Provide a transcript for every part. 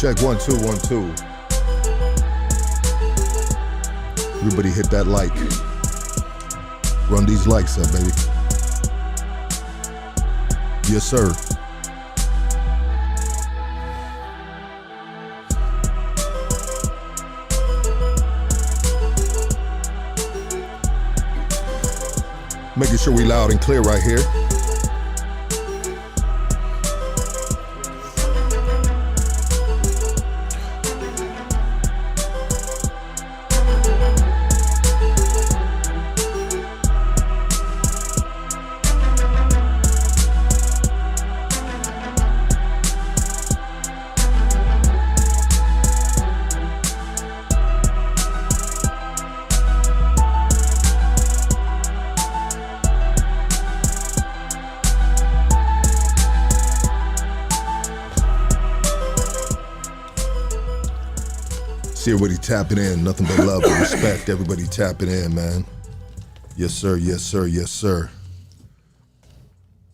Check 1 2 1 2. Everybody hit that like. Run these likes up, baby. Yes, sir. Making sure we loud and clear right here. See everybody tapping in. Nothing but love and respect. Everybody tapping in, man. Yes, sir. Yes, sir. Yes, sir.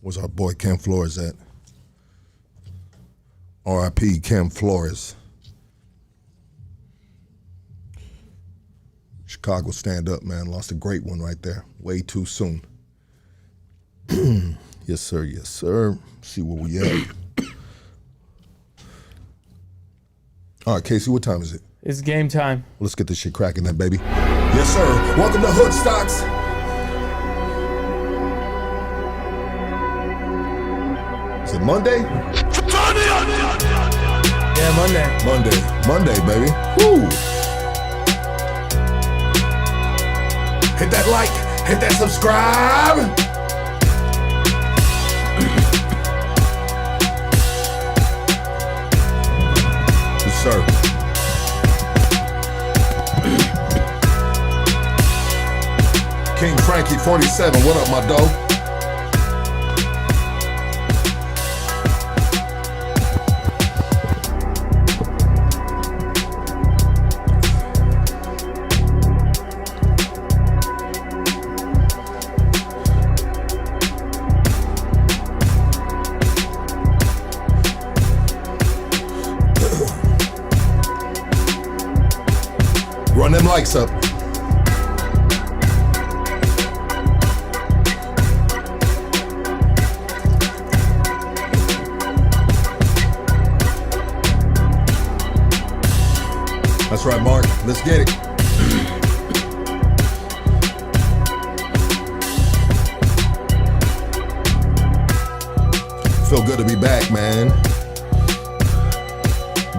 Where's our boy Cam Flores at? R.I.P. Cam Flores. Chicago stand up, man. Lost a great one right there. Way too soon. Yes, sir. Yes, sir. See where we at. All right, Casey, what time is it? It's game time. Let's get this shit cracking then, baby. Yes, sir. Welcome to Hood Stocks. Is it Monday? Yeah, Monday. Monday, baby. Woo! Hit that like, hit that subscribe. Yes, sir. King Frankie 47, what up, my doe? Run them likes up. That's right, Mark. Let's get it. Feel good to be back, man.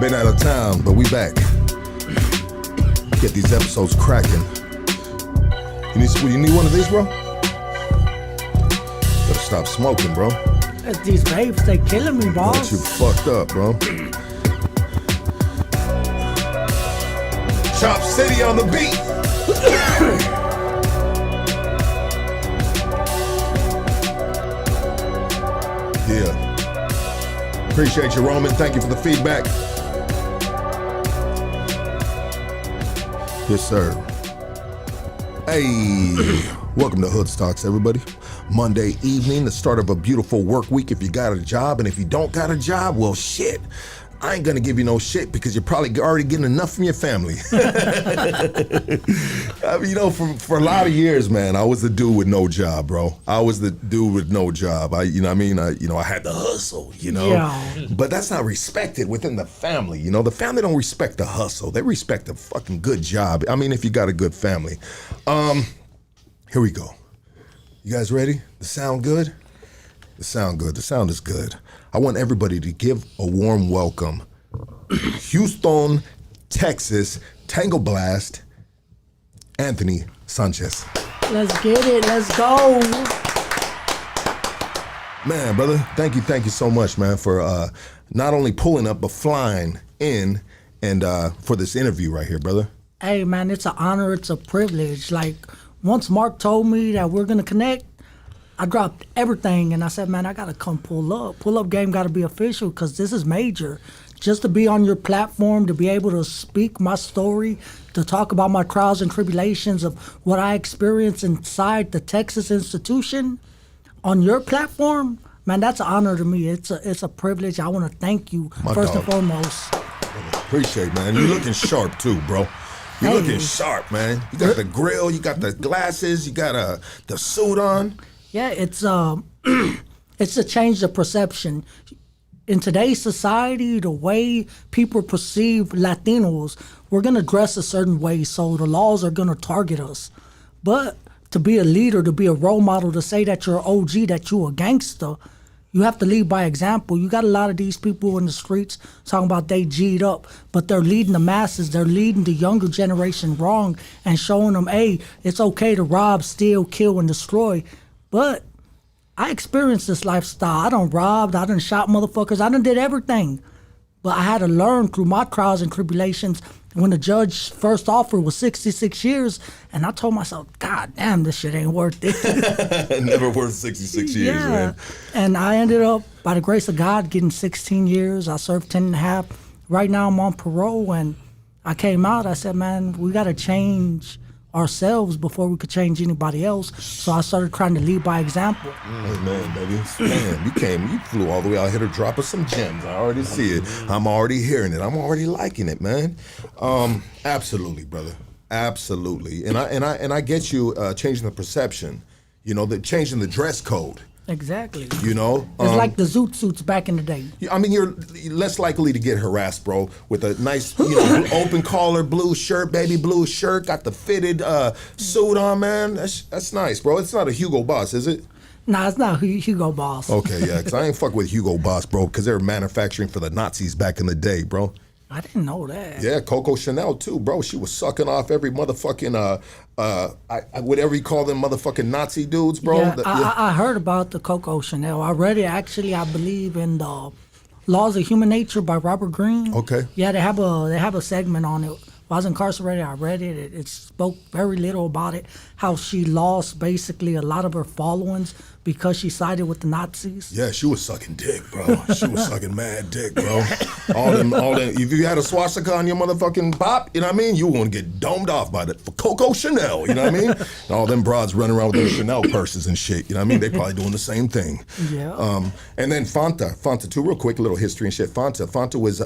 Been out of town, but we back. Get these episodes cracking. You need one of these, bro? Better stop smoking, bro. These vapes, they killing me, boss. Got you fucked up, bro. Chop City on the beat. Yeah. Appreciate you, Roman. Thank you for the feedback. Yes, sir. Hey, welcome to Hood Stocks, everybody. Monday evening, the start of a beautiful work week if you got a job, and if you don't got a job, well, shit. I ain't gonna give you no shit because you're probably already getting enough from your family. I mean, you know, for a lot of years, man, I was the dude with no job, bro. I was the dude with no job. I had to hustle, you know. Yeah. But that's not respected within the family, you know. The family don't respect the hustle. They respect the fucking good job. I mean, if you got a good family. Here we go. You guys ready? The sound good? The sound good. The sound is good. I want everybody to give a warm welcome. Houstone, Texas, Tango Blast, Anthony Sanchez. Let's get it. Let's go. Man, brother, thank you so much, man, for not only pulling up, but flying in and for this interview right here, brother. Hey, man, it's an honor. It's a privilege. Like, once Mark told me that we're going to connect, I dropped everything and I said, man, I got to come pull up. Pull up game got to be official because this is major. Just to be on your platform, to be able to speak my story, to talk about my trials and tribulations of what I experienced inside the Texas institution on your platform, man, that's an honor to me. It's a privilege. I want to thank you, My first dog. and foremost. Appreciate, man. You looking sharp too, bro. You Hey. looking sharp, man. You got the grill, you got the glasses, you got the suit on. Yeah, it's it's to change the perception. In today's society, the way people perceive Latinos, we're gonna dress a certain way, so the laws are gonna target us. But to be a leader, to be a role model, to say that you're OG, that you're a gangster, you have to lead by example. You got a lot of these people in the streets talking about they G'd up, but they're leading the masses, they're leading the younger generation wrong and showing them, hey, it's okay to rob, steal, kill, and destroy. But I experienced this lifestyle. I done robbed, I done shot motherfuckers, I done did everything. But I had to learn through my trials and tribulations when the judge's first offer was 66 years, and I told myself, God damn, this shit ain't worth it. Never worth 66 years, man. And I ended up, by the grace of God, getting 16 years. I served 10 and a half. Right now I'm on parole, and I came out, I said, man, we got to change ourselves before we could change anybody else. So I started trying to lead by example. Amen, baby. Man, you flew all the way out here to drop us some gems. I already see it. I'm already hearing it. I'm already liking it, man. Absolutely, brother. Absolutely. And I get you changing the perception. You know, changing the dress code. Exactly. You know, it's like the zoot suits back in the day. I mean, you're less likely to get harassed, bro, with a nice, you know, open collar blue shirt, baby blue shirt, got the fitted suit on, man. That's nice, bro. It's not a Hugo Boss, is it? Nah, it's not Hugo Boss. Okay, yeah, because I ain't fuck with Hugo Boss, bro, because they were manufacturing for the Nazis back in the day, bro. I didn't know that. Yeah, Coco Chanel too, bro. She was sucking off every motherfucking whatever you call them motherfucking Nazi dudes, bro. Yeah, I heard about the Coco Chanel. I read it actually. I believe in the Laws of Human Nature by Robert Greene. Okay. Yeah, they have a segment on it. While I was incarcerated, I read it. It spoke very little about it. How she lost basically a lot of her followings because she sided with the Nazis. Yeah, she was sucking dick, bro. She was sucking mad dick, bro. All them. If you had a swastika on your motherfucking bop, you know what I mean? You want to get domed off by that for Coco Chanel, you know what I mean? And all them broads running around with their Chanel purses and shit, you know what I mean? They probably doing the same thing. Yeah. And then Fanta too. Real quick, little history and shit. Fanta was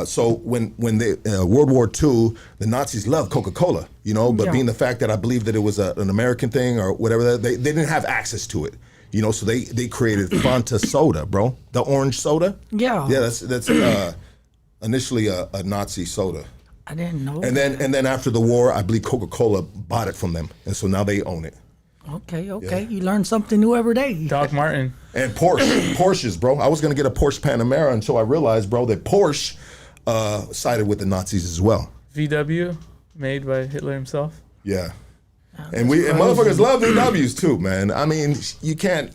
so when the World War II, the Nazis loved Coca-Cola, you know, but being the fact that I believe that it was an American thing or whatever, they didn't have access to it, you know, so they created Fanta soda, bro, the orange soda. Yeah. Yeah, that's initially a Nazi soda. I didn't know. And then after the war, I believe Coca-Cola bought it from them, and so now they own it. Okay. Yeah. You learn something new every day. Doc Martin. And Porsches, bro. I was gonna get a Porsche Panamera until I realized, bro, that Porsche sided with the Nazis as well. VW, made by Hitler himself. Yeah. And motherfuckers love VWs too, man. I mean, you can't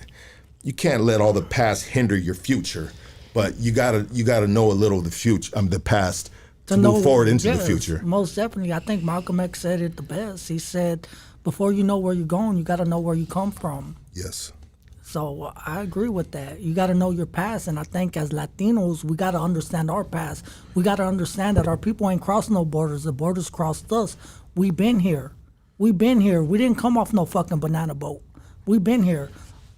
let all the past hinder your future, but you gotta know a little of the future, the past to move forward into the future. Most definitely. I think Malcolm X said it the best. He said, before you know where you're going, you gotta know where you come from. Yes. So I agree with that. You got to know your past, and I think as Latinos, we got to understand our past. We got to understand that our people ain't crossed no borders. The borders crossed us. We been here. We didn't come off no fucking banana boat. We been here.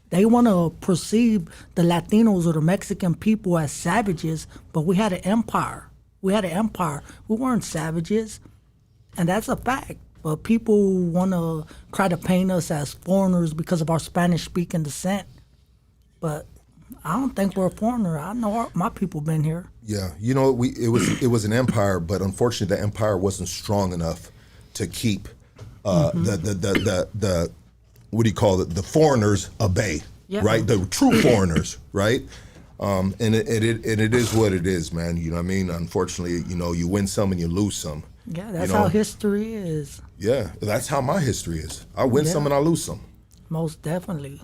They want to perceive the Latinos or the Mexican people as savages, but we had an empire. We weren't savages, and that's a fact. But people want to try to paint us as foreigners because of our Spanish-speaking descent. But I don't think we're a foreigner. I know my people been here. Yeah, you know, it was an empire, but unfortunately, the empire wasn't strong enough to keep the what do you call it? The foreigners at bay, right? The true foreigners, right? And it is what it is, man. You know what I mean? Unfortunately, you know, you win some and you lose some. Yeah, that's how history is. Yeah, that's how my history is. I win some and I lose some. Most definitely.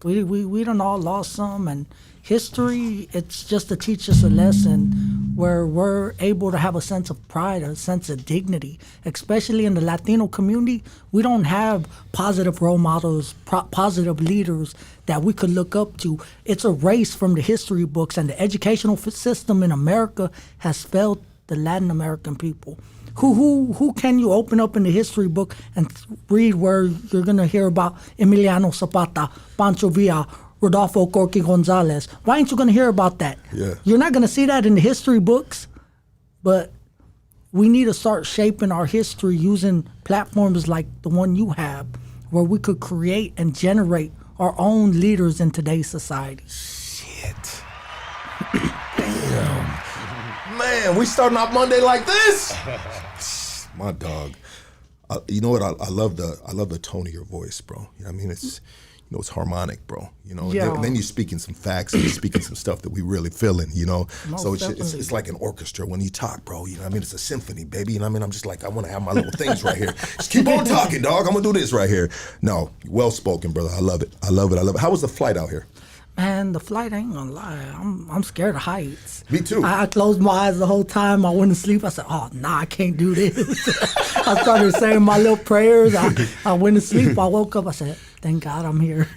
We done all lost some, and history, it's just to teach us a lesson where we're able to have a sense of pride, a sense of dignity. Especially in the Latino community, we don't have positive role models, positive leaders that we could look up to. It's erased from the history books, and the educational system in America has failed the Latin American people. Who can you open up in the history book and read where you're gonna hear about Emiliano Zapata, Pancho Villa, Rodolfo Corky Gonzalez. Why ain't you going to hear about that? Yeah. You're not going to see that in the history books, but we need to start shaping our history using platforms like the one you have, where we could create and generate our own leaders in today's society. Shit. Damn. Man, we starting off Monday like this? My dog. You know what? I love the tone of your voice, bro. You know what I mean? It's it's harmonic, bro. Yeah. And then you're speaking some facts and you're speaking some stuff that we really feeling, Most So definitely. it's like an orchestra when you talk, bro. You know what I mean? It's a symphony, baby. You know what I mean? I'm just like, I want to have my little things right here. Just keep on talking, dog. I'm going to do this right here. No, well spoken, brother. I love it. I love it. I love it. How was the flight out here? Man, the flight, I ain't gonna lie. I'm scared of heights. Me too. I closed my eyes the whole time. I went to sleep. I said, oh, nah, I can't do this. I started saying my little prayers. I went to sleep. I woke up. I said, thank God I'm here.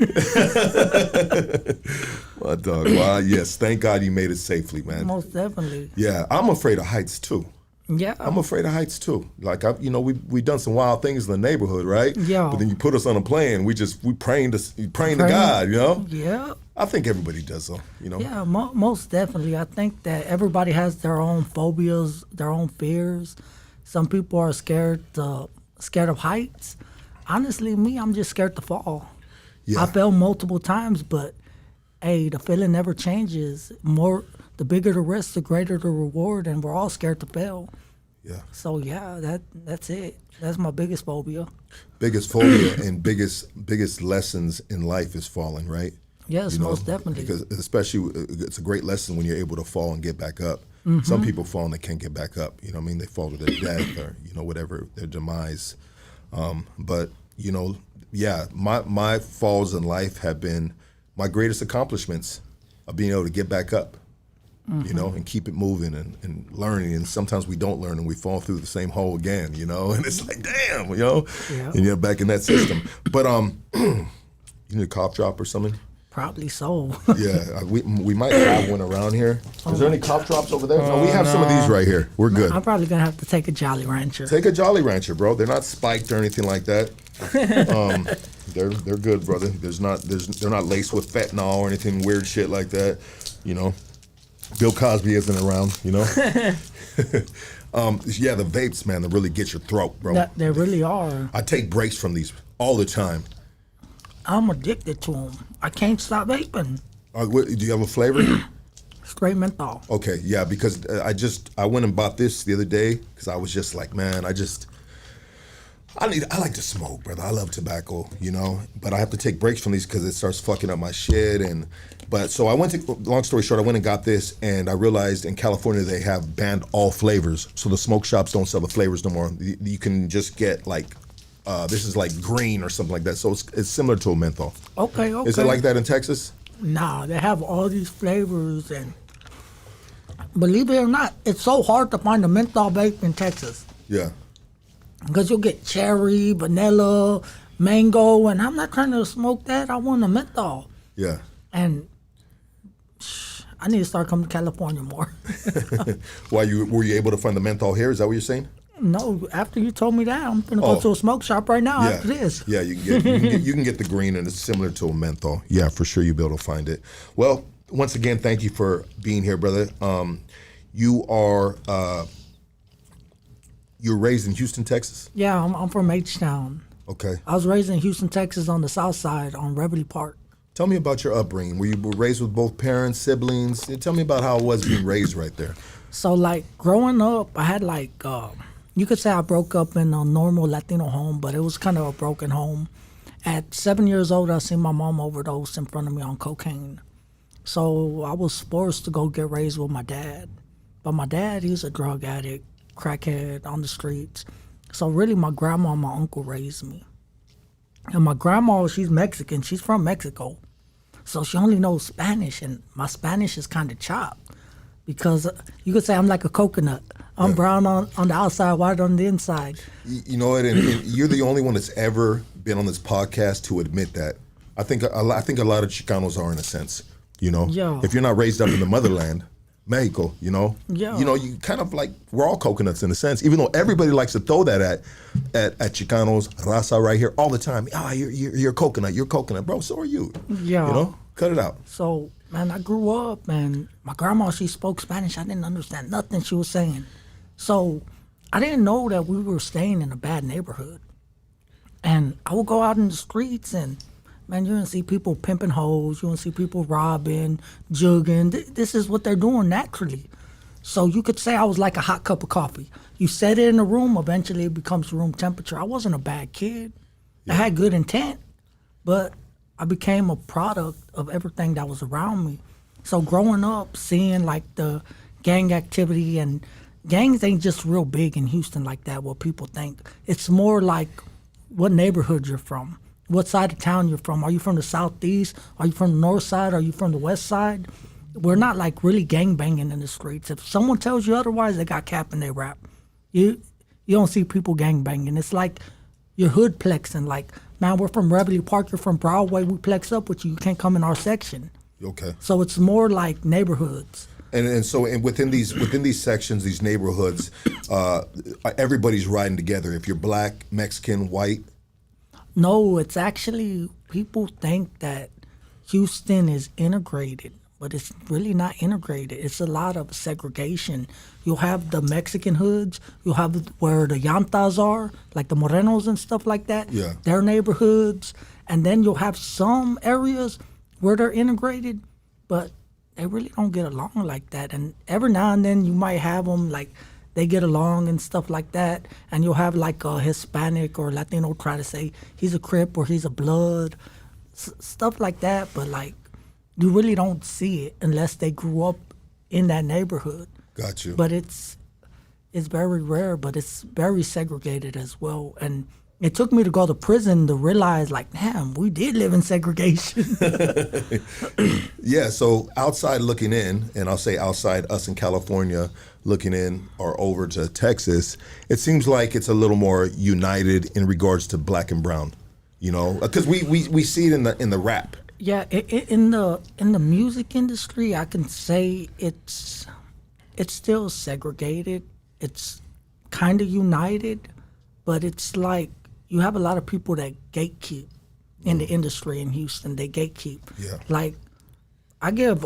My dog. Well, yes. Thank God you made it safely, man. Most definitely. Yeah, I'm afraid of heights too. Yeah. I'm afraid of heights too. Like we done some wild things in the neighborhood, right? Yeah. But then you put us on a plane. We praying to God, Yeah. I think everybody does though, Yeah, most definitely. I think that everybody has their own phobias, their own fears. Some people are scared of heights. Honestly, me, I'm just scared to fall. Yeah. I fell multiple times, but hey, the feeling never changes. The bigger the risk, the greater the reward, and we're all scared to fail. Yeah. So yeah, that's it. That's my biggest phobia. Biggest phobia and biggest lessons in life is falling, right? Yes, most definitely. Because especially it's a great lesson when you're able to fall and get back up. Mm-hmm. Some people fall and they can't get back up. You know what I mean? They fall to their death or whatever their demise. But yeah, my falls in life have been my greatest accomplishments of being able to get back up. Mm-hmm. And keep it moving and learning. And sometimes we don't learn and we fall through the same hole again, and it's like, damn, Yeah. and you're back in that system. But you need a cough drop or something? Probably so. Yeah, we might have one around here. Is there any cough drops over there? No, we have some of these right here. We're good. I'm probably gonna have to take a Jolly Rancher. Take a Jolly Rancher, bro. They're not spiked or anything like that. They're good, brother. They're not laced with fentanyl or anything weird shit like that. Bill Cosby isn't around, Yeah, the vapes, man, they really get your throat, bro. They really are. I take breaks from these all the time. I'm addicted to them. I can't stop vaping. Do you have a flavor? Straight menthol. Okay, yeah, because I went and bought this the other day because I was just like, man, I like to smoke, brother. I love tobacco, but I have to take breaks from these because it starts fucking up my shit. So I long story short, I went and got this, and I realized in California they have banned all flavors. So the smoke shops don't sell the flavors no more. You can just get like, this is like green or something like that. So it's similar to a menthol. Okay. Is it like that in Texas? Nah, they have all these flavors, and believe it or not, it's so hard to find a menthol vape in Texas. Yeah. Because you'll get cherry, vanilla, mango, and I'm not trying to smoke that. I want a menthol. Yeah. And I need to start coming to California more. Were you able to find the menthol here? Is that what you're saying? No, after you told me that, I'm going to go to a smoke shop right now after this. Yeah, you can get the green, and it's similar to a menthol. Yeah, for sure you'll be able to find it. Well, once again, thank you for being here, brother. You're raised in Houston, Texas? Yeah, I'm from H-Town. Okay. I was raised in Houston, Texas on the south side on Reveille Park. Tell me about your upbringing. Were you raised with both parents, siblings? Tell me about how it was being raised right there. So, growing up, I had, you could say I broke up in a normal Latino home, but it was kind of a broken home. At 7 years old, I seen my mom overdose in front of me on cocaine. So I was forced to go get raised with my dad. But my dad, he's a drug addict, crackhead on the streets. So really, my grandma and my uncle raised me. And my grandma, she's Mexican. She's from Mexico. So she only knows Spanish, and my Spanish is kind of chopped. Because you could say I'm like a coconut. I'm brown on the outside, white on the inside. You know what? And you're the only one that's ever been on this podcast to admit that. I think a lot of Chicanos are, in a sense. Yeah. If you're not raised up in the motherland, Mexico, Yeah. you kind of we're all coconuts in a sense, even though everybody likes to throw that at Chicanos, raza right here all the time. You're a coconut, bro. So are you. Yeah. Cut it out. So, man, I grew up, and my grandma, she spoke Spanish. I didn't understand nothing she was saying. So I didn't know that we were staying in a bad neighborhood. And I would go out in the streets, and, man, you're going to see people pimping hoes. You're going to see people robbing, jugging. This is what they're doing naturally. So you could say I was like a hot cup of coffee. You set it in a room, eventually it becomes room temperature. I wasn't a bad kid. I had good intent, but I became a product of everything that was around me. So growing up, seeing like the gang activity, and gangs ain't just real big in Houston like that, what people think. It's more like what neighborhood you're from, what side of town you're from. Are you from the southeast? Are you from the north side? Are you from the west side? We're not like really gang banging in the streets. If someone tells you otherwise, they got cap in their rap. You don't see people gang banging. It's like your hood plexing. Like, man, we're from Reveille Park, you're from Broadway, we plex up with you. You can't come in our section. Okay. So it's more like neighborhoods. And so within these sections, these neighborhoods, everybody's riding together. If you're black, Mexican, white. No, it's actually, people think that Houston is integrated, but it's really not integrated. It's a lot of segregation. You'll have the Mexican hoods. You'll have where the llantas are, like the Morenos and stuff like that. Yeah. Their neighborhoods. And then you'll have some areas where they're integrated, but they really don't get along like that. And every now and then you might have them, like, they get along and stuff like that. And you'll have like a Hispanic or Latino try to say he's a Crip or he's a Blood, stuff like that. But like, you really don't see it unless they grew up in that neighborhood. Got you. But it's very rare, but it's very segregated as well. And it took me to go to prison to realize, like, damn, we did live in segregation. Yeah, so outside looking in, and I'll say outside us in California looking in or over to Texas, it seems like it's a little more united in regards to black and brown, you know, because we see it in the rap. Yeah, in the music industry, I can say it's still segregated. It's kind of united, but it's like you have a lot of people that gatekeep in the industry in Houston. They gatekeep. Yeah. Like, I give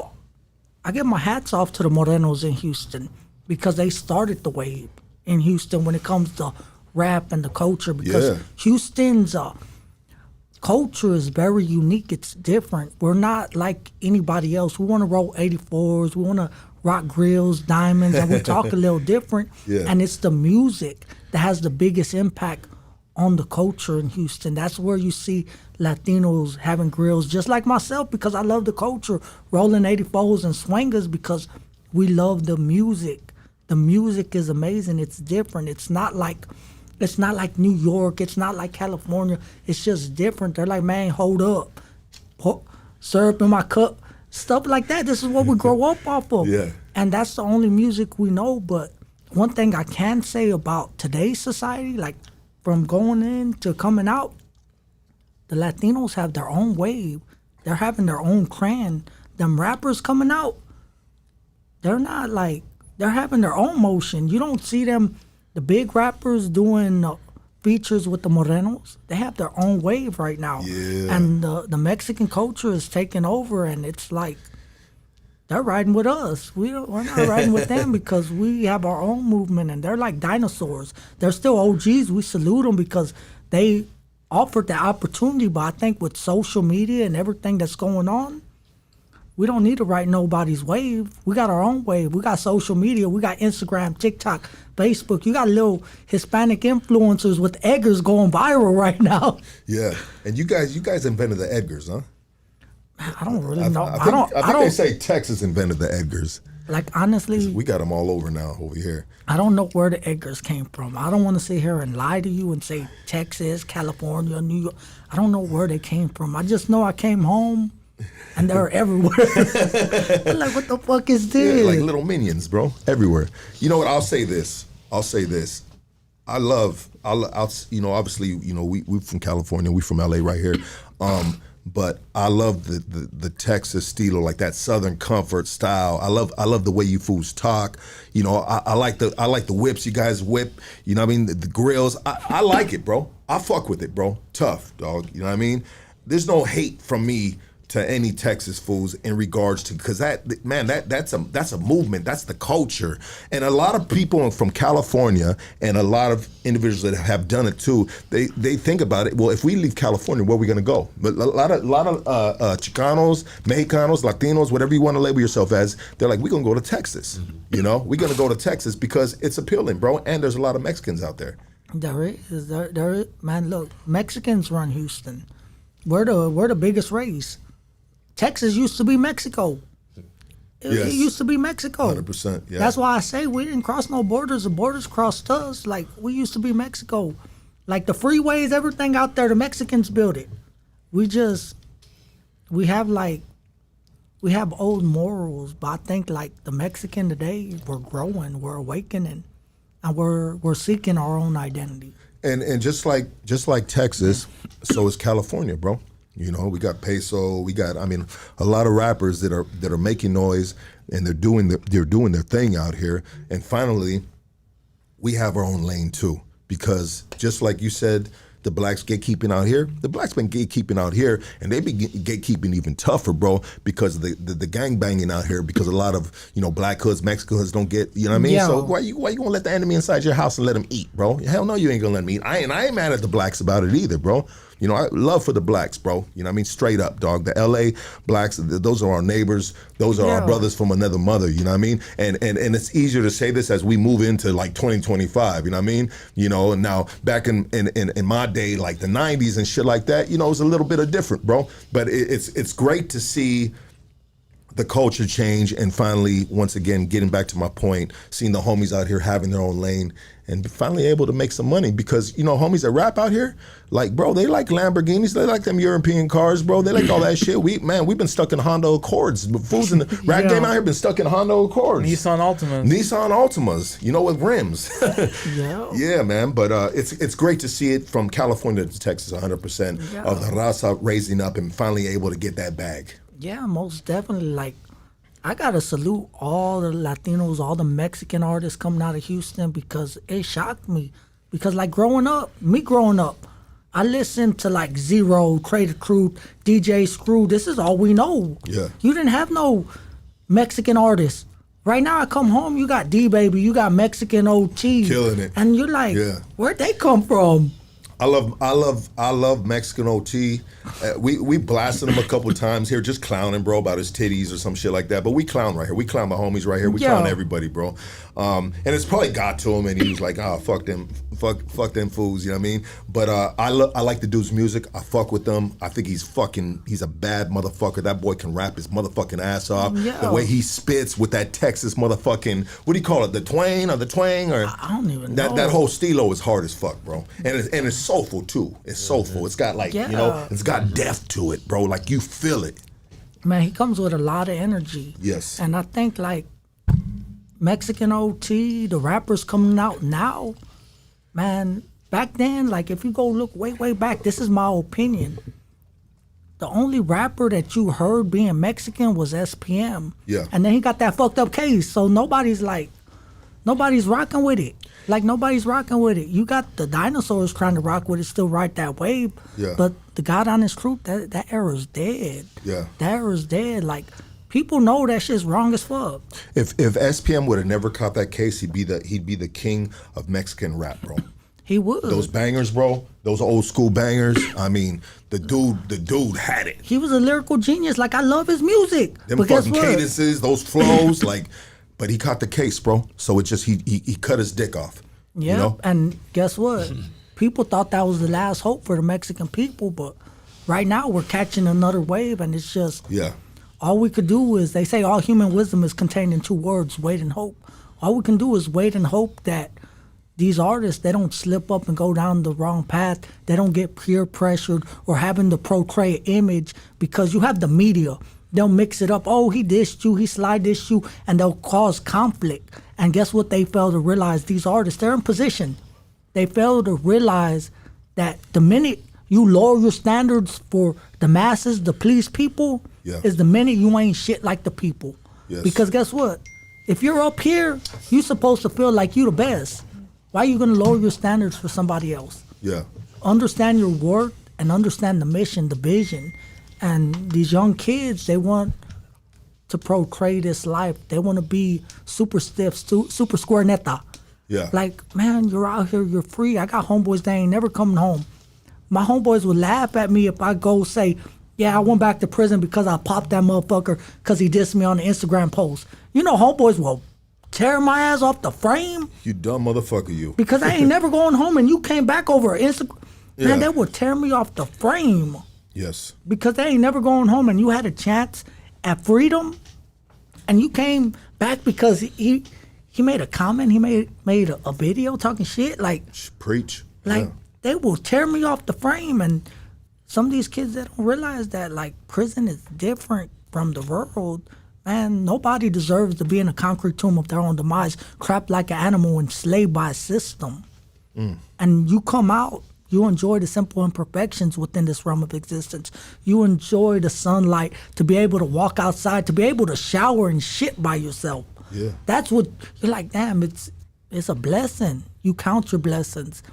my hats off to the Morenos in Houston because they started the wave in Houston when it comes to rap and the culture. Because Houston's culture is very unique. It's different. We're not like anybody else. We want to roll 84s. We want to rock grills, diamonds, and we talk a little different. Yeah. And it's the music that has the biggest impact on the culture in Houston. That's where you see Latinos having grills, just like myself, because I love the culture, rolling 84s and swingers because we love the music. The music is amazing. It's different. It's not like New York. It's not like California. It's just different. They're like, man, hold up. Syrup in my cup. Stuff like that. This is what we grow up off of. Yeah. And that's the only music we know. But one thing I can say about today's society, like from going in to coming out, the Latinos have their own wave. They're having their own clan. Them rappers coming out, they're not like, they're having their own motion. You don't see them, the big rappers doing features with the Morenos. They have their own wave right now. Yeah. And the Mexican culture is taking over, and it's like, they're riding with us. We're not riding with them because we have our own movement, and they're like dinosaurs. They're still OGs. We salute them because they offered the opportunity. But I think with social media and everything that's going on, we don't need to ride nobody's wave. We got our own wave. We got social media. We got Instagram, TikTok, Facebook. You got little Hispanic influencers with Edgars going viral right now. Yeah, and you guys invented the Edgars, huh? I don't really know. I think they say Texas invented the Edgars. Like, honestly, We got them all over now over here. I don't know where the Edgars came from. I don't want to sit here and lie to you and say Texas, California, New York. I don't know where they came from. I just know I came home and they're everywhere. I'm like, what the fuck is this? Yeah, like little minions, bro, everywhere. You know what? I'll say this. I love, obviously, we from California, we from LA right here. But I love the Texas stilo, like that Southern comfort style. I love the way you fools talk. You know, I like the whips you guys whip. You know what I mean? The grills. I like it, bro. I fuck with it, bro. Tough, dog. You know what I mean? There's no hate from me to any Texas fools in regards to, because that's a movement, that's the culture, and a lot of people from California and a lot of individuals that have done it too, they think about it. Well, if we leave California, where are we going to go? But a lot of Chicanos, Mexicanos, Latinos, whatever you want to label yourself as, they're like, we're going to go to Texas. You know, we're going to go to Texas because it's appealing, bro, and there's a lot of Mexicans out there. There is, man. Look, Mexicans run Houston. We're the biggest race. Texas used to be Mexico. It used to be Mexico. 100%. Yeah. That's why I say we didn't cross no borders. The borders crossed us. Like, we used to be Mexico. Like, the freeways, everything out there, the Mexicans built it. We have old morals, but I think like the Mexican today, we're growing, we're awakening, and we're seeking our own identity. And just like Texas, so is California, bro. You know, we got Peso, we got, a lot of rappers that are making noise, and they're doing their thing out here. And finally, we have our own lane too, because just like you said, the blacks gatekeeping out here, the blacks been gatekeeping out here, and they be gatekeeping even tougher, bro, because of the gang banging out here, because a lot of, black hoods, Mexican hoods don't get, you know what I mean? Yo. So why you gonna let the enemy inside your house and let him eat, bro? Hell no, you ain't gonna let him eat. I ain't mad at the blacks about it either, bro. I love for the blacks, bro. You know what I mean? Straight up, dog. The LA blacks, those are our neighbors. Those are our brothers from another mother, you know what I mean? And it's easier to say this as we move into like 2025, you know what I mean? And now back in my day, like the 90s and shit like that, it was a little bit of different, bro. But it's great to see the culture change, and finally, once again, getting back to my point, seeing the homies out here having their own lane and finally able to make some money, because, homies that rap out here, like, bro, they like Lamborghinis, they like them European cars, bro, they like all that shit. We've been stuck in Honda Accords. Fools in the rap game out here been stuck in Honda Accords. Nissan Altimas, with rims. Yeah, man, but it's great to see it from California to Texas, 100% of the raza raising up and finally able to get that bag. Yeah, most definitely. Like, I gotta salute all the Latinos, all the Mexican artists coming out of Houston, because it shocked me. Because like growing up, I listened to like Zero, Crater Crew, DJ Screw. This is all we know. Yeah. You didn't have no Mexican artists. Right now, I come home, you got D-Baby, you got Mexican OT. Killing it. And you're like, where'd they come from? I love Mexican OT. We blasted him a couple times here, just clowning, bro, about his titties or some shit like that. But we clown right here. We clown the homies right here. We clown everybody, bro. And it's probably got to him, and he was like, fuck them fools, you know what I mean? But I like the dude's music. I fuck with them. I think he's a bad motherfucker. That boy can rap his motherfucking ass off. Yeah. The way he spits with that Texas motherfucking, what do you call it? The twang? Or I don't even know. That whole stilo is hard as fuck, bro. And it's soulful too. It's soulful. It's got like, it's got depth to it, bro. Like you feel it. Man, he comes with a lot of energy. Yes. And I think like Mexican OT, the rappers coming out now, man, back then, like if you go look way back, this is my opinion. The only rapper that you heard being Mexican was SPM. Yeah. And then he got that fucked up case. So nobody's rocking with it. Like nobody's rocking with it. You got the dinosaurs trying to rock with it, still ride that wave. Yeah. But the God Honest Truth, that era's dead. Yeah. That era's dead. Like people know that shit's wrong as fuck. If SPM would have never caught that case, he'd be the king of Mexican rap, bro. He would. Those bangers, bro. Those old school bangers. I mean, the dude had it. He was a lyrical genius. Like I love his music. Them but fucking cadences, those flows, like. But he caught the case, bro. So it just he cut his dick off. Yeah, and guess what? People thought that was the last hope for the Mexican people, but right now we're catching another wave, and it's just all we could do is, they say all human wisdom is contained in 2 words: wait and hope. All we can do is wait and hope that these artists, they don't slip up and go down the wrong path. They don't get peer pressured or having to portray an image, because you have the media. They'll mix it up. Oh, he dissed you, he slide dissed you, and they'll cause conflict. And guess what they fail to realize? These artists, they're in position. They fail to realize that the minute you lower your standards for the masses, the please people, is the minute you ain't shit like the people. Yes. Because guess what? If you're up here, you're supposed to feel like you the best. Why are you going to lower your standards for somebody else? Yeah. Understand your worth and understand the mission, the vision. And these young kids, they want to portray this life. They want to be super stiff, super square neta. Yeah. Like, man, you're out here, you're free. I got homeboys that ain't never coming home. My homeboys would laugh at me if I go say, yeah, I went back to prison because I popped that motherfucker because he dissed me on the Instagram post. You know, homeboys will tear my ass off the frame. You dumb motherfucker, you. Because I ain't never going home and you came back over Instagram. Yeah. Man, they would tear me off the frame. Yes. Because they ain't never going home and you had a chance at freedom and you came back because he made a comment, he made a video talking shit. Like, preach. Like, they will tear me off the frame. And some of these kids, they don't realize that, like, prison is different from the world. Man, nobody deserves to be in a concrete tomb of their own demise, trapped like an animal, enslaved by a system. And you come out, you enjoy the simple imperfections within this realm of existence. You enjoy the sunlight, to be able to walk outside, to be able to shower and shit by yourself. Yeah. That's what, you're like, damn, it's a blessing. You count your blessings.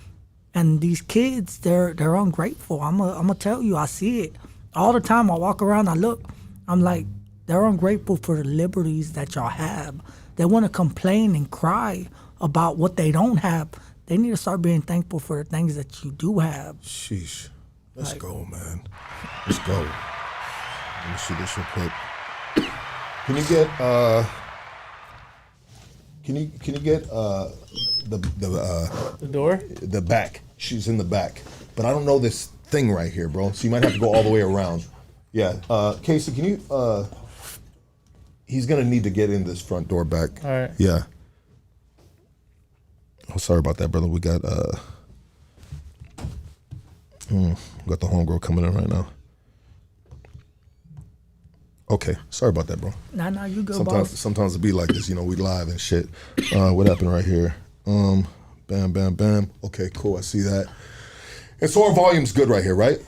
And these kids, they're ungrateful. I'm gonna tell you, I see it. All the time I walk around, I look, I'm like, they're ungrateful for the liberties that y'all have. They want to complain and cry about what they don't have. They need to start being thankful for the things that you do have. Sheesh. Let's go, man. Let's go. Let me see this real quick. Can you get the door? The back. She's in the back. But I don't know this thing right here, bro. So you might have to go all the way around. Yeah. Casey, can you he's gonna need to get in this front door back. All right. Yeah. Oh, sorry about that, brother. We got the homegirl coming in right now. Okay, sorry about that, bro. Nah, you good, boss. Sometimes it be like this, you know, we live and shit. What happened right here? Bam. Okay, cool, I see that. And so our volume's good right here, right?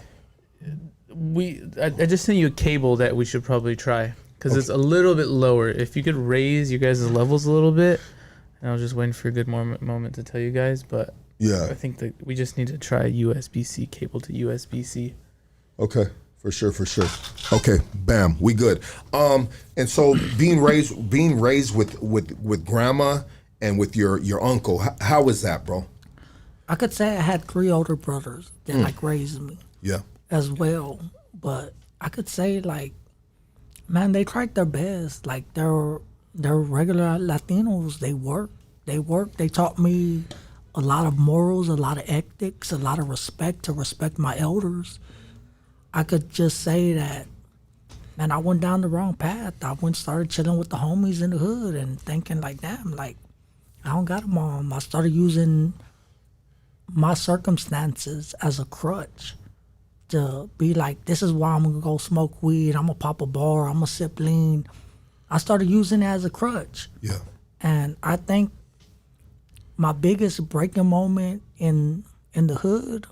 I just sent you a cable that we should probably try, because it's a little bit lower. If you could raise you guys' levels a little bit, and I was just waiting for a good moment to tell you guys, but yeah, I think that we just need to try USB-C cable to USB-C. Okay. For sure. Okay, bam, we good. And so being raised with grandma and with your uncle, how was that, bro? I could say I had 3 older brothers that like raised me. Yeah. As well, but I could say, like, man, they tried their best. Like, they're regular Latinos. They work. They taught me a lot of morals, a lot of ethics, a lot of respect, to respect my elders. I could just say that, man, I went down the wrong path. I started chilling with the homies in the hood and thinking, like, damn, like, I don't got a mom. I started using my circumstances as a crutch to be like, this is why I'm gonna go smoke weed, I'm gonna pop a bar, I'm gonna sip lean. I started using it as a crutch. Yeah. And I think my biggest breaking moment in the hood,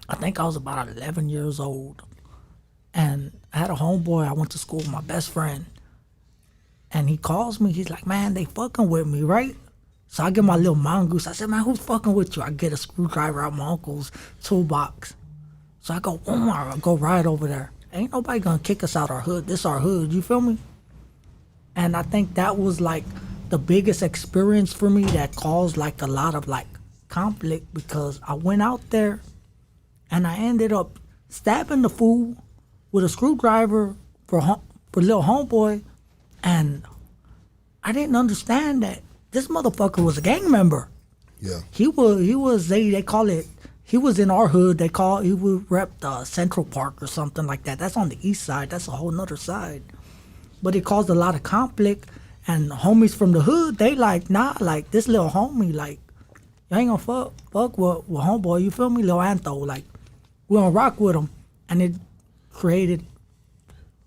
I think I was about 11 years old. And I had a homeboy, I went to school with my best friend. And he calls me, he's like, man, they fucking with me, right? So I get my little mongoose. I said, man, who's fucking with you? I get a screwdriver out of my uncle's toolbox. So I go, I go right over there. Ain't nobody gonna kick us out our hood. This our hood, you feel me? And I think that was like the biggest experience for me that caused like a lot of like conflict, because I went out there and I ended up stabbing the fool with a screwdriver for little homeboy, and I didn't understand that this motherfucker was a gang member. Yeah. He was they call it, he was in our hood, he would rep Central Park or something like that. That's on the east side, that's a whole nother side. But it caused a lot of conflict, and homies from the hood, they like, nah, like this little homie, like, you ain't gonna fuck with homeboy, you feel me, Lil Anto, like, we gonna rock with him. And it created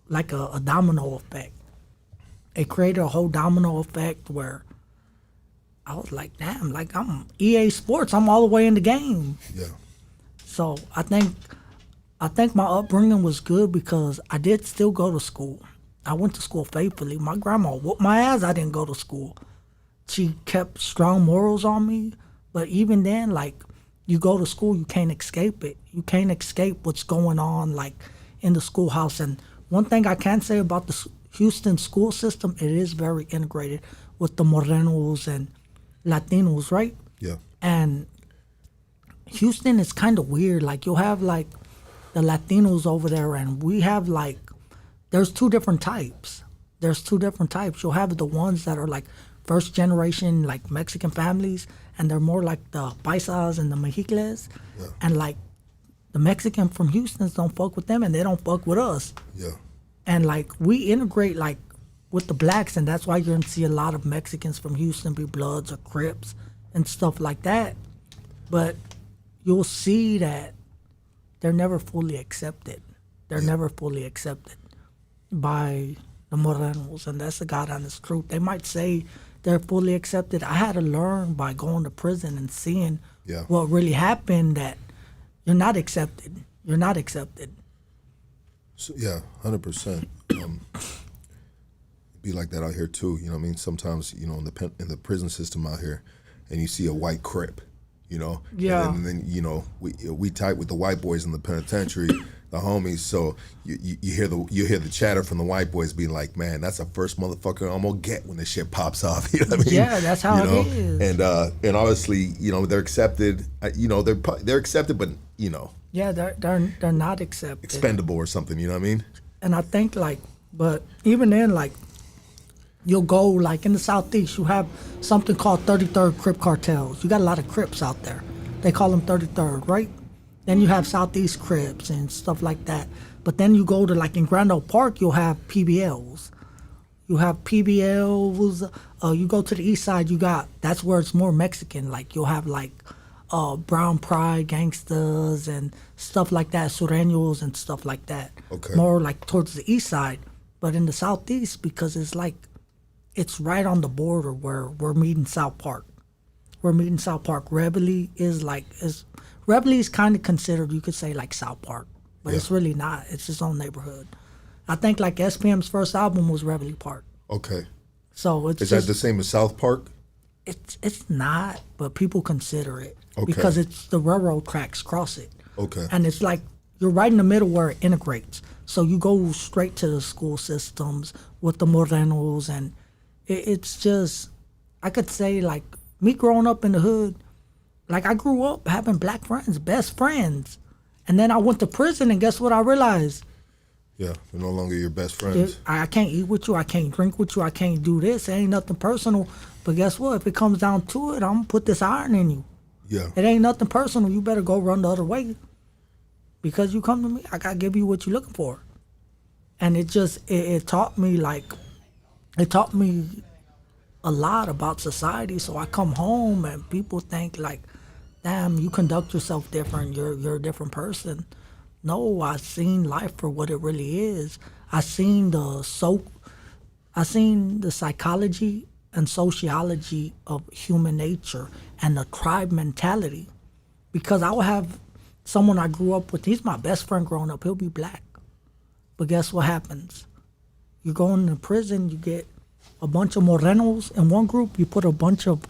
like a domino effect. It created a whole domino effect where I was like, damn, like I'm EA Sports, I'm all the way in the game. Yeah. So I think my upbringing was good because I did still go to school. I went to school faithfully. My grandma whooped my ass, I didn't go to school. She kept strong morals on me, but even then, like, you go to school, you can't escape it. You can't escape what's going on, like, in the schoolhouse. And one thing I can say about the Houston school system, it is very integrated with the Morenos and Latinos, right? Yeah. And Houston is kind of weird. Like, you'll have, like, the Latinos over there, and we have, like, there's two different types. You'll have the ones that are, like, first generation, like, Mexican families, and they're more like the paisas and the mexicles. Yeah. And, like, the Mexican from Houston don't fuck with them, and they don't fuck with us. Yeah. And, like, we integrate, like, with the blacks, and that's why you're going to see a lot of Mexicans from Houston be Bloods or Crips and stuff like that. But you'll see that they're never fully accepted. They're never fully accepted by the Morenos, and that's the God honest truth. They might say they're fully accepted. I had to learn by going to prison and seeing what really happened, that you're not accepted. You're not accepted. So, yeah, 100%. Be like that out here too. You know what I mean? Sometimes, you know, in the prison system out here, and you see a white Crip, you know? Yeah. And then you know, we tight with the white boys in the penitentiary, the homies. So you hear the chatter from the white boys being like, man, that's the first motherfucker I'm gonna get when this shit pops off. You know what I mean? Yeah, that's how it is. And obviously, you know, they're accepted. You know, they're accepted, but you know. Yeah, they're not accepted. Expendable or something. You know what I mean? And I think, like, but even then, like, you'll go, like, in the Southeast, you have something called 33rd Crip cartels. You got a lot of Crips out there. They call them 33rd, right? Then you have Southeast Crips and stuff like that. But then you go to, like, in Grand Oak Park, you'll have PBLs. You have PBLs. You go to the east side, that's where it's more Mexican. Like, you'll have, like, Brown Pride gangsters and stuff like that, Sureños and stuff like that. Okay. More, like, towards the east side. But in the Southeast, because it's, like, it's right on the border where we're meeting South Park. Reveille is kind of considered, you could say, like South Park, but it's really not. It's its own neighborhood. I think, like, SPM's first album was Reveille Park. Okay. So it's is that the same as South Park? It's not, but people consider it Okay. because it's the railroad tracks cross it. Okay. And it's like you're right in the middle where it integrates. So you go straight to the school systems with the Morenos, and it's just, I could say, like, me growing up in the hood, like, I grew up having black friends, best friends. And then I went to prison, and guess what I realized? Yeah, they're no longer your best friends. I can't eat with you, I can't drink with you, I can't do this. It ain't nothing personal. But guess what? If it comes down to it, I'm going to put this iron in you. Yeah. It ain't nothing personal. You better go run the other way. Because you come to me, I got to give you what you're looking for. And it just, it taught me, like, it taught me a lot about society. So I come home and people think, like, damn, you conduct yourself different. You're a different person. No, I seen life for what it really is. I seen the psychology and sociology of human nature and the tribe mentality. Because I will have someone I grew up with, he's my best friend growing up, he'll be black. But guess what happens? You go into prison, you get a bunch of Morenos in one group, you put a bunch of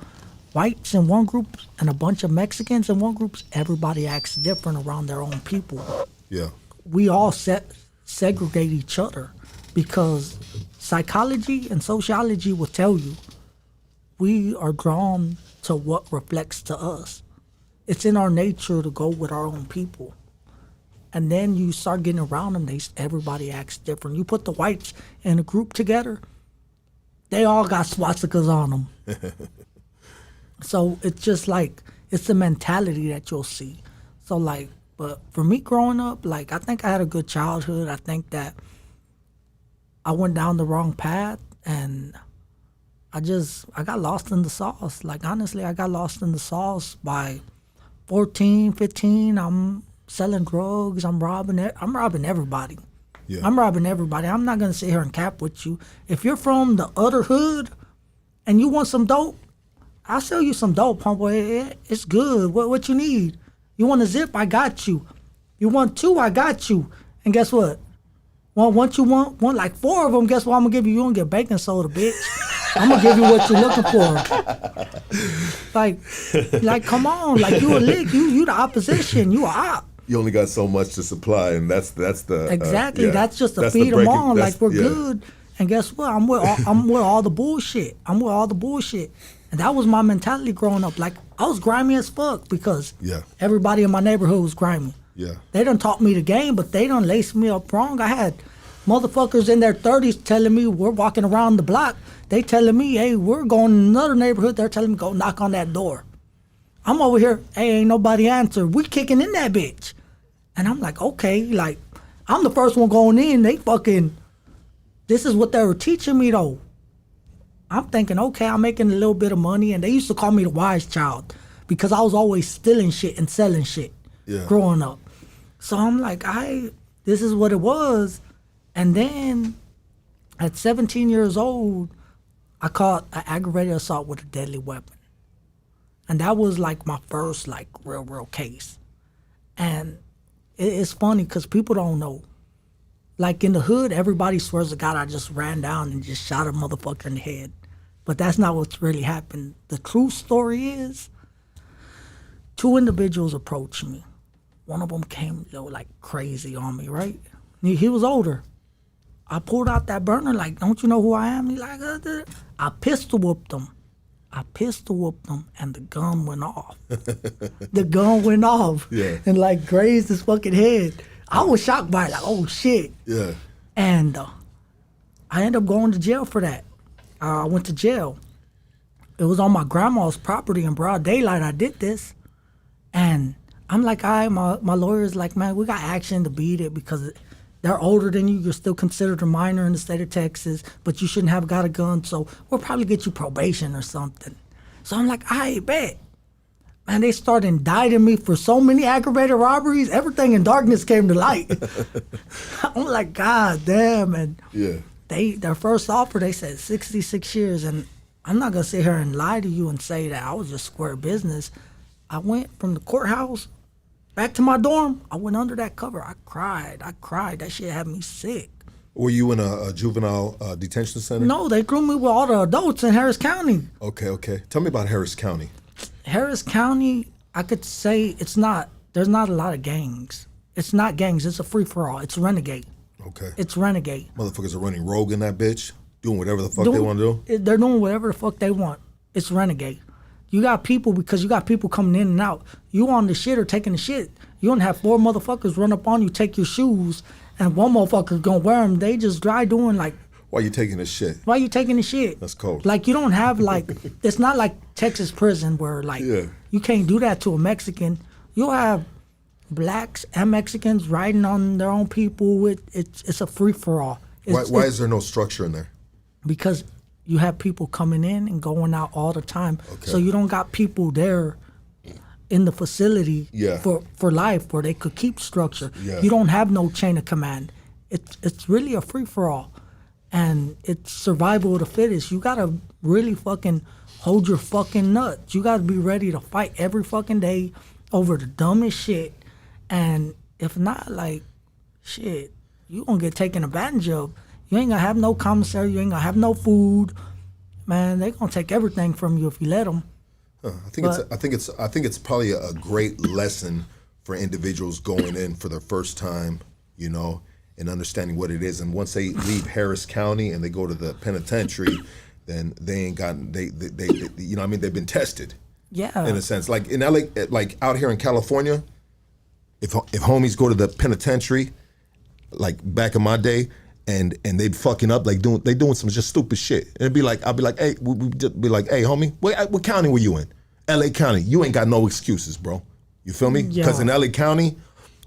whites in one group and a bunch of Mexicans in one group. Everybody acts different around their own people. Yeah. We all segregate each other because psychology and sociology will tell you we are drawn to what reflects to us. It's in our nature to go with our own people. And then you start getting around them, everybody acts different. You put the whites in a group together, they all got swastikas on them. So it's just like, it's the mentality that you'll see. So, like, but for me growing up, like, I think I had a good childhood. I think that I went down the wrong path and I got lost in the sauce. Like, honestly, I got lost in the sauce by 14, 15. I'm selling drugs. I'm robbing everybody. Yeah. I'm robbing everybody. I'm not going to sit here and cap with you. If you're from the other hood and you want some dope, I'll sell you some dope, homeboy. It's good. What you need? You want a zip? I got you. You want two? I got you. And guess what? Once you want like 4 of them, guess what I'm going to give you? You don't get baking soda, bitch. I'm going to give you what you're looking for. Like, come on. Like, you a lick. You the opposition. You a op. You only got so much to supply, and that's the exactly. That's just to that's feed the them on. Like we're yeah. good. And guess what? I'm with all the bullshit. I'm with all the bullshit. And that was my mentality growing up. Like I was grimy as fuck because everybody in my neighborhood was grimy. Yeah. They done taught me the game, but they done laced me up wrong. I had motherfuckers in their 30s telling me we're walking around the block. They telling me, hey, we're going to another neighborhood. They're telling me go knock on that door. I'm over here, hey, ain't nobody answer. We kicking in that bitch. And I'm like, okay, like I'm the first one going in. They fucking, this is what they were teaching me though. I'm thinking, okay, I'm making a little bit of money. And they used to call me the wise child because I was always stealing shit and selling shit growing up. So I'm like, this is what it was. And then at 17 years old, I caught an aggravated assault with a deadly weapon. And that was like my first like real case. And it's funny because people don't know. Like in the hood, everybody swears to God I just ran down and just shot a motherfucker in the head. But that's not what's really happened. The true story is 2 individuals approached me. One of them came like crazy on me, right? He was older. I pulled out that burner like, don't you know who I am? He like, I pistol whooped him. And the gun went off. The gun went off and like grazed his fucking head. I was shocked by it, like, oh shit. Yeah. And I ended up going to jail for that. I went to jail. It was on my grandma's property in broad daylight. I did this. And I'm like, my lawyer's like, man, we got action to beat it because they're older than you. You're still considered a minor in the state of Texas, but you shouldn't have got a gun, so we'll probably get you probation or something. So I'm like, I bet. Man, they started indicting me for so many aggravated robberies. Everything in darkness came to light. I'm like, God damn. And their first offer, they said 66 years. And I'm not going to sit here and lie to you and say that I was just square business. I went from the courthouse back to my dorm. I went under that cover. I cried. That shit had me sick. Were you in a juvenile detention center? No, they grew me with all the adults in Harris County. Okay. Tell me about Harris County. Harris County, I could say there's not a lot of gangs. It's not gangs, it's a free-for-all. It's renegade. Okay. It's renegade. Motherfuckers are running rogue in that bitch, doing whatever the fuck they want to do? They're doing whatever the fuck they want. It's renegade. You got people coming in and out. You on the shit or taking the shit. You don't have 4 motherfuckers run up on you, take your shoes, and one motherfucker gonna wear them. They just dry doing like, why you taking this shit? Why you taking the shit? That's cold. Like you don't have like, it's not like Texas prison where like you can't do that to a Mexican. You'll have blacks and Mexicans riding on their own people. It's a free for all. Why is there no structure in there? Because you have people coming in and going out all the time. Okay. So you don't got people there in the facility for life where they could keep structure. Yeah. You don't have no chain of command. It's really a free for all. And it's survival of the fittest. You gotta really fucking hold your fucking nuts. You gotta be ready to fight every fucking day over the dumbest shit. And if not, like, shit, you gonna get taken advantage of. You ain't gonna have no commissary. You ain't gonna have no food. Man, they gonna take everything from you if you let them. I think it's probably a great lesson for individuals going in for their first time, you know, and understanding what it is. And once they leave Harris County and they go to the penitentiary, then they ain't got they you know what I mean, they've been tested. Yeah. In a sense, like in LA, like out here in California, if homies go to the penitentiary, like back in my day, and they'd fucking up, like doing some just stupid shit, and I'd be like, hey, we'd be like, hey, homie, what county were you in? LA County. You ain't got no excuses, bro. You feel me? Because in LA County,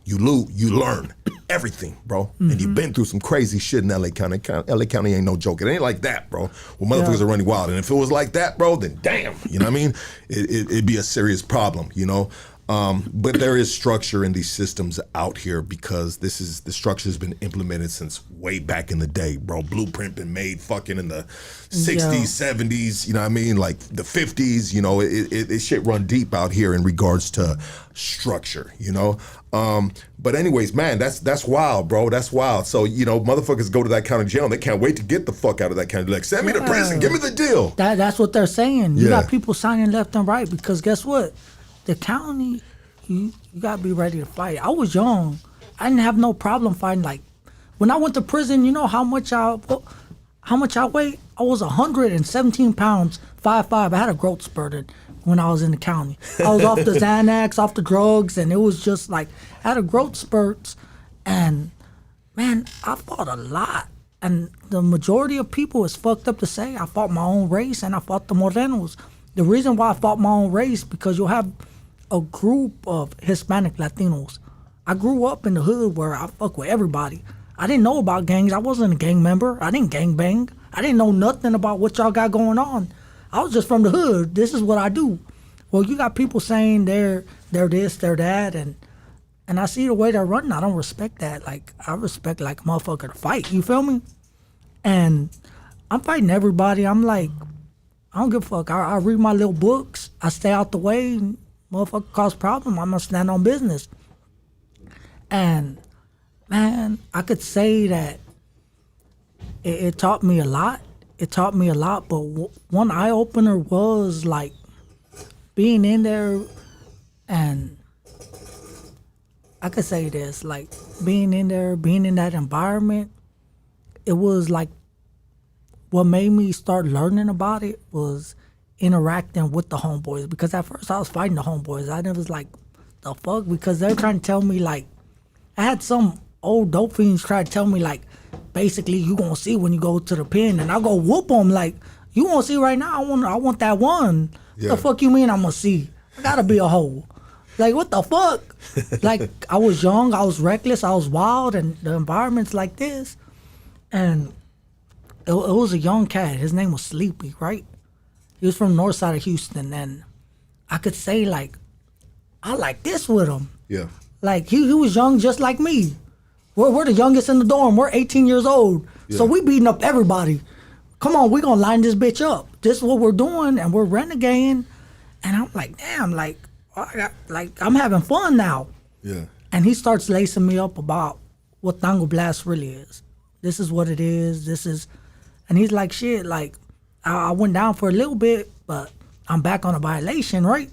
you learn everything, bro. Mm-hmm. And you've been through some crazy shit in LA County. LA County ain't no joke. It ain't like that, bro. Well, motherfuckers are running wild. And if it was like that, bro, then damn, you know what I mean? It'd be a serious problem, you know? But there is structure in these systems out here because the structure has been implemented since way back in the day, bro. Blueprint been made fucking in the 60s, 70s, you know what I mean? Like the 50s, you know, it shit run deep out here in regards to structure, you know? But anyways, man, that's wild, bro. That's wild. So, you know, motherfuckers go to that county jail and they can't wait to get the fuck out of that county. Like, send me to prison, give me the deal. That's what they're saying. You got people signing left and right because guess what? The county, you gotta be ready to fight. I was young. I didn't have no problem fighting. Like when I went to prison, you know how much I weighed? I was 117 pounds, 5'5". I had a growth spurt when I was in the county. I was off the Xanax, off the drugs, and it was just like I had a growth spurts. And man, I fought a lot. And the majority of people is fucked up to say I fought my own race and I fought the Morenos. The reason why I fought my own race because you'll have a group of Hispanic Latinos. I grew up in the hood where I fuck with everybody. I didn't know about gangs. I wasn't a gang member. I didn't gang bang. I didn't know nothing about what y'all got going on. I was just from the hood. This is what I do. Well, you got people saying they're this, they're that, and I see the way they're running. I don't respect that. Like, I respect like a motherfucker to fight. You feel me? And I'm fighting everybody. I'm like, I don't give a fuck. I read my little books. I stay out the way. Motherfucker cause problem, I'm gonna stand on business. And man, I could say that it taught me a lot. It taught me a lot, but one eye opener was like being in there, and I could say this, like being in there, being in that environment, it was like what made me start learning about it was interacting with the homeboys, because at first I was fighting the homeboys. I was like, the fuck? Because they're trying to tell me, like, I had some old dope fiends try to tell me, like, basically you gonna see when you go to the pen, and I go whoop them, like, you gonna see right now, I want that one. Yeah. The fuck you mean I'm gonna see? I gotta be a hoe. Like, what the fuck? Like, I was young, I was reckless, I was wild, and the environment's like this. And it was a young cat. His name was Sleepy, right? He was from the north side of Houston, and I could say, like, I like this with him. Yeah. Like, he was young just like me. We're the youngest in the dorm. We're 18 years old. Yeah. So we beating up everybody. Come on, we gonna line this bitch up. This is what we're doing, and we're renegading. And I'm like, damn, like I'm having fun now. Yeah. And he starts lacing me up about what Tango Blast really is. This is what it is. And he's like, shit, like, I went down for a little bit, but I'm back on a violation, right?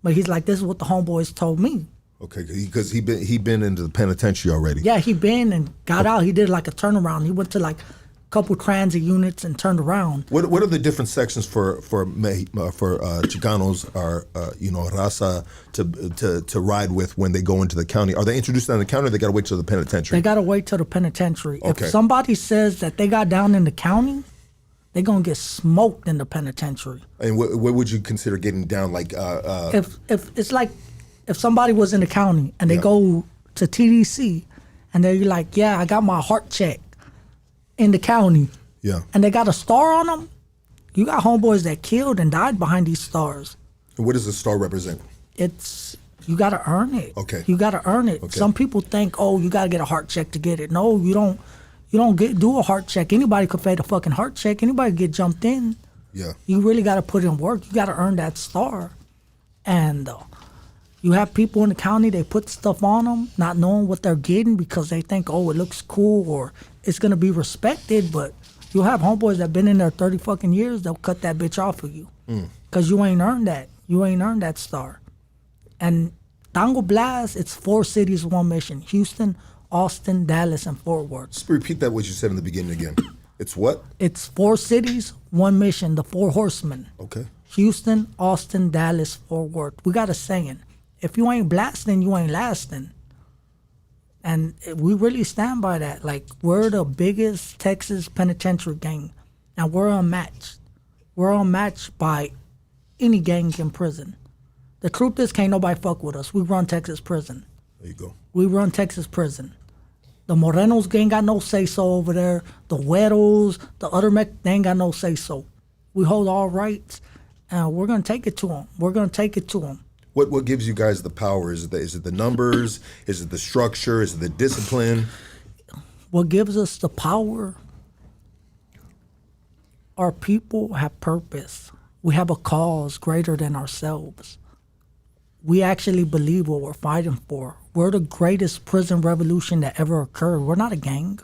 But he's like, this is what the homeboys told me. Okay, because he been into the penitentiary already. Yeah, he been and got out. He did like a turnaround. He went to like a couple transit units and turned around. What are the different sections for Chicanos or Raza to ride with when they go into the county? Are they introduced in the county, or they gotta wait till the penitentiary? They gotta wait till the penitentiary. Okay. If somebody says that they got down in the county, they gonna get smoked in the penitentiary. And what would you consider getting down, like? If it's like if somebody was in the county and they Yeah. go to TDC and they're like, yeah, I got my heart check in the county. Yeah. And they got a star on them. You got homeboys that killed and died behind these stars. And what does the star represent? It's, you got to earn it. Okay. You got to earn it. Okay. Some people think, oh, you got to get a heart check to get it. No, you don't. You don't do a heart check. Anybody could fade a fucking heart check. Anybody could get jumped in. Yeah. You really got to put in work. You got to earn that star. And you have people in the county, they put stuff on them, not knowing what they're getting because they think, oh, it looks cool or it's going to be respected. But you'll have homeboys that been in there 30 fucking years, they'll cut that bitch off of you. Because you ain't earned that. You ain't earned that star. And Tango Blast, it's 4 cities, 1 mission. Houston, Austin, Dallas, and Fort Worth. Just repeat that what you said in the beginning again. It's what? It's 4 cities, 1 mission, the 4 horsemen. Okay. Houston, Austin, Dallas, Fort Worth. We got a saying. If you ain't blasting, you ain't lasting. And we really stand by that. Like, we're the biggest Texas penitentiary gang. And we're unmatched. We're unmatched by any gang in prison. The truth is, can't nobody fuck with us. We run Texas prison. There you go. We run Texas prison. The Morenos ain't got no say-so over there. The Güeros, the other they ain't got no say-so. We hold all rights, and we're going to take it to them. We're going to take it to them. What gives you guys the power? Is it the numbers? Is it the structure? Is it the discipline? What gives us the power? Our people have purpose. We have a cause greater than ourselves. We actually believe what we're fighting for. We're the greatest prison revolution that ever occurred. We're not a gang.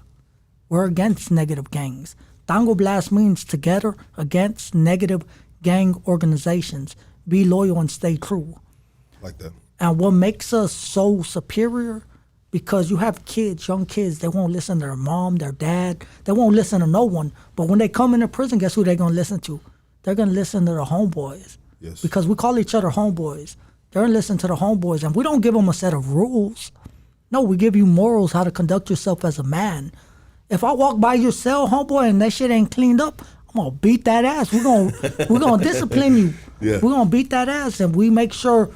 We're against negative gangs. Tango Blast means together against negative gang organizations. Be loyal and stay true. Like that. And what makes us so superior, because you have kids, young kids, they won't listen to their mom, their dad. They won't listen to no one. But when they come into prison, guess who they're going to listen to? They're going to listen to the homeboys. Yes. Because we call each other homeboys. They're going to listen to the homeboys. And we don't give them a set of rules. No, we give you morals, how to conduct yourself as a man. If I walk by your cell, homeboy, and that shit ain't cleaned up, I'm going to beat that ass. We're gonna discipline you. Yeah. We're going to beat that ass. And we make sure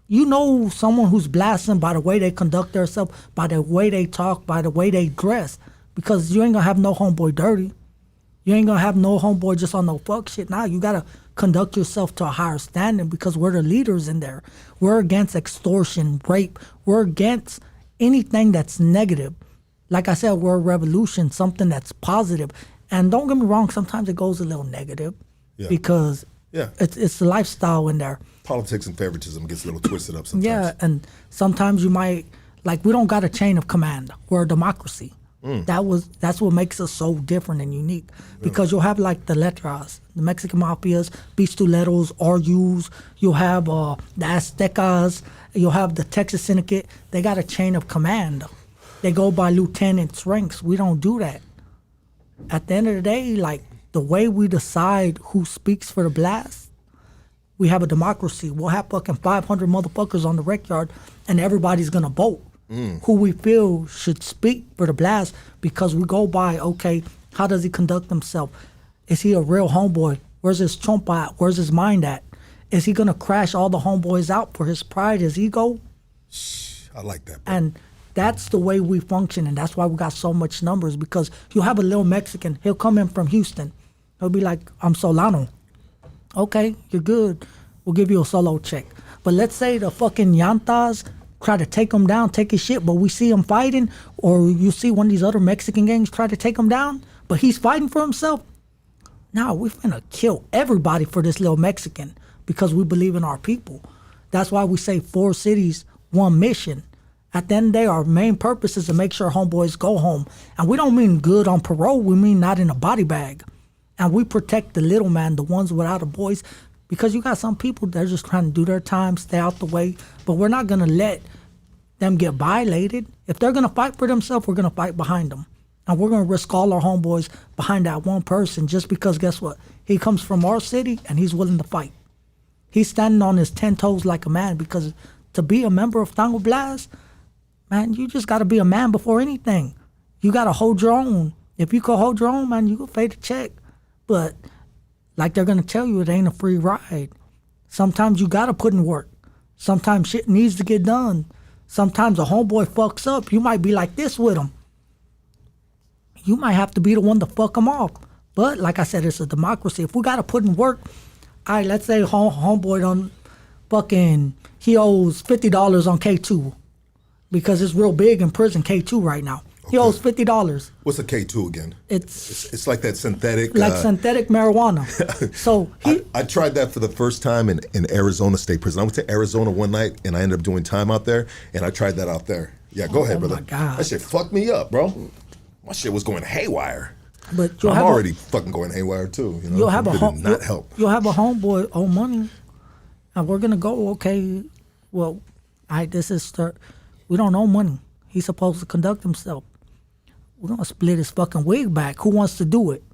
you know someone who's blasting by the way they conduct themselves, by the way they talk, by the way they dress. Because you ain't going to have no homeboy dirty. You ain't going to have no homeboy just on no fuck shit. Nah, you got to conduct yourself to a higher standard because we're the leaders in there. We're against extortion, rape. We're against anything that's negative. Like I said, we're a revolution, something that's positive. And don't get me wrong, sometimes it goes a little negative because it's the lifestyle in there. Politics and favoritism gets a little twisted up sometimes. Yeah, and sometimes you might, like, we don't got a chain of command. We're a democracy. That's what makes us so different and unique. Because you'll have, like, the letras, the Mexican mafias, pistoleros, RUs. You'll have the Aztecas. You'll have the Texas Syndicate. They got a chain of command. They go by lieutenant's ranks. We don't do that. At the end of the day, like, the way we decide who speaks for the blast, we have a democracy. We'll have fucking 500 motherfuckers on the rec yard, and everybody's gonna vote who we feel should speak for the blast, because we go by, okay, how does he conduct himself? Is he a real homeboy? Where's his chump at? Where's his mind at? Is he gonna crash all the homeboys out for his pride, his ego? I like that, bro. And that's the way we function, and that's why we got so much numbers, because you'll have a little Mexican, he'll come in from Houston. He'll be like, I'm Solano. Okay, you're good. We'll give you a solo check. But let's say the fucking Yantas try to take him down, take his shit, but we see him fighting, or you see one of these other Mexican gangs try to take him down, but he's fighting for himself. Now we're gonna kill everybody for this little Mexican because we believe in our people. That's why we say 4 cities, 1 mission. At the end of the day, our main purpose is to make sure homeboys go home. And we don't mean good on parole, we mean not in a body bag. And we protect the little man, the ones without a voice, because you got some people that are just trying to do their time, stay out the way, but we're not going to let them get violated. If they're going to fight for themselves, we're going to fight behind them. And we're going to risk all our homeboys behind that one person just because, guess what? He comes from our city and he's willing to fight. He's standing on his 10 toes like a man, because to be a member of Tango Blast, man, you just got to be a man before anything. You got to hold your own. If you can hold your own, man, you can pay the check. But like they're going to tell you, it ain't a free ride. Sometimes you got to put in work. Sometimes shit needs to get done. Sometimes a homeboy fucks up. You might be like this with him. You might have to be the one to fuck him off. But like I said, it's a democracy. If we got to put in work, all right, let's say homeboy done fucking, he owes $50 on K2 because it's real big in prison, K2 right now. He owes $50. What's a K2 again? It's like that synthetic. Synthetic marijuana. So I tried that for the first time in Arizona State Prison. I went to Arizona one night and I ended up doing time out there, and I tried that out there. Yeah, go ahead, brother. Oh my God. That shit fucked me up, bro. My shit was going haywire. But I'm already fucking going haywire too. You know? You'll have not help. You'll have a homeboy owe money, and we're gonna go. Okay, well, we don't owe money. He's supposed to conduct himself. We're gonna split his fucking wig back. Who wants to do it?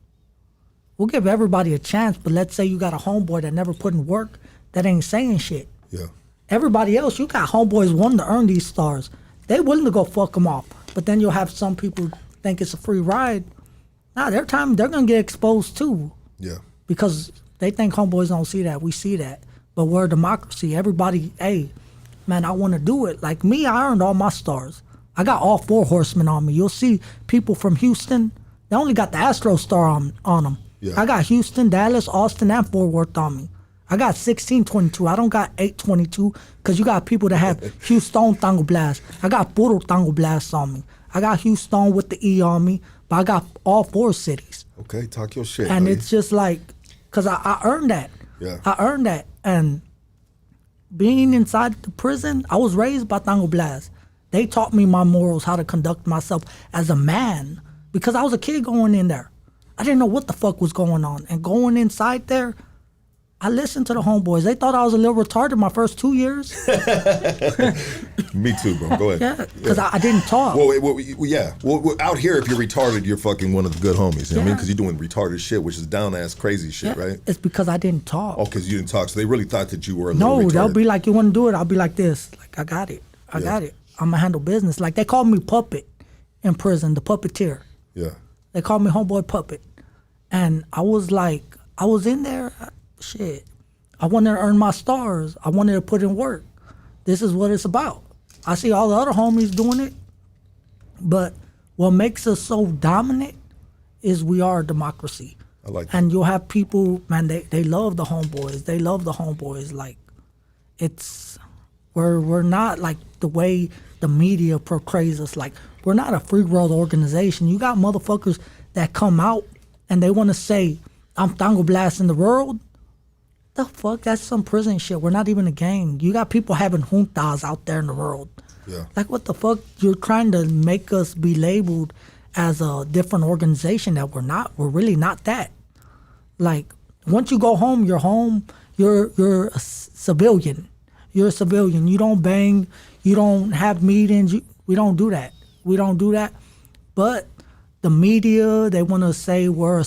We'll give everybody a chance, but let's say you got a homeboy that never put in work, that ain't saying shit. Yeah. Everybody else, you got homeboys wanting to earn these stars. They willing to go fuck them off. But then you'll have some people think it's a free ride. Nah, they're gonna get exposed too. Yeah. Because they think homeboys don't see that. We see that. But we're a democracy. Everybody, hey, man, I want to do it. Like me, I earned all my stars. I got all 4 horsemen on me. You'll see people from Houston, they only got the Astro star on them. Yeah. I got Houston, Dallas, Austin, and Fort Worth on me. I got 1622. I don't got 822 because you got people that have Houstone Tango Blast. I got Puro Tango Blast on me. I got Houstone with the E on me, but I got all 4 cities. Okay, talk your shit. And buddy. it's just like, because I earned that. Yeah. I earned that. And being inside the prison, I was raised by Tango Blast. They taught me my morals, how to conduct myself as a man, because I was a kid going in there. I didn't know what the fuck was going on. And going inside there, I listened to the homeboys. They thought I was a little retarded my first 2 years. Me too, bro. Go ahead. Yeah, because I didn't talk. Well, out here, if you're retarded, you're fucking one of the good homies. You know what I mean? Because you're doing retarded shit, which is down-ass crazy shit, right? It's because I didn't talk. Oh, because you didn't talk. So they really thought that you were a little No, retarded. they'll be like, you want to do it? I'll be like this. Like, I got it. I got it. I'm going to handle business. Like, they called me Puppet in prison, the puppeteer. Yeah. They called me Homeboy Puppet. And I was like, I was in there, shit. I wanted to earn my stars. I wanted to put in work. This is what it's about. I see all the other homies doing it, but what makes us so dominant is we are a democracy. I like that. And you'll have people, man, they love the homeboys. They love the homeboys. Like, we're not like the way the media portrays us. Like, we're not a free world organization. You got motherfuckers that come out and they want to say, I'm Tango Blast in the world. The fuck? That's some prison shit. We're not even a gang. You got people having juntas out there in the world. Yeah. Like, what the fuck? You're trying to make us be labeled as a different organization that we're not. We're really not that. Like, once you go home, you're home. You're a civilian. You're a civilian. You don't bang. You don't have meetings. We don't do that. We don't do that. But the media, they want to say we're a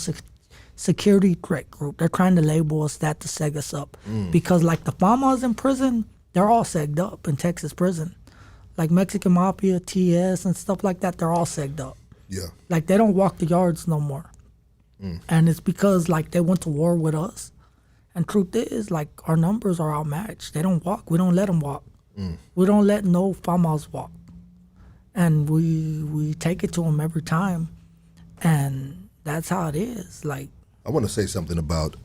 security threat group. They're trying to label us that to seg us up. Because like the Famas in prison, they're all segged up in Texas prison. Like Mexican Mafia, TS, and stuff like that, they're all segged up. Yeah. Like they don't walk the yards no more. And it's because like they went to war with us. And truth is, like, our numbers are outmatched. They don't walk. We don't let them walk. We don't let no Famas walk. And we take it to them every time. And that's how it is. Like, I want to say something about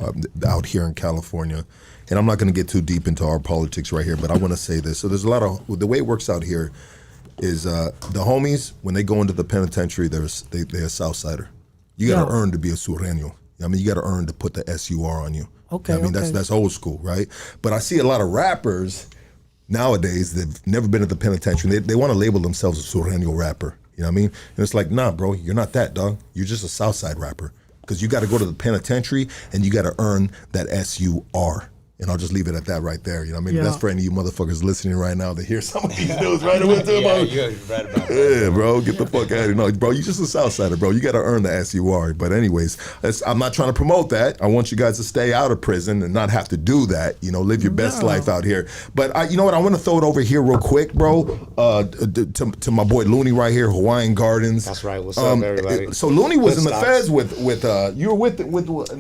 out here in California, and I'm not going to get too deep into our politics right here, but I want to say this. So there's a lot of, the way it works out here is the homies, when they go into the penitentiary, they're a Southsider. You got to earn to be a Sureño. I mean, you got to earn to put the SUR on you. Okay, I mean, that's old school, right? But I see a lot of rappers nowadays that've never been at the penitentiary. They want to label themselves a Sureño rapper. You know what I mean? And it's like, nah, bro, you're not that, dog. You're just a Southside rapper. Because you got to go to the penitentiary and you got to earn that SUR. And I'll just leave it at that right there. You know what I mean? Yeah. That's for any of you motherfuckers listening right now to hear some of these dudes right away. You're right about that. Yeah, bro, get the fuck out of here. No, bro, you just a Southsider, bro. You got to earn the SUR. But anyways, I'm not trying to promote that. I want you guys to stay out of prison and not have to do that. You know, live your best life out here. But you know what? I want to throw it over here real quick, bro, to my boy Looney right here, Hawaiian Gardens. That's right. What's up, everybody? So Looney was Good in the stocks. feds with you were in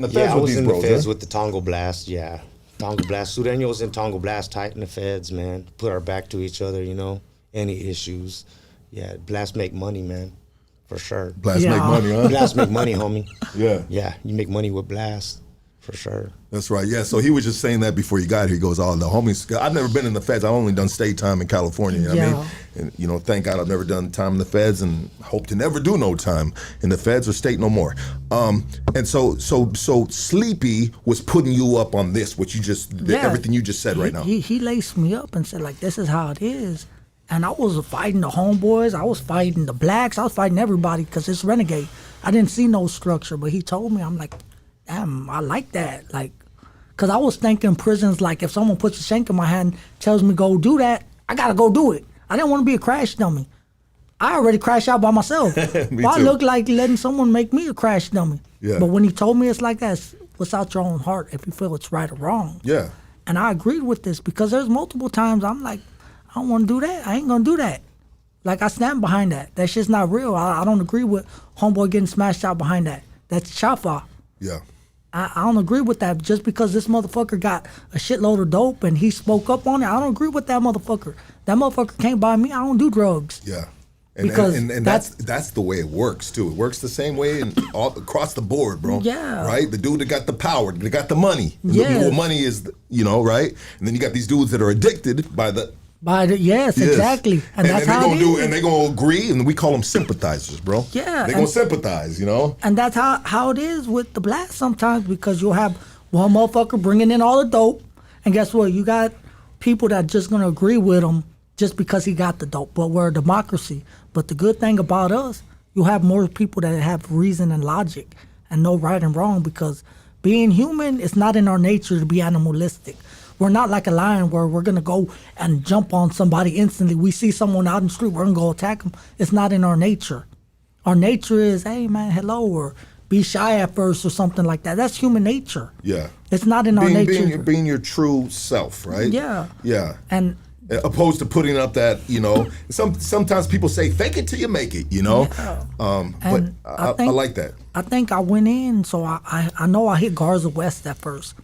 the feds Yeah, I with was these in bros, the feds huh? with the Tango Blast, yeah. Tango Blast. Sureño was in Tango Blast, tight in the feds, man. Put our back to each other, you know. Any issues. Yeah, Blast make money, man. For sure. Blast Yeah. make money, huh? Blast make money, homie. Yeah. Yeah, you make money with Blast. For sure. That's right. Yeah. So he was just saying that before you got here. He goes, "Oh, the homies. I've never been in the feds. I've only done state time in California. You know what I mean? And you know, thank God I've never done time in the feds, and hope to never do no time in the feds or state no more. And so Sleepy was putting you up on this, what you just, everything you just said right now. He laced me up and said, like, this is how it is. And I was fighting the homeboys. I was fighting the blacks. I was fighting everybody because it's Renegade. I didn't see no structure, but he told me, I'm like, damn, I like that. Like, because I was thinking prisons, like, if someone puts a shank in my hand, tells me go do that, I got to go do it. I didn't want to be a crash dummy. I already crashed out by myself. Me Why too. look like letting someone make me a crash dummy? Yeah. But when he told me it's like that, it's what's out your own heart if you feel it's right or wrong. Yeah. And I agreed with this because there's multiple times I'm like, I don't want to do that. I ain't going to do that. Like, I stand behind that. That shit's not real. I don't agree with homeboy getting smashed out behind that. That's chafa. Yeah. I don't agree with that. Just because this motherfucker got a shitload of dope and he spoke up on it, I don't agree with that motherfucker. That motherfucker can't buy me. I don't do drugs. Yeah. And, Because and that's the way it works too. It works the same way and all across the board, bro. Yeah. Right? The dude that got the power, that got the money. Yeah. The more money is, you know, right? And then you got these dudes that are addicted by the Yes, exactly. And that's they how gonna it do, is. and they gonna agree, and we call them sympathizers, bro. Yeah, they gonna sympathize, you know. And that's how it is with the blacks sometimes, because you'll have one motherfucker bringing in all the dope, and guess what? You got people that just gonna agree with him just because he got the dope. But we're a democracy. But the good thing about us, you have more people that have reason and logic and know right and wrong, because Being human is not in our nature to be animalistic. We're not like a lion where we're going to go and jump on somebody instantly. We see someone out in the street, we're going to go attack them. It's not in our nature. Our nature is, hey, man, hello, or be shy at first or something like that. That's human nature. Yeah. It's not in our nature. Being your true self, right? Yeah. Yeah. And opposed to putting up that, sometimes people say, fake it till you make it, Yeah. But I like that. I think I went in, so I know I hit Garza West at first.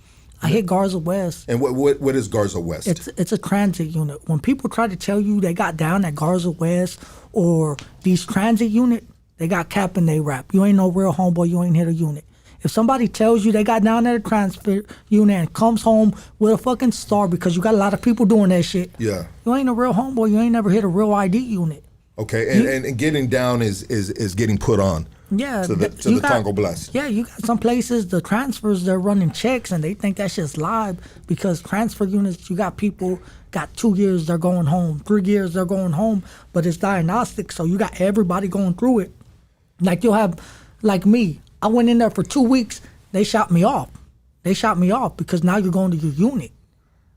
I hit Garza West. And what is Garza West? It's a transit unit. When people try to tell you they got down at Garza West or these transit unit, they got cap and they rap. You ain't no real homeboy, you ain't hit a unit. If somebody tells you they got down at a transit unit and comes home with a fucking star because you got a lot of people doing that shit, yeah, you ain't a real homeboy, you ain't never hit a real ID unit. Okay, and getting down is getting put on. Yeah, to the Tango Blast. Yeah, you got some places, the transfers, they're running checks and they think that shit's live because transfer units, you got people got 2 years, they're going home, 3 years, they're going home, but it's diagnostic, so you got everybody going through it. Like you'll have, like me, I went in there for 2 weeks, they shot me off. They shot me off because now you're going to your unit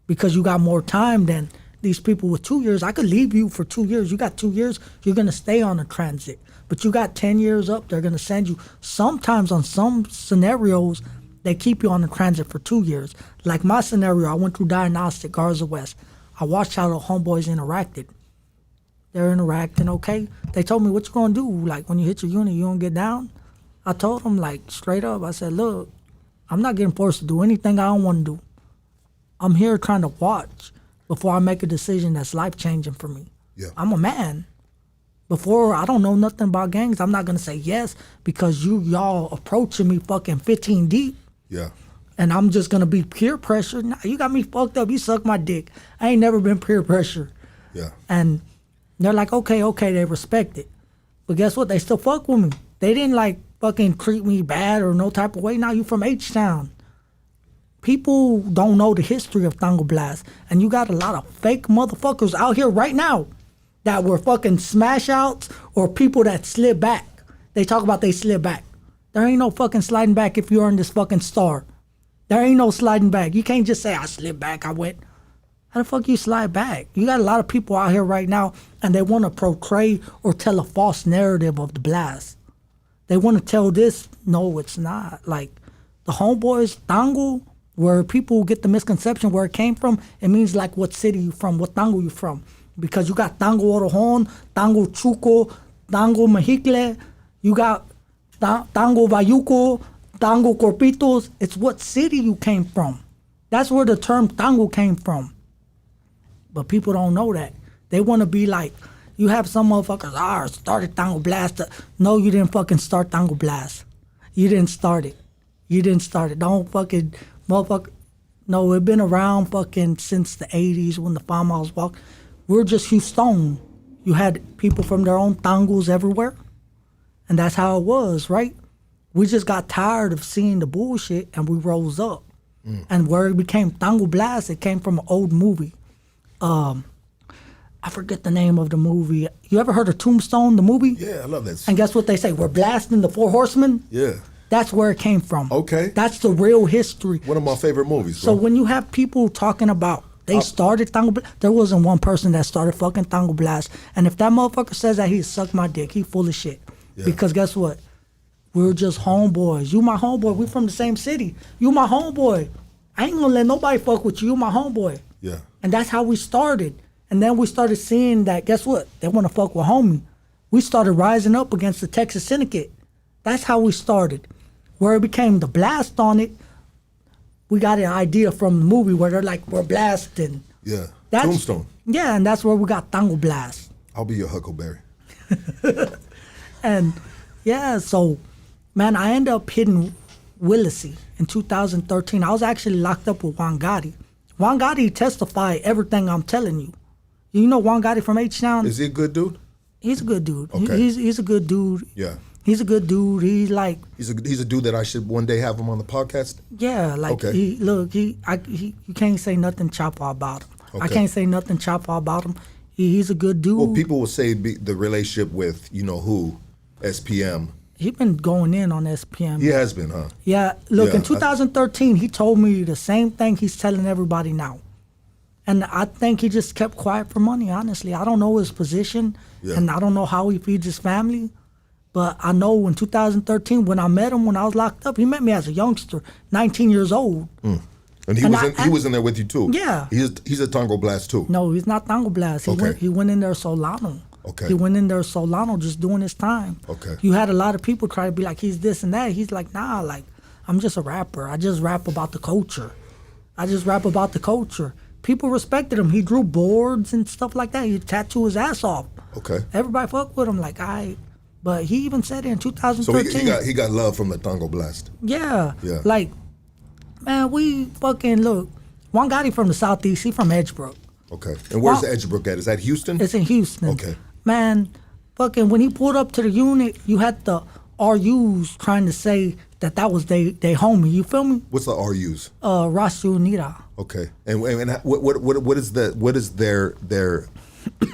because you got more time than these people with 2 years. I could leave you for 2 years. You got 2 years, you're going to stay on a transit. But you got 10 years up, they're going to send you. Sometimes on some scenarios, they keep you on the transit for 2 years. Like my scenario, I went through diagnostic, Garza West. I watched how the homeboys interacted. They're interacting, okay? They told me, what you going to do? Like, when you hit your unit, you don't get down? I told them, like, straight up, I said, look, I'm not getting forced to do anything I don't want to do. I'm here trying to watch before I make a decision that's life-changing for me. Yeah. I'm a man. Before, I don't know nothing about gangs. I'm not going to say yes because y'all approaching me fucking 15 deep. Yeah. And I'm just going to be peer pressure. Nah, you got me fucked up. You suck my dick. I ain't never been peer pressure. Yeah. And they're like, okay, they respect it. But guess what? They still fuck with me. They didn't like fucking treat me bad or no type of way. Now you from H-Town. People don't know the history of Tango Blast. And you got a lot of fake motherfuckers out here right now that were fucking smash outs or people that slid back. They talk about they slid back. There ain't no fucking sliding back if you earn this fucking star. There ain't no sliding back. You can't just say, I slid back, I went. How the fuck you slide back? You got a lot of people out here right now and they want to portray or tell a false narrative of the blast. They want to tell this, no, it's not. Like, the homeboys, Tango, where people get the misconception where it came from, it means like what city you from, what Tango you from. Because you got Tango Orojon, Tango Chuco, Tango Mexicle, you got Tango Bayuco, Tango Corpitos. It's what city you came from. That's where the term Tango came from. But people don't know that. They want to be like, you have some motherfuckers, started Tango Blast. No, you didn't fucking start Tango Blast. You didn't start it. You didn't start it. Don't fucking, motherfucker. No, it been around fucking since the 80s when the farmhouse walked. We're just Houstone. You had people from their own tangos everywhere. And that's how it was, right? We just got tired of seeing the bullshit and we rose up. And where it became Tango Blast, it came from an old movie. I forget the name of the movie. You ever heard of Tombstone, the movie? Yeah, I love that. And guess what they say? We're blasting the Four Horsemen? Yeah. That's where it came from. Okay. That's the real history. One of my favorite movies, So bro. when you have people talking about they started Tango Blast, there wasn't one person that started fucking Tango Blast. And if that motherfucker says that he sucked my dick, he full of shit. Yeah. Because guess what? We're just homeboys. You my homeboy. We from the same city. You my homeboy. I ain't gonna let nobody fuck with you. You my homeboy. Yeah. And that's how we started. And then we started seeing that, guess what? They want to fuck with homie. We started rising up against the Texas Syndicate. That's how we started. Where it became the blast on it, we got an idea from the movie where they're like, we're blasting. Yeah. That's, Tombstone. Yeah, and that's where we got Tango Blast. I'll be your Huckleberry. And yeah, so, man, I ended up hitting Willacy in 2013. I was actually locked up with Juan Gotti. Juan Gotti testified everything I'm telling you. You know Juan Gotti from H-Town? Is he a good dude? He's a good dude. Okay. He's a good dude. Yeah. He's a good dude. He's like, He's a dude that I should one day have him on the podcast. yeah, like Okay. you can't say nothing chopper about him. I Okay. can't say nothing chopper about him. He's a good dude. Well, people will say the relationship with, you know who, SPM. he been going in on SPM. He has been, huh? Yeah, look, Yeah, in 2013, he told me the same thing he's telling everybody now. And I think he just kept quiet for money, honestly. I don't know his position, and I don't know how he feeds his family. But I know in 2013, when I met him when I was locked up, he met me as a youngster, 19 years old. And he was in there with you too? Yeah. He's a Tango Blast too? No, he's not Tango Blast. He went in there Solano. Okay. He went in there Solano just doing his time. Okay. You had a lot of people try to be like, he's this and that. He's like, nah, like, I'm just a rapper. I just rap about the culture. People respected him. He drew boards and stuff like that. He tattooed his ass off. Okay. Everybody fucked with him like, But he even said it in 2013. So he got love from the Tango Blast. Yeah. Yeah. Like, man, we fucking, look, Juan Gotti from the Southeast. He from Edgebrook. Okay. And where's Edgebrook at? Is that Houston? It's in Houston. Okay. Man, fucking, when he pulled up to the unit, you had the RUs trying to say that was they homie. You feel me? What's the RUs? Rasu Nira. Okay. And what is their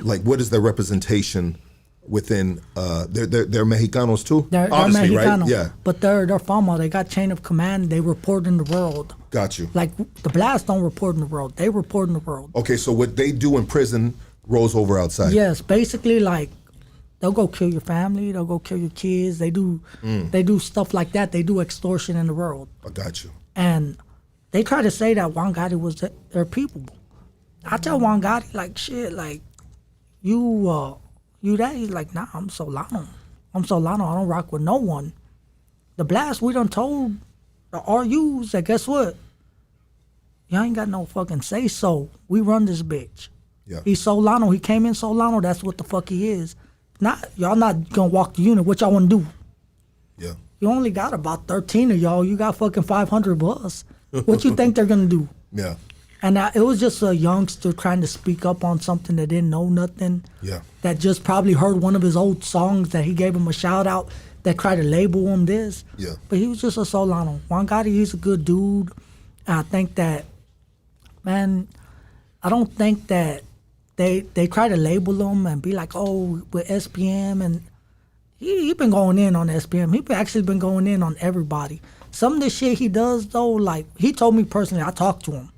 like, what is their representation within they're Mexicanos too? They're Obviously, Mexicano, right? Yeah. But they're FAMA. They got chain of command. They report in the world. Got you. Like, the Blast don't report in the world. They report in the world. Okay, so what they do in prison rolls over outside. Yes, basically, like, they'll go kill your family. They'll go kill your kids. They do stuff like that. They do extortion in the world. I got you. And they try to say that Juan Gotti was their people. I tell Juan Gotti, like, shit, like, you that? He's like, nah, I'm Solano. I don't rock with no one. The Blast, we done told the RUs that, guess what? Y'all ain't got no fucking say so. We run this bitch. Yeah. He's Solano. He came in Solano. That's what the fuck he is. Y'all not gonna walk the unit. What y'all wanna do? Yeah. You only got about 13 of y'all. You got fucking 500 of us. What you think they're gonna do? Yeah. And it was just a youngster trying to speak up on something that didn't know nothing. Yeah. That just probably heard one of his old songs that he gave him a shout out that tried to label him this. Yeah. But he was just a Solano. Juan Gotti, he's a good dude. And I think that, man, I don't think that they try to label him and be like, oh, with SPM. And he been going in on SPM. He actually been going in on everybody. Some of the shit he does, though, like, he told me personally, I talked to him.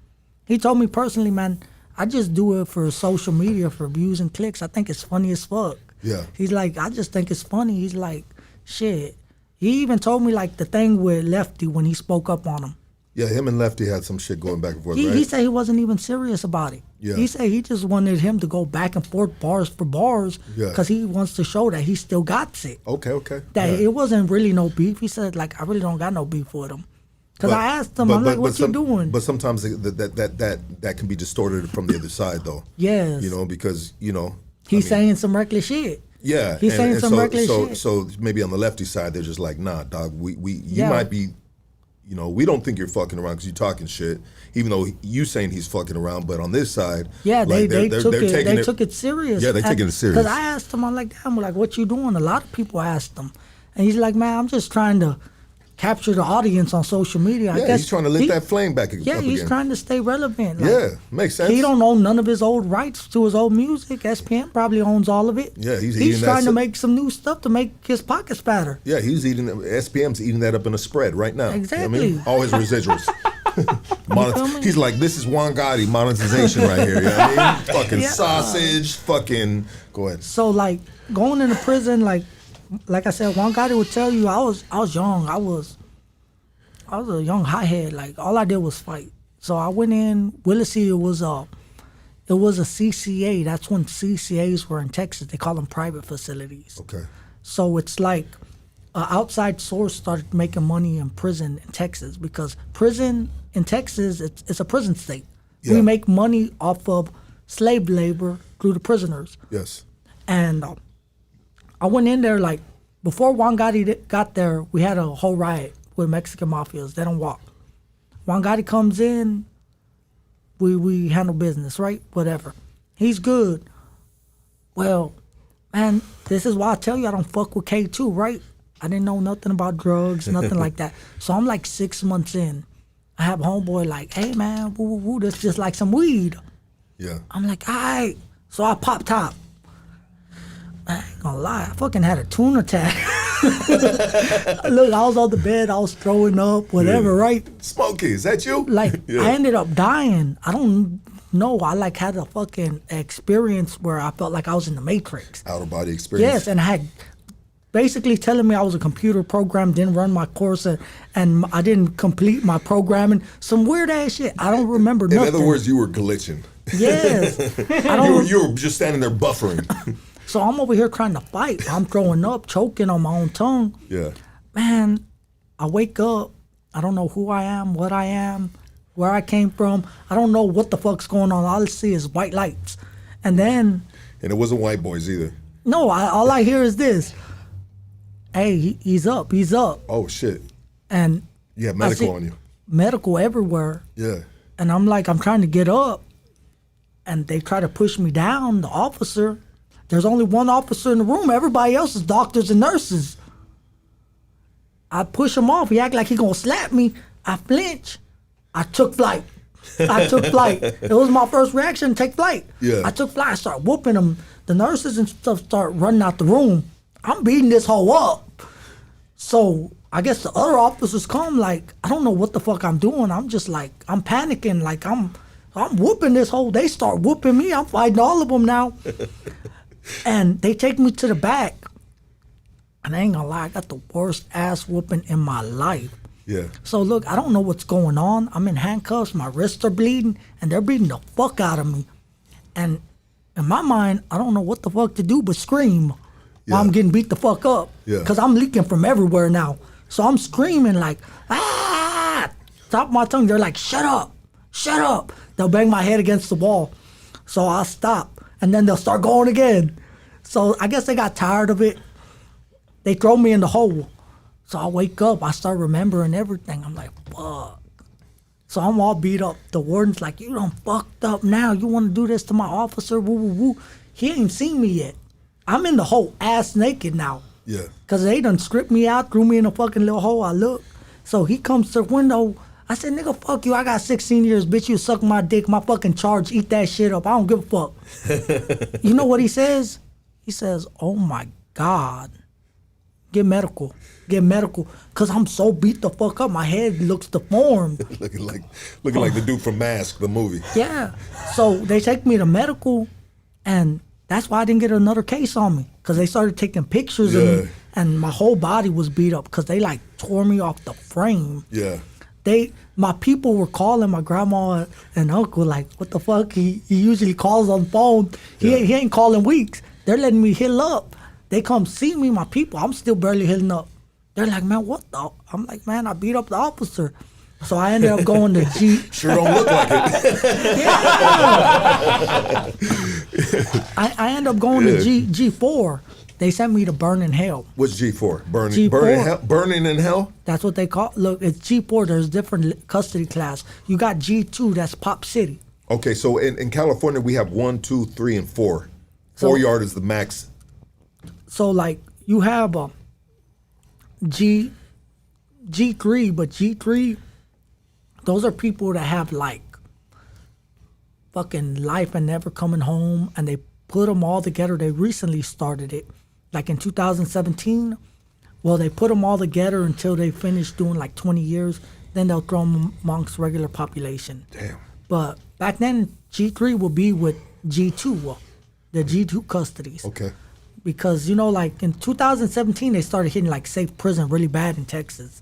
He told me personally, man, I just do it for social media, for views and clicks. I think it's funny as fuck. Yeah. He's like, I just think it's funny. He's like, shit. He even told me, like, the thing with Lefty when he spoke up on him. Yeah, him and Lefty had some shit going back and forth, right? He said he wasn't even serious about it. Yeah. He said he just wanted him to go back and forth bars for bars Yeah. because he wants to show that he still got it. Okay. That Yeah. it wasn't really no beef. He said, like, I really don't got no beef with him. Because I asked him, I'm like, what you doing? But sometimes that can be distorted from the other side, though. Yes. You know, because, you know. He's saying some reckless shit. Yeah. He's saying some reckless shit. So maybe on the lefty side, they're just like, nah, dog, you might be, you know, we don't think you're fucking around because you're talking shit, even though you saying he's fucking around. But on this side, yeah, like, they took it serious. Yeah, they taking it serious. Because I asked him, I'm like, damn, like, what you doing? A lot of people asked him. And he's like, man, I'm just trying to capture the audience on social media. I guess he's trying to lit that flame back up Yeah, he's again. trying to stay relevant. Like, Yeah, makes sense. He don't own none of his old rights to his old music. SPM probably owns all of it. Yeah, he's trying to make some new stuff to make his pockets fatter. Yeah, SPM's eating that up in a spread right now. Exactly. You know what I mean? All his residuals. He's like, this is Juan Gotti monetization right here. You know what I mean? Fucking sausage, fucking. Go ahead. So, like, going into prison, like I said, Juan Gotti would tell you, I was young. I was a young hothead. Like, all I did was fight. So I went in. Willacy, it was a CCA. That's when CCAs were in Texas. They call them private facilities. Okay. So it's like an outside source started making money in prison in Texas because prison in Texas, it's a prison state. Yeah. We make money off of slave labor through the prisoners. Yes. And I went in there, like, before Juan Gotti got there, we had a whole riot with Mexican mafias. They don't walk. Juan Gotti comes in, we handle business, right? Whatever. He's good. Well, man, this is why I tell you I don't fuck with K2, right? I didn't know nothing about drugs, nothing like that. So I'm like 6 months in. I have a homeboy like, hey, man, woo, woo, woo, this just like some weed. Yeah. I'm like, all right. So I pop top. I ain't gonna lie, I fucking had a tuna attack. Look, I was on the bed, I was throwing up, whatever, right? Smokey, is that you? Like, Yeah. I ended up dying. I don't know. I like had a fucking experience where I felt like I was in the Matrix. Out of body experience. Yes, and I had basically telling me I was a computer program, didn't run my course, and I didn't complete my programming. Some weird ass shit. I don't remember In nothing. other words, you were glitching. Yes. I don't. You were just standing there buffering. So I'm over here trying to fight. I'm throwing up, choking on my own tongue. Yeah. Man, I wake up. I don't know who I am, what I am, where I came from. I don't know what the fuck's going on. All I see is white lights. And then, And it wasn't white boys either. no, all I hear is this. Hey, he's up, he's up. Oh, shit. And You had I medical see on you. medical everywhere. Yeah. And I'm like, I'm trying to get up. And they try to push me down, the officer. There's only one officer in the room. Everybody else is doctors and nurses. I push him off. He act like he gonna slap me. I flinch. I took flight. It was my first reaction, take flight. Yeah. I took flight. I start whooping them. The nurses and stuff start running out the room. I'm beating this hoe up. So I guess the other officers come, like, I don't know what the fuck I'm doing. I'm just like, I'm panicking, like I'm whooping this hoe. They start whooping me. I'm fighting all of them now. And they take me to the back. And I ain't gonna lie, I got the worst ass whooping in my life. Yeah. So look, I don't know what's going on. I'm in handcuffs, my wrists are bleeding, and they're beating the fuck out of me. And in my mind, I don't know what the fuck to do but scream while I'm getting beat the fuck up. Yeah. Because I'm leaking from everywhere now. So I'm screaming like, ah! Top of my tongue, they're like, shut up, shut up. They'll bang my head against the wall. So I'll stop, and then they'll start going again. So I guess they got tired of it. They throw me in the hole. So I wake up, I start remembering everything. I'm like, fuck. So I'm all beat up. The warden's like, you done fucked up now. You want to do this to my officer? Woo, woo, woo. He ain't seen me yet. I'm in the hole ass naked now. Yeah. Because they done stripped me out, threw me in a fucking little hole. I look. So he comes to the window. I said, nigga, fuck you. I got 16 years. Bitch, you suck my dick. My fucking charge. Eat that shit up. I don't give a fuck. You know what he says? He says, oh my God. Get medical. Get medical. Because I'm so beat the fuck up. My head looks deformed. looking like the dude from Mask, the movie. Yeah. So they take me to medical, and that's why I didn't get another case on me. Because they started taking pictures of me, and my whole body was beat up because they like tore me off the frame. Yeah. My people were calling my grandma and uncle like, what the fuck? He usually calls on the phone. He ain't calling weeks. They're letting me heal up. They come see me, my people. I'm still barely healing up. They're like, man, what the? I'm like, man, I beat up the officer. So I ended up going to G. Sure don't look like it. Yeah. I ended up going to G4. They sent me to Burn in Hell. What's G4? G4. Burning in hell? That's what they call. Look, it's G4. There's different custody class. You got G2. That's Pop City. Okay, so in California we have 1, 2, 3, and 4. 4-yard is the max. So like you have a G3, but G3, those are people that have like fucking life and never coming home, and they put them all together. They recently started it, like in 2017. Well, they put them all together until they finish doing like 20 years. Then they'll throw them amongst regular population. Damn. But back then, G3 will be with G2, the G2 custodies. Okay. Because, you know, like in 2017, they started hitting like safe prison really bad in Texas.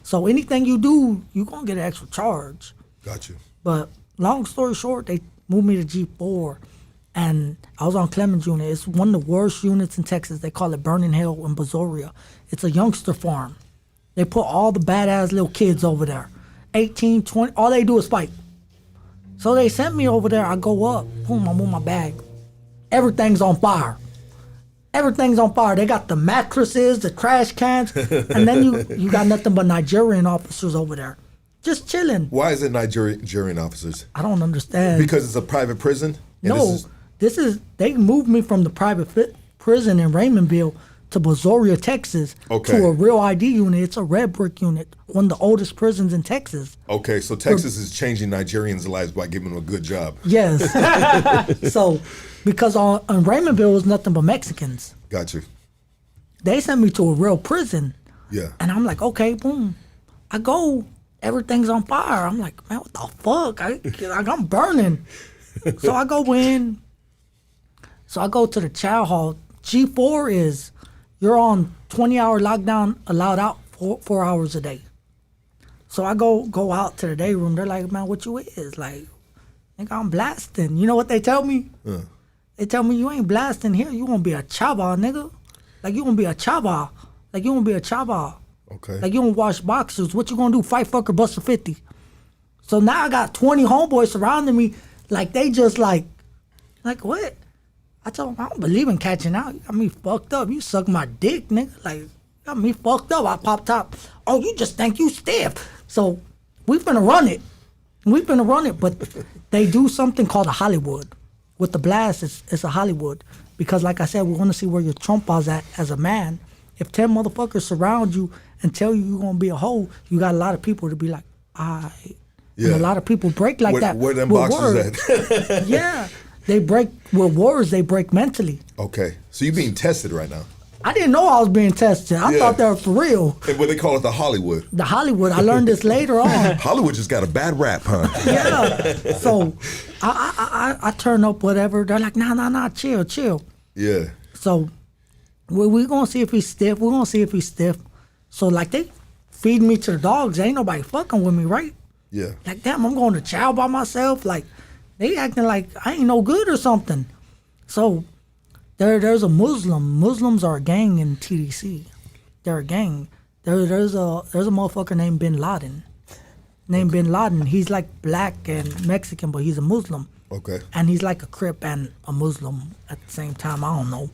So anything you do, you're going to get an extra charge. Got you. But long story short, they moved me to G4. And I was on Clemens unit. It's one of the worst units in Texas. They call it Burning Hell in Brazoria. It's a youngster farm. They put all the badass little kids over there. 18, 20, all they do is fight. So they sent me over there. I go up, boom, I'm on my bag. Everything's on fire. Everything's on fire. They got the mattresses, the trash cans, and then you got nothing but Nigerian officers over there. Just chilling. Why is it Nigerian officers? I don't understand. Because it's a private prison? And No, they moved me from the private prison in Raymondville to Brazoria, Texas, Okay. to a real ID unit. It's a red brick unit, one of the oldest prisons in Texas. Okay, so Texas is changing Nigerians' lives by giving them a good job. Yes. So, because on Raymondville was nothing but Mexicans. Got you. They sent me to a real prison. Yeah. And I'm like, okay, boom. I go, everything's on fire. I'm like, man, what the fuck? I'm burning. So I go in. So I go to the chow hall. G4 is you're on 20-hour lockdown, allowed out 4 hours a day. So I go out to the day room. They're like, man, what you is? Like, nigga, I'm blasting. You know what they tell me? They tell me, you ain't blasting here. You gonna be a chaba, nigga. Like, you gonna be a chaba. Like, you gonna be a chaba. Okay. Like, you gonna wash boxers. What you gonna do? Fight, fuck, or bust a 50. So now I got 20 homeboys surrounding me. Like, they just like what? I told them, I don't believe in catching out. You got me fucked up. You suck my dick, nigga. Like, you got me fucked up. I popped top. Oh, you just think you stiff. So we finna run it. But they do something called a Hollywood. With the blast, it's a Hollywood. Because like I said, we want to see where your trump is at as a man. If 10 motherfuckers surround you and tell you you're going to be a hoe, you got a lot of people to be like, aight. Yeah. And a lot of people break like that. Where them boxers at? Yeah. They break with words, they break mentally. Okay. So you're being tested right now. I didn't know I was being tested. I thought that was for real. And what they call it, the Hollywood. The Hollywood. I learned this later on. Hollywood just got a bad rap, huh? Yeah. So I turn up whatever. They're like, nah, chill. Yeah. So we're going to see if he's stiff. So like they feed me to the dogs. Ain't nobody fucking with me, right? Yeah. Like, damn, I'm going to chow by myself. Like, they acting like I ain't no good or something. So there's a Muslim. Muslims are a gang in TDC. They're a gang. There's a motherfucker named Bin Laden. Bin Laden. He's like black and Mexican, but he's a Muslim. Okay. And he's like a Crip and a Muslim at the same time. I don't know.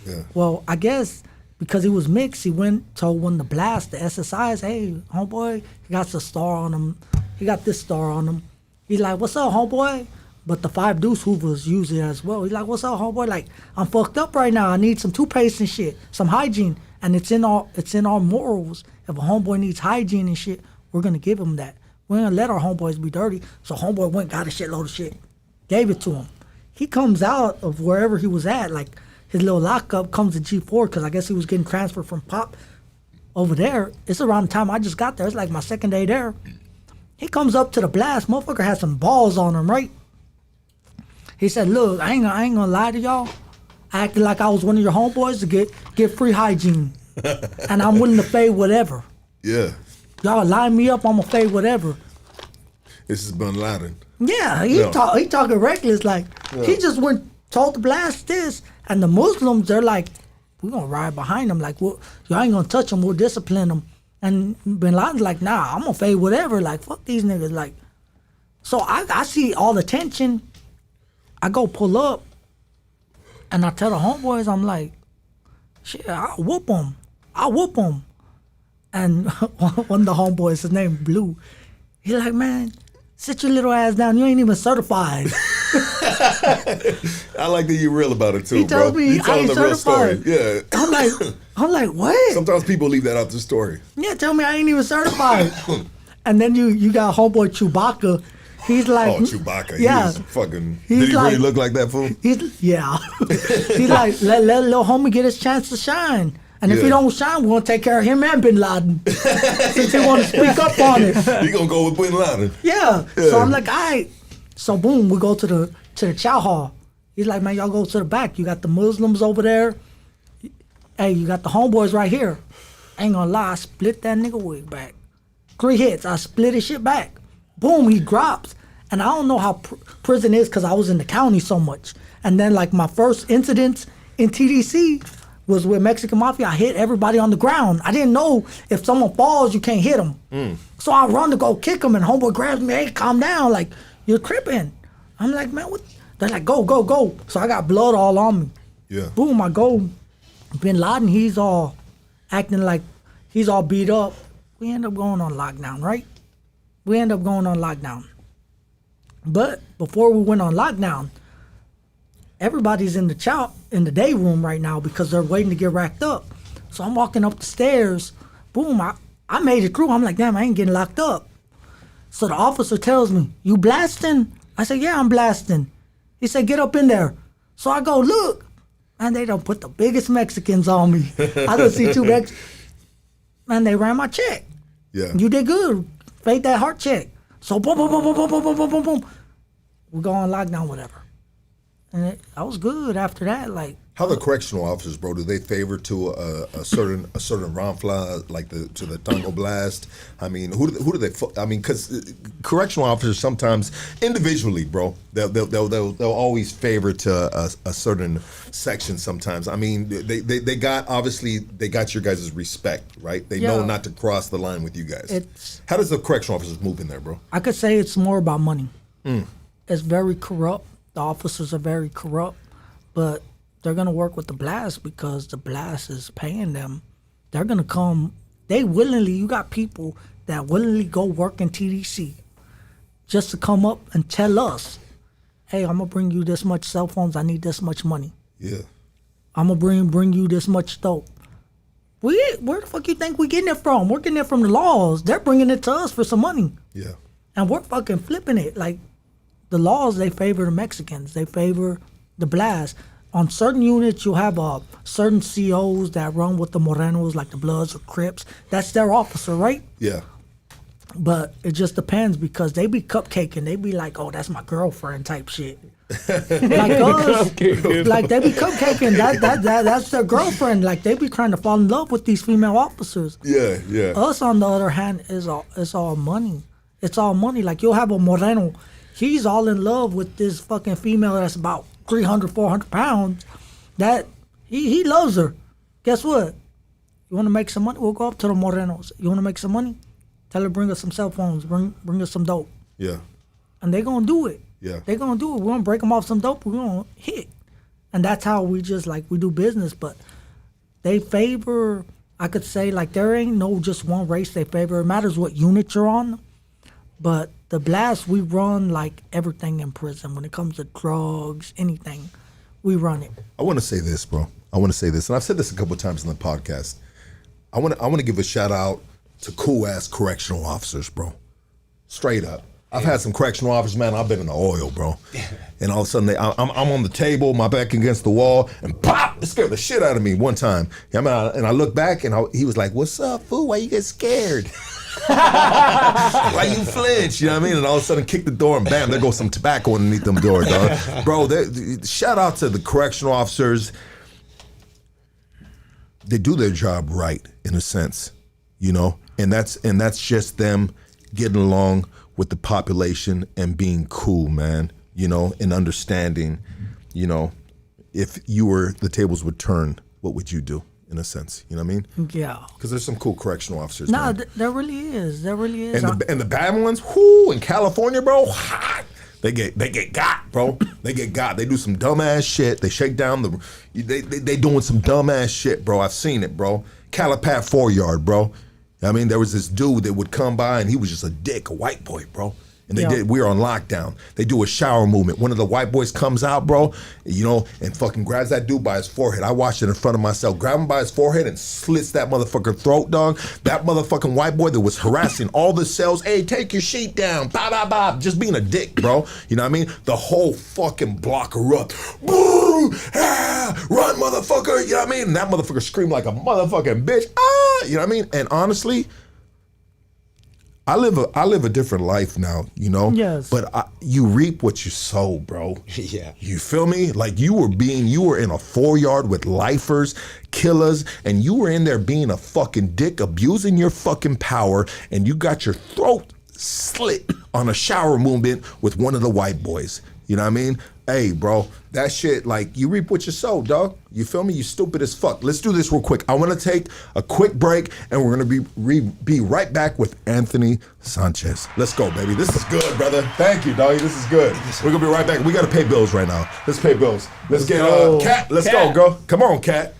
Yeah. Well, I guess because he was mixed, he told one of the blast, the SSIs, hey, homeboy, he got the star on him. He got this star on him. He's like, what's up, homeboy? But the 5 Deuce Hoovers use it as well. He's like, what's up, homeboy? Like, I'm fucked up right now. I need some toothpaste and shit, some hygiene. And it's in our morals. If a homeboy needs hygiene and shit, we're going to give him that. We're going to let our homeboys be dirty. So homeboy went, got a shitload of shit, gave it to him. He comes out of wherever he was at, like his little lockup comes to G4 because I guess he was getting transferred from Pop over there. It's around the time I just got there. It's like my second day there. He comes up to the blast. Motherfucker had some balls on him, right? He said, look, I ain't gonna lie to y'all. I acted like I was one of your homeboys to get free hygiene. And I'm willing to pay whatever. Yeah. Y'all line me up, I'm gonna pay whatever. This is Bin Laden. Yeah, he talking reckless. Like, he just told the blast this. And the Muslims, they're like, we're gonna ride behind him. Like, y'all ain't gonna touch him, we'll discipline him. And Bin Laden's like, nah, I'm gonna pay whatever. Like, fuck these niggas. Like, so I see all the tension. I go pull up, and I tell the homeboys, I'm like, shit, I'll whoop them. And one of the homeboys, his name Blue, he like, man, sit your little ass down. You ain't even certified. I like that you're real about it too, he tells bro. me You telling I ain't the real story. certified. Yeah. I'm like, what? Sometimes people leave that out the story. Yeah, tell me I ain't even certified. And then you got homeboy Chewbacca. He's like, oh, Chewbacca. Yeah. He was fucking. He's Did he like, really look like that fool? Yeah. He's like, let little homie get his chance to shine. And if he don't shine, we're going to take care of him and Bin Laden. Since he want to speak up on it. You going to go with Bin Laden? Yeah. So I'm like, all right. So boom, we go to the chow hall. He's like, man, y'all go to the back. You got the Muslims over there. Hey, you got the homeboys right here. I ain't gonna lie, I split that nigga wig back. 3 hits, I split his shit back. Boom, he drops. And I don't know how prison is because I was in the county so much. And then like my first incidents in TDC was with Mexican Mafia. I hit everybody on the ground. I didn't know if someone falls, you can't hit them. So I run to go kick him and homeboy grabs me, hey, calm down, like, you're tripping. I'm like, man, what? They're like, go. So I got blood all on me. Yeah. Boom, I go. Bin Laden, he's all acting like he's all beat up. We end up going on lockdown, right? But before we went on lockdown, everybody's in the day room right now because they're waiting to get racked up. So I'm walking up the stairs. Boom, I made it through. I'm like, damn, I ain't getting locked up. So the officer tells me, you blasting? I said, yeah, I'm blasting. He said, get up in there. So I go, look. Man, they don't put the biggest Mexicans on me. I don't see two Mexicans. Man, they ran my check. Yeah. You did good. Fake that heart check. So boom, boom, boom, boom, boom, boom, boom, boom, boom, boom. We go on lockdown, whatever. And I was good after that. Like, How the correctional officers, bro? Do they favor to a certain ronfla, like to the Tango Blast? I mean, who do they? I mean, because correctional officers sometimes individually, bro, they'll always favor to a certain section. Sometimes, I mean, they got your guys' respect, right? They know not to cross the line with you guys. How does the correctional officers move in there, bro? I could say it's more about money. It's very corrupt. The officers are very corrupt, but they're going to work with the Blast because the Blast is paying them. They're going to come. You got people that willingly go work in TDC just to come up and tell us, hey, I'm going to bring you this much cell phones. I need this much money. Yeah. I'm going to bring you this much dope. Where the fuck you think we getting it from? We're getting it from the laws. They're bringing it to us for some money. Yeah. And we're fucking flipping it. Like, the laws, they favor the Mexicans. They favor the Blast. On certain units, you'll have certain COs that run with the Morenos, like the Bloods or Crips. That's their officer, right? Yeah. But it just depends because they be cupcaking. They be like, oh, that's my girlfriend type shit. Like us, like they be cupcaking. That's their girlfriend. Like they be trying to fall in love with these female officers. Yeah, yeah. Us, on the other hand, it's all money. It's all money. Like you'll have a Moreno. He's all in love with this fucking female that's about 300, 400 pounds. That he loves her. Guess what? You want to make some money? We'll go up to the Morenos. You want to make some money? Tell her bring us some cell phones. Bring us some dope. Yeah. And they gonna do it. Yeah. They gonna do it. We're gonna break them off some dope. We're gonna hit. And that's how we just we do business. But they favor. I could say there ain't no just one race they favor. It matters what unit you're on. But the Blast, we run everything in prison. When it comes to drugs, anything, we run it. I want to say this, bro. I want to say this, and I've said this a couple of times in the podcast. I want to give a shout out to cool ass correctional officers, bro. Straight up. I've had some correctional officers, man. I've been in the oil, bro. And all of a sudden, I'm on the table, my back against the wall, and pop! It scared the shit out of me one time. And I look back, and he was like, "What's up, fool? Why you get scared? Why you flinch?" You know what I mean? And all of a sudden, kick the door, and bam, there goes some tobacco underneath them doors, dog. Bro, shout out to the correctional officers. They do their job right, in a sense, you know, and that's just them getting along with the population and being cool, man, you know, and understanding, you know, if the tables would turn, what would you do, in a sense, you know what I mean? Yeah. Because there's some cool correctional officers. Nah, there really is. There really is. And the bad ones, whoo, in California, bro, hot. They get got, bro. They get got. They do some dumbass shit. They shake down they doing some dumbass shit, bro. I've seen it, bro. Calipat 4-yard, bro. I mean, there was this dude that would come by and he was just a dick, a white boy, bro. And we were on lockdown. They do a shower movement. One of the white boys comes out, bro, you know, and fucking grabs that dude by his forehead. I watched it in front of myself. Grab him by his forehead and slits that motherfucker throat, dog. That motherfucking white boy that was harassing all the cells. Hey, take your sheet down. Bop, bop, bop. Just being a dick, bro. You know what I mean? The whole fucking block erupted. Boo! Ah! Run, motherfucker. You know what I mean? And that motherfucker screamed like a motherfucking bitch. Ah! You know what I mean? And honestly, I live a different life now, you know? Yes. But you reap what you sow, bro. Yeah. You feel me? Like you were in a 4-yard with lifers, killers, and you were in there being a fucking dick, abusing your fucking power, and you got your throat slit on a shower movement with one of the white boys. You know what I mean? Hey, bro, that shit, you reap what you sow, dog. You feel me? You stupid as fuck. Let's do this real quick. I want to take a quick break, and we're going to be right back with Anthony Sanchez. Let's go, baby. This is good, brother. Thank you, doggy. This is good. We're going to be right back. We got to pay bills right now. Let's pay bills. Let's get Kat. Let's go, girl. Come on, Kat.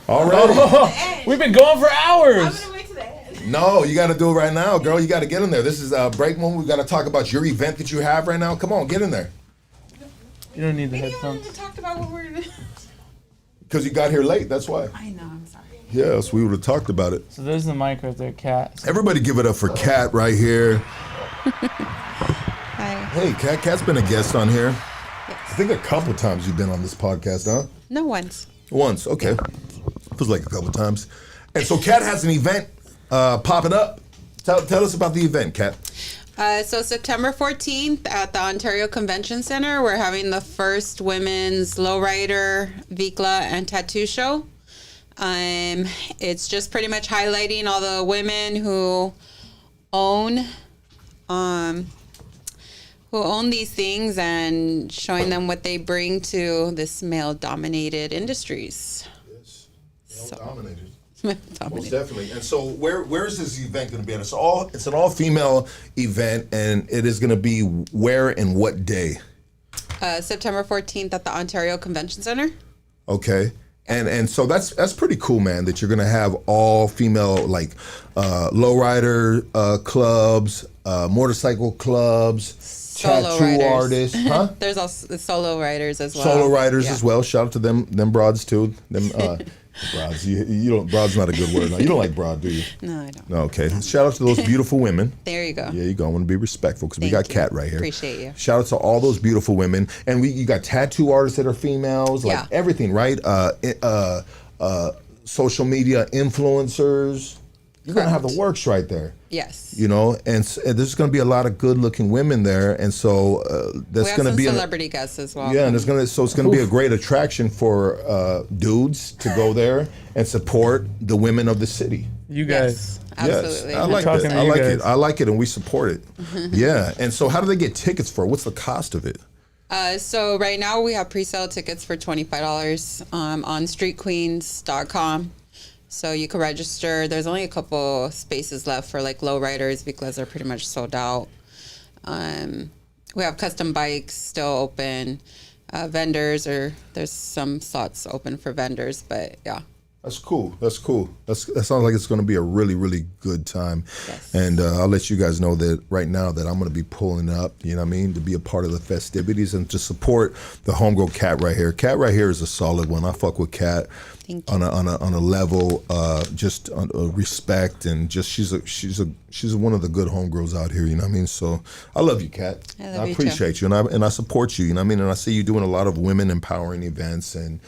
Already? Oh, we've been going for hours. I'm gonna wait to the end. No, you got to do it right now, girl. You got to get in there. This is a break moment. We got to talk about your event that you have right now. Come on, get in there. You don't need the Maybe I headphones. wanted to talk about what we're gonna do. Because you got here late, that's why. I know, I'm sorry. Yes, we would have talked about it. So there's the mic right there, Kat. Everybody give it up for Kat right here. Hi. Hey, Kat's been a guest on here. Yes. think a couple times you've been on this podcast, huh? No, once. Once, okay. Feels like a couple times. And so Kat has an event popping up. Tell us about the event, Kat. So September 14th at the Ontario Convention Center, we're having the first women's lowrider, Vikla, and tattoo show. It's just pretty much highlighting all the women who own these things and showing them what they bring to this male-dominated industries. Yes, male-dominated. Most Dominated. definitely. And so where is this event going to be at? It's an all-female event, and it is going to be where and what day? September 14th at the Ontario Convention Center. Okay. And so that's pretty cool, man, that you're going to have all female, like, lowrider clubs, motorcycle clubs, Solo tattoo riders. artists. Huh? There's also solo riders as well. Solo riders Yeah. as well. Shout out to them broads, too. Them broads. You don't, broad's not a good word. No, you don't like broad, do you? No, I don't. No, okay. Shout out to those beautiful women. There you go. Yeah, you go. I want to be respectful because we Thank got you. Kat right here. Appreciate you. Shout out to all those beautiful women, and you got tattoo artists that are females, like Yeah. everything, right? Social media influencers. You're gonna have the works right there, Yes. you know, and there's gonna be a lot of good-looking women there, and so We that's have gonna some be celebrity guests as well. yeah, and it's gonna be a great attraction for dudes to go there and support the women of the city. You guys. Yes, absolutely. Yes, I like Talking it. to I you like guys. it. I like it, and we support it. Yeah, and so how do they get tickets for it? What's the cost of it? So right now we have pre-sale tickets for $25 on streetqueens.com. So you can register. There's only a couple spaces left for like lowriders because they're pretty much sold out. We have custom bikes still open. Vendors, or there's some slots open for vendors, but yeah. That's cool. That sounds like it's going to be a really, really good time. Yes. And I'll let you guys know that right now that I'm going to be pulling up, you know what I mean, to be a part of the festivities and to support the homegirl Kat right here. Kat right here is a solid one. I fuck with Kat on a level, just on respect, and just she's one of the good homegirls out here. You know what I mean? So I love you, Kat. I love you appreciate you, and I support you. You know what I mean? And I see you doing a lot of women empowering events, and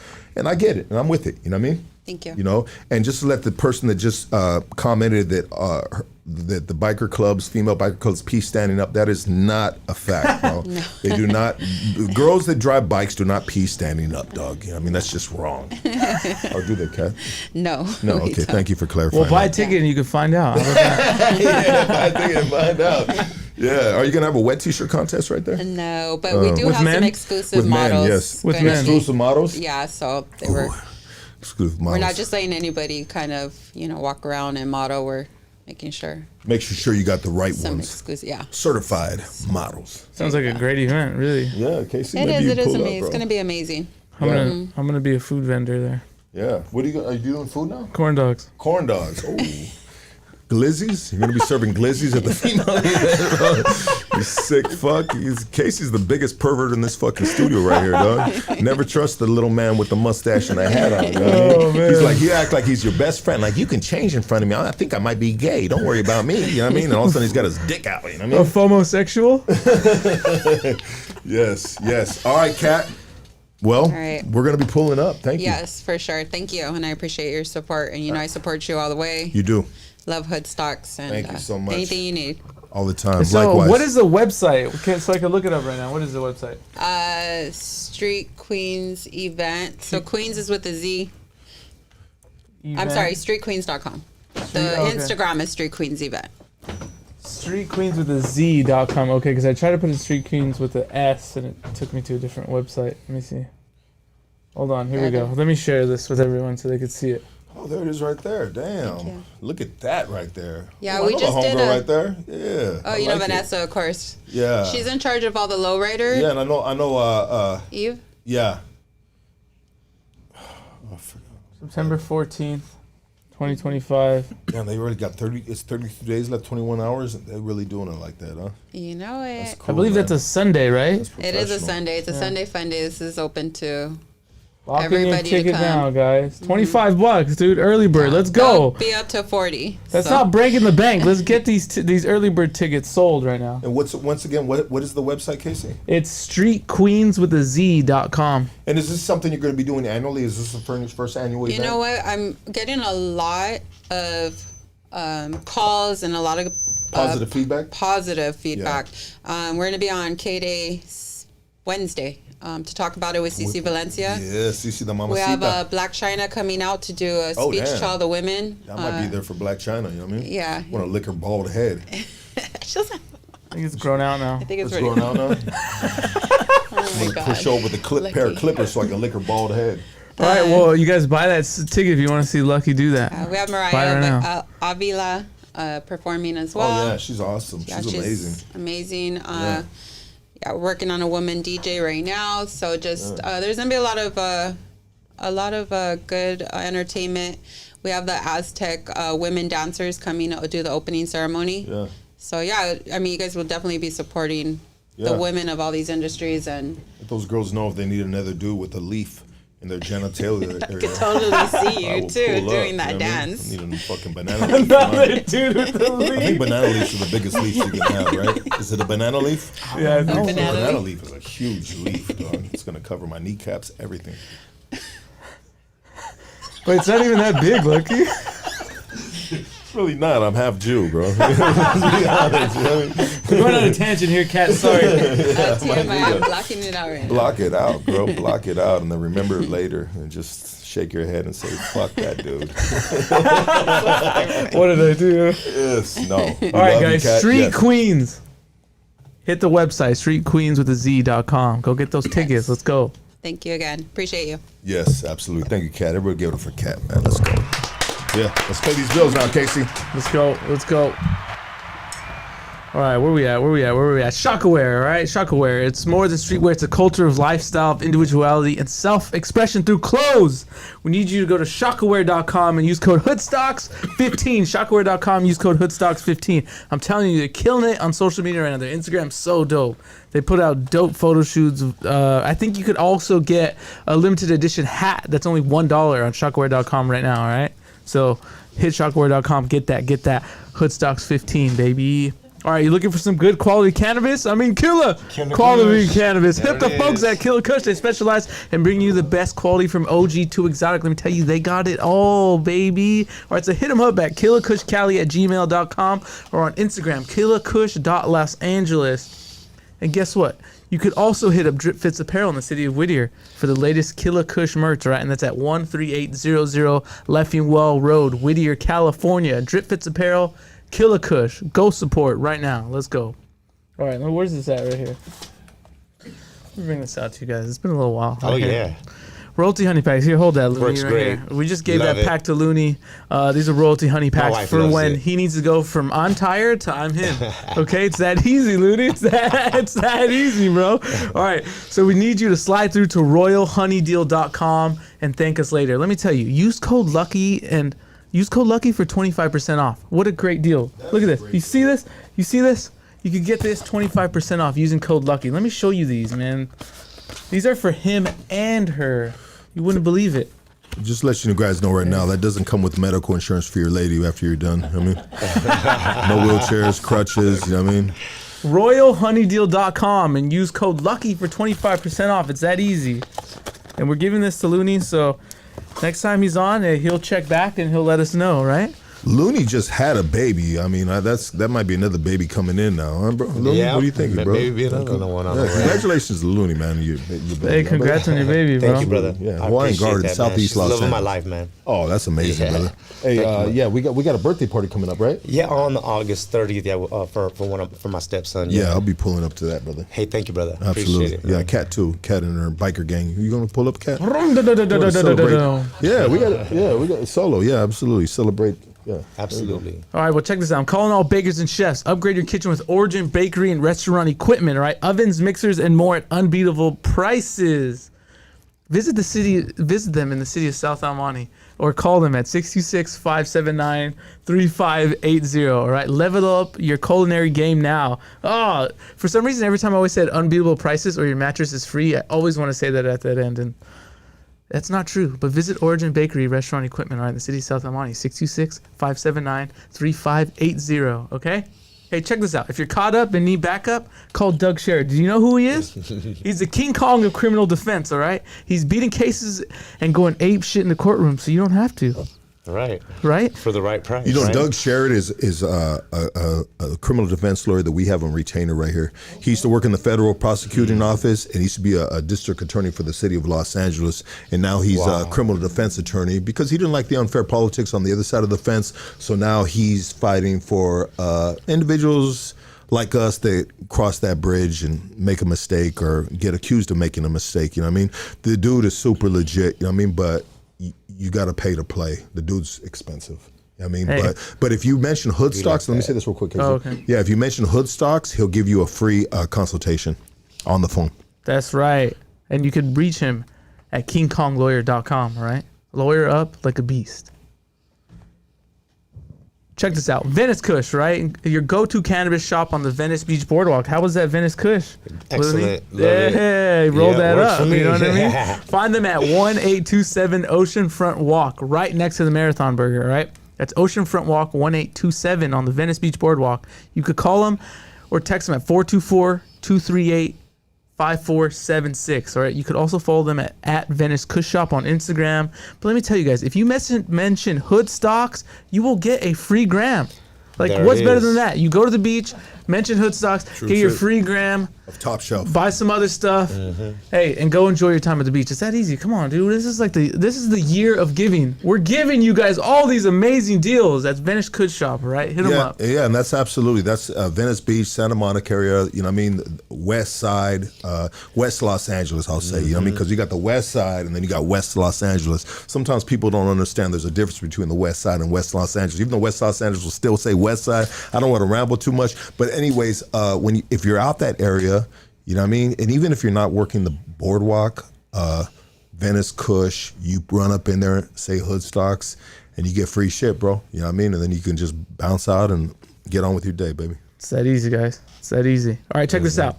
I get it, and I'm with it. You know what I mean? Thank you. You know, and just to let the person that just commented that that the biker clubs, female biker clubs, peace standing up, that is not a fact, bro. No. They do not. Girls that drive bikes do not peace standing up, dog. You know, I mean, that's just wrong. Or do they, Kat? No. No. we Okay, don't. thank you for clarifying. Well, buy a that. ticket and you can find out. How about that? Yeah, buy a ticket and find out. Yeah, are you gonna have a wet t-shirt contest right there? No, but we do With have men? some exclusive With men, models. yes. With gonna men. be- Exclusive models. Yeah, so they were. Exclusive models. We're not just letting anybody kind of, walk around and model. We're making sure Make sure you got the right some ones. exclusive. Yeah. Certified models. Sounds like a great event, really. Yeah, Casey. It maybe is. you It is pull up, amazing. It's bro. going to be amazing. I'm gonna be a food vendor there. Yeah. What are you doing food now? Corn dogs. Corn dogs. Oh. Glizzies? You're gonna be serving glizzies at the female event, bro. You sick fuck. Casey's the biggest pervert in this fucking studio right here, dog. Never trust the little man with the mustache and the hat on. You know what I mean? man. He's like, he act like he's your best friend. Like, you can change in front of me. I think I might be gay. Don't worry about me. You know what I mean? And all of a sudden he's got his dick out. You know what I A mean? FOMO-sexual? Yes. All right, Kat. Well, right. we're gonna be pulling up. Thank you. Yes, for sure. Thank you, and I appreciate your support. And I support you all the way. You do. Love hood stocks and Thank you so much. anything you need. All the time. So, Likewise. what is the website? Okay, so I can look it up right now. What is the website? Street Queens event. So Queens is with a Z. I'm Event? sorry, streetqueens.com. The okay. Instagram is Street Queens event. Street Queens with a Z.com. Okay, because I tried to put in Street Queens with the S and it took me to a different website. Let me see. Hold on, here we go. Let me share this with everyone so they could see it. Oh, there it is right there. Damn. you. Look at that right there. Yeah, Oh, I we know just the did homegirl a- right there. Yeah. Oh, I you know like it. Vanessa, of course. Yeah. She's in charge of all the lowrider. Yeah, and I know Eve. yeah. September 14th, 2025. Damn, they already got 32 days left, 21 hours. They're really doing it like that, huh? You know it. Cool, I believe man. that's a Sunday, right? That's It is a professional. Sunday. It's a Sunday fun day. This is open to Lock in your everybody to ticket come. now, guys. $25, dude. Early bird. Let's go. They'll be up to 40. That's so. not breaking the bank. Let's get these early bird tickets sold right now. And once again, what is the website, Casey? It's streetqueenswithaz.com. And is this something you're going to be doing annually? Is this the first annual event? You know what? I'm getting a lot of calls and a lot of Positive feedback? Positive feedback. We're going to be on K-Day Wednesday to talk about it with Cici Valencia. Yeah, Cici the Mamacita. We have Black China coming out to do a speech to all the women. I might be there for Black China, you know what I mean? Yeah. Want to lick her bald head. She's I think it's grown out now. I think it's It's ready. grown out now? Oh my God. Push over the pair of clippers so I can lick her bald head. All right, well, you guys buy that ticket if you want to see Lucky do that. We have Buy it right Mariah now. Avila performing as well. Oh, yeah, she's awesome. Yeah, She's amazing. Amazing. Yeah. Yeah, we're working on a woman DJ right now. So just there's gonna be a lot of good entertainment. We have the Aztec women dancers coming to do the opening ceremony. Yeah. So yeah, I mean, you guys will definitely be supporting the women of all these industries, and Let those girls know if they need another dude with a leaf in their genitalia I area. could totally see I you will too pull up, doing you that know what I mean? dance. I need a fucking banana leaf. I Dude with the think banana leaves are the biggest leaves you can have, right? Is it a banana leaf? Yeah, I think so. Banana leaf. leaf is a huge leaf, dog. It's going to cover my kneecaps, everything. But it's not even that big, Lucky. It's really not. I'm half Jew, bro. Let's be honest, you know what I mean? We're going on a tangent here, Kat. Sorry. TMI, I'm blocking it out right now. Block it out, bro. Block it out, and then remember it later, and just shake your head and say, "Fuck that dude." What did I do? Yes, no. All right, guys. Street Queens. Hit the website, streetqueenswithaz.com. Go get those tickets. Let's go. Thank you again. Appreciate you. Yes, absolutely. Thank you, Kat. Everybody give it for Kat, man. Let's go. Yeah, let's pay these bills now, Casey. Let's go. Let's go. All right, where we at? Shockaware, all right? Shockaware. It's more than streetwear. It's a culture of lifestyle, of individuality, and self-expression through clothes. We need you to go to shockaware.com and use code HoodStocks15. Shockaware.com, use code HoodStocks15. I'm telling you, they're killing it on social media right now. Their Instagram's so dope. They put out dope photo shoots. I think you could also get a limited edition hat that's only $1 on shockaware.com right now, all right? So hit shockaware.com, get that. HoodStocks15, baby. All right, you looking for some good quality cannabis? I mean, killer quality cannabis. Hit the folks at Killakush. They specialize in bringing you the best quality from OG to exotic. Let me tell you, they got it all, baby. All right, so hit them up at killakushcali@gmail.com or on Instagram, killakush.losangeles. And guess what? You could also hit up Drip Fits Apparel in the city of Whittier for the latest Killakush merch, right? And that's at 13800 Leffingwell Road, Whittier, California. Drip Fits Apparel, Killakush. Go support right now. Let's go. All right, where's this at right here? Let me bring this out to you guys. It's been a little while. Oh, Okay. yeah. Royalty honey packs. Here, hold that, Looney. Works right great. here. We just gave Love that it. pack to Looney. These are royalty honey packs wife for loves when it. he needs to go from I'm tired to I'm him. Okay, it's that easy, Looney. It's that easy, bro. All right, so we need you to slide through to royalhoneydeal.com and thank us later. Let me tell you, use code Lucky for 25% off. What a great deal. Look at this. You see this? You see this? You could get this 25% off using code Lucky. Let me show you these, man. These are for him and her. You wouldn't believe it. Just let you guys know right now, that doesn't come with medical insurance for your lady after you're done. I mean, no wheelchairs, crutches, you know what I mean? RoyalHoneyDeal.com and use code Lucky for 25% off. It's that easy. And we're giving this to Looney, so next time he's on, he'll check back and he'll let us know, right? Looney just had a baby. I mean, that might be another baby coming in now, huh, bro? Looney, Yeah, what do you think, bro? maybe another one on the way. Congratulations to Looney, man. Your baby. Hey, congrats on your baby, bro. Thank you, brother. Yeah, I Hawaiian appreciate Garden, that, Southeast man. She's Los the love of my Angeles. life, man. Oh, that's amazing, Yeah. brother. Hey, yeah, we got a birthday party coming up, right? Yeah, on August 30th, yeah, for my stepson. Yeah, I'll be pulling up to that, brother. Hey, thank you, brother. Absolutely. Appreciate it. Yeah, Kat too. Kat and her biker gang. You gonna pull up, Kat? All Yeah, we got solo. Yeah, absolutely. Celebrate. Yeah, Absolutely. right, well, check this out. I'm calling all bakers and chefs. Upgrade your kitchen with Origin Bakery and Restaurant equipment, all right? Ovens, mixers, and more at unbeatable prices. Visit them in the city of South El Monte or call them at 626-579-3580, all right? Level up your culinary game now. Oh, for some reason, every time I always said unbeatable prices or your mattress is free, I always want to say that at that end. And That's not true, but visit Origin Bakery Restaurant Equipment, all right, in the city of South El Monte, 626-579-3580, okay? Hey, check this out. If you're caught up and need backup, call Doug Sherrod. Do you know who he is? He's the King Kong of criminal defense, all right? He's beating cases and going ape shit in the courtroom, so you don't have to. Right. Right? For the right price. You know, right? Doug Sherrod is a criminal defense lawyer that we have on retainer right here. He used to work in the federal prosecuting office, and he used to be a district attorney for the city of Los Angeles. And now he's a criminal defense attorney because he didn't like the unfair politics on the other side of the fence. So now he's fighting for individuals like us that cross that bridge and make a mistake or get accused of making a mistake. You know what I mean? The dude is super legit. You know what I mean? But you got to pay to play. The dude's expensive. I mean, Hey. but if you mention hood stocks, let me say this real quick. Oh, okay. Yeah, if you mention hood stocks, he'll give you a free consultation on the phone. That's right. And you could reach him at kingkonglawyer.com, all right? Lawyer up like a beast. Check this out. Venice Kush, right? Your go-to cannabis shop on the Venice Beach Boardwalk. How was that Venice Kush? Excellent. Love Yeah, it. roll Yeah, that works up. for me. You know what I mean? Find them at 1827 Oceanfront Walk, right next to the Marathon Burger, right? That's Oceanfront Walk 1827 on the Venice Beach Boardwalk. You could call them or text them at 424-238-5476. All right. You could also follow them at Venice Kush Shop on Instagram. But let me tell you guys, if you mention hood stocks, you will get a free gram. Like, There what's it better is. than that? You go to the beach, mention hood stocks, get your shit. free gram, Of top shelf. buy some other stuff, hey, and go enjoy your time at the beach. It's that easy. Come on, dude. This is the year of giving. We're giving you guys all these amazing deals. That's Venice Kush Shop, right? Hit them Yeah, up. yeah, and that's Venice Beach, Santa Monica area, you know what I mean, west side, West Los Angeles, I'll say, you know what I mean, because you got the west side and then you got West Los Angeles. Sometimes people don't understand there's a difference between the west side and West Los Angeles. Even though West Los Angeles will still say west side, I don't want to ramble too much, but anyways, if you're out that area, you know what I mean, and even if you're not working the boardwalk, Venice Kush, you run up in there, say hood stocks, and you get free shit, bro. You know what I mean? And then you can just bounce out and get on with your day, baby. It's that easy, guys. It's that easy. All right, check this out.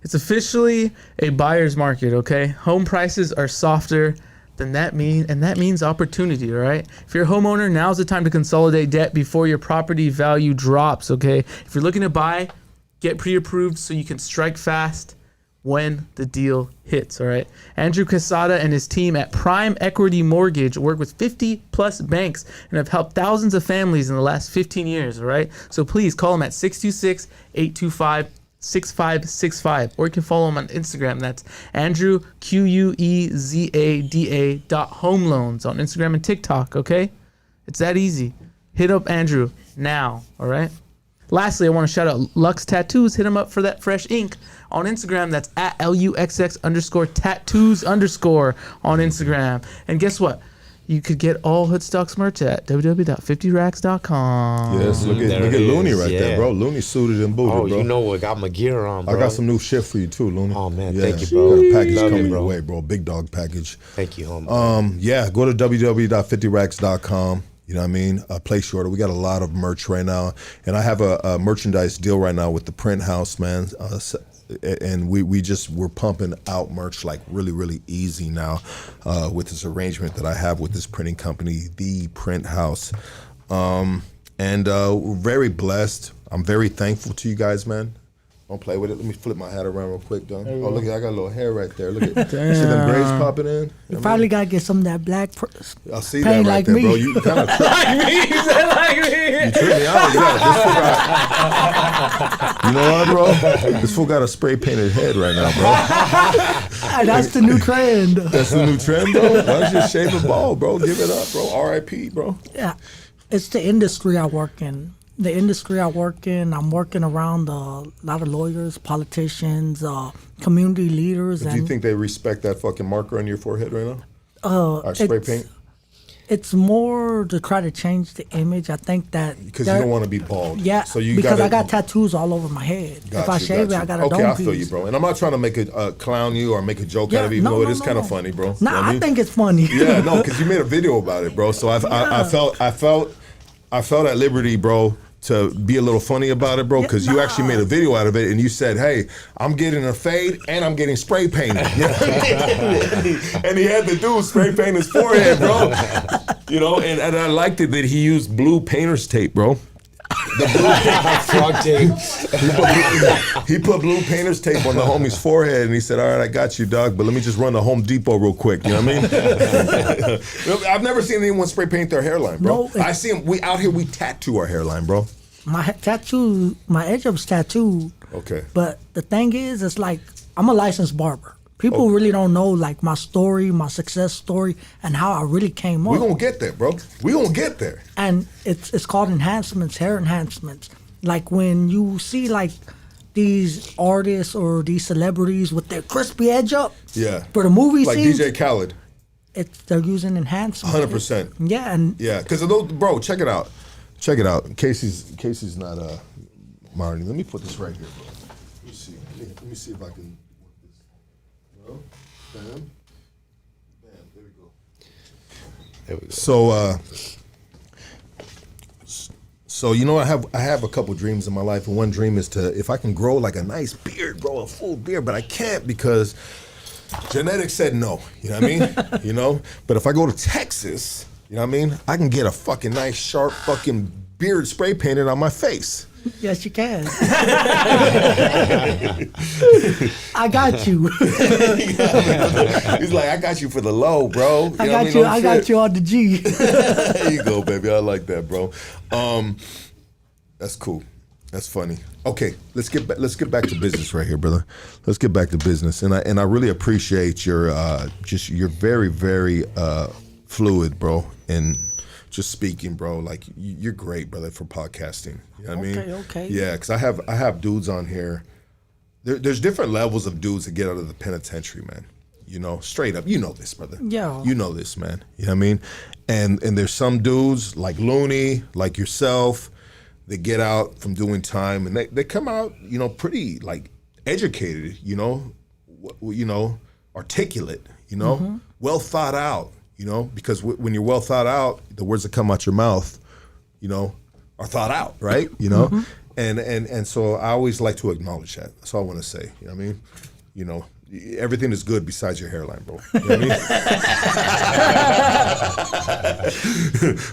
It's officially a buyer's market, okay? Home prices are softer than that means opportunity, all right? If you're a homeowner, now's the time to consolidate debt before your property value drops, okay? If you're looking to buy, get pre-approved so you can strike fast when the deal hits, all right? Andrew Quesada and his team at Prime Equity Mortgage work with 50 plus banks and have helped thousands of families in the last 15 years, all right? So please call them at 626-825-6565, or you can follow him on Instagram. That's Andrew QUEZADA.home loans on Instagram and TikTok, okay? It's that easy. Hit up Andrew now, all right? Lastly, I want to shout out Lux Tattoos. Hit him up for that fresh ink on Instagram. That's at LUXX_tattoos_ on Instagram. And guess what? You could get all Hoodstocks merch at www.50racks.com. Yes, look at There it Looney is, right there, yeah. bro. Looney suited and booted, Oh, bro. you know what? Got my gear on, bro. I got some new shit for you too, Looney. Oh, man, Yeah, thank you, bro. Got a package Love it, coming bro. your way, bro. Big dog package. Thank you, homie. Yeah, go to www.50racks.com. You know what I mean? Place your order. We got a lot of merch right now. And I have a merchandise deal right now with the print house, man. And we're pumping out merch like really, really easy now with this arrangement that I have with this printing company, The Print House. We're very blessed. I'm very thankful to you guys, man. Don't play with it. Let me flip my hat around real quick, dog. Oh, look, I got a little hair right there. Look at you see them braids popping in? You probably gotta get some of that black. I see paint that right like there, me. bro. You kind of Like me, he said like me. you tripped me out. You know what, bro? This fool got a spray painted head right now, bro. That's the new trend. That's the new trend, bro. Why don't you just shave a ball, bro? Give it up, bro. R.I.P., bro. Yeah, it's the industry I work in. I'm working around a lot of lawyers, politicians, community leaders. Do you think they respect that fucking marker on your forehead right now? Or spray it's- paint? It's more to try to change the image. I think that Because you don't want to be bald. Yeah, so you because gotta, I got tattoos all over my head. If I shave it, I got a okay, dome I feel piece. you, bro. And I'm not trying to make a clown you or make a joke out Yeah, of you. no, It no, is no, kind of no. funny, bro. Nah, You know what I mean? think it's funny. Yeah, no, because you made a video about it, bro. So I felt at liberty, bro, to be a little funny about it, bro, because you actually made a video out of it and you said, hey, I'm getting a fade and I'm getting spray painted. You know what I mean? And he had the dude spray paint his forehead, bro. You know, and I liked it that he used blue painter's tape, bro. The blue Frog tape. he put blue painter's tape on the homie's forehead and he said, all right, I got you, dog, but let me just run to Home Depot real quick. You know what I mean? I've never seen anyone spray paint their hairline, bro. No, I see them, we out here, we tattoo our hairline, bro. My tattoo, my edge up's tattooed. Okay. But the thing is, it's like, I'm a licensed barber. People really don't know like my story, my success story, and how I really came up. We're gonna get there, bro. We're gonna get there. And it's called enhancements, hair enhancements. Like when you see like these artists or these celebrities with their crispy edge up. Yeah. For the movie like scenes. DJ Khaled. They're using enhancements. 100%. Yeah, and Yeah, because of those, bro, check it out. Check it out. Casey's not Marty. Let me put this right here, bro. Let me see. Let me see if I can work this. No? Bam. Bam. There we go. There we go. So you know, I have a couple dreams in my life, and one dream is to, if I can grow like a nice beard, grow a full beard, but I can't because genetics said no. You know what I mean? You know? But if I go to Texas, you know what I mean? I can get a fucking nice, sharp fucking beard spray painted on my face. yes, you can. I got you. He's like, I got you for the low, bro. You I know got what you. No I shit. got you on the G. There you go, baby. I like that, bro. That's cool. That's funny. Okay, let's get back to business right here, brother. Let's get back to business, and I really appreciate your you're very, very fluid, bro, and just speaking, bro. Like you're great, brother, for podcasting. You know what I mean? Okay. Yeah, because I have dudes on here. There's different levels of dudes that get out of the penitentiary, man. You know, straight up. You know this, brother. Yeah. You know this, man. You know what I mean? And there's some dudes like Looney, like yourself, that get out from doing time and they come out, you know, pretty like educated, you know, articulate, you know, well thought out, you know, because when you're well thought out, the words that come out your mouth, you know, are thought out, right? You know, and so I always like to acknowledge that. That's all I want to say. You know what I mean? You know, everything is good besides your hairline, bro. You know what I mean?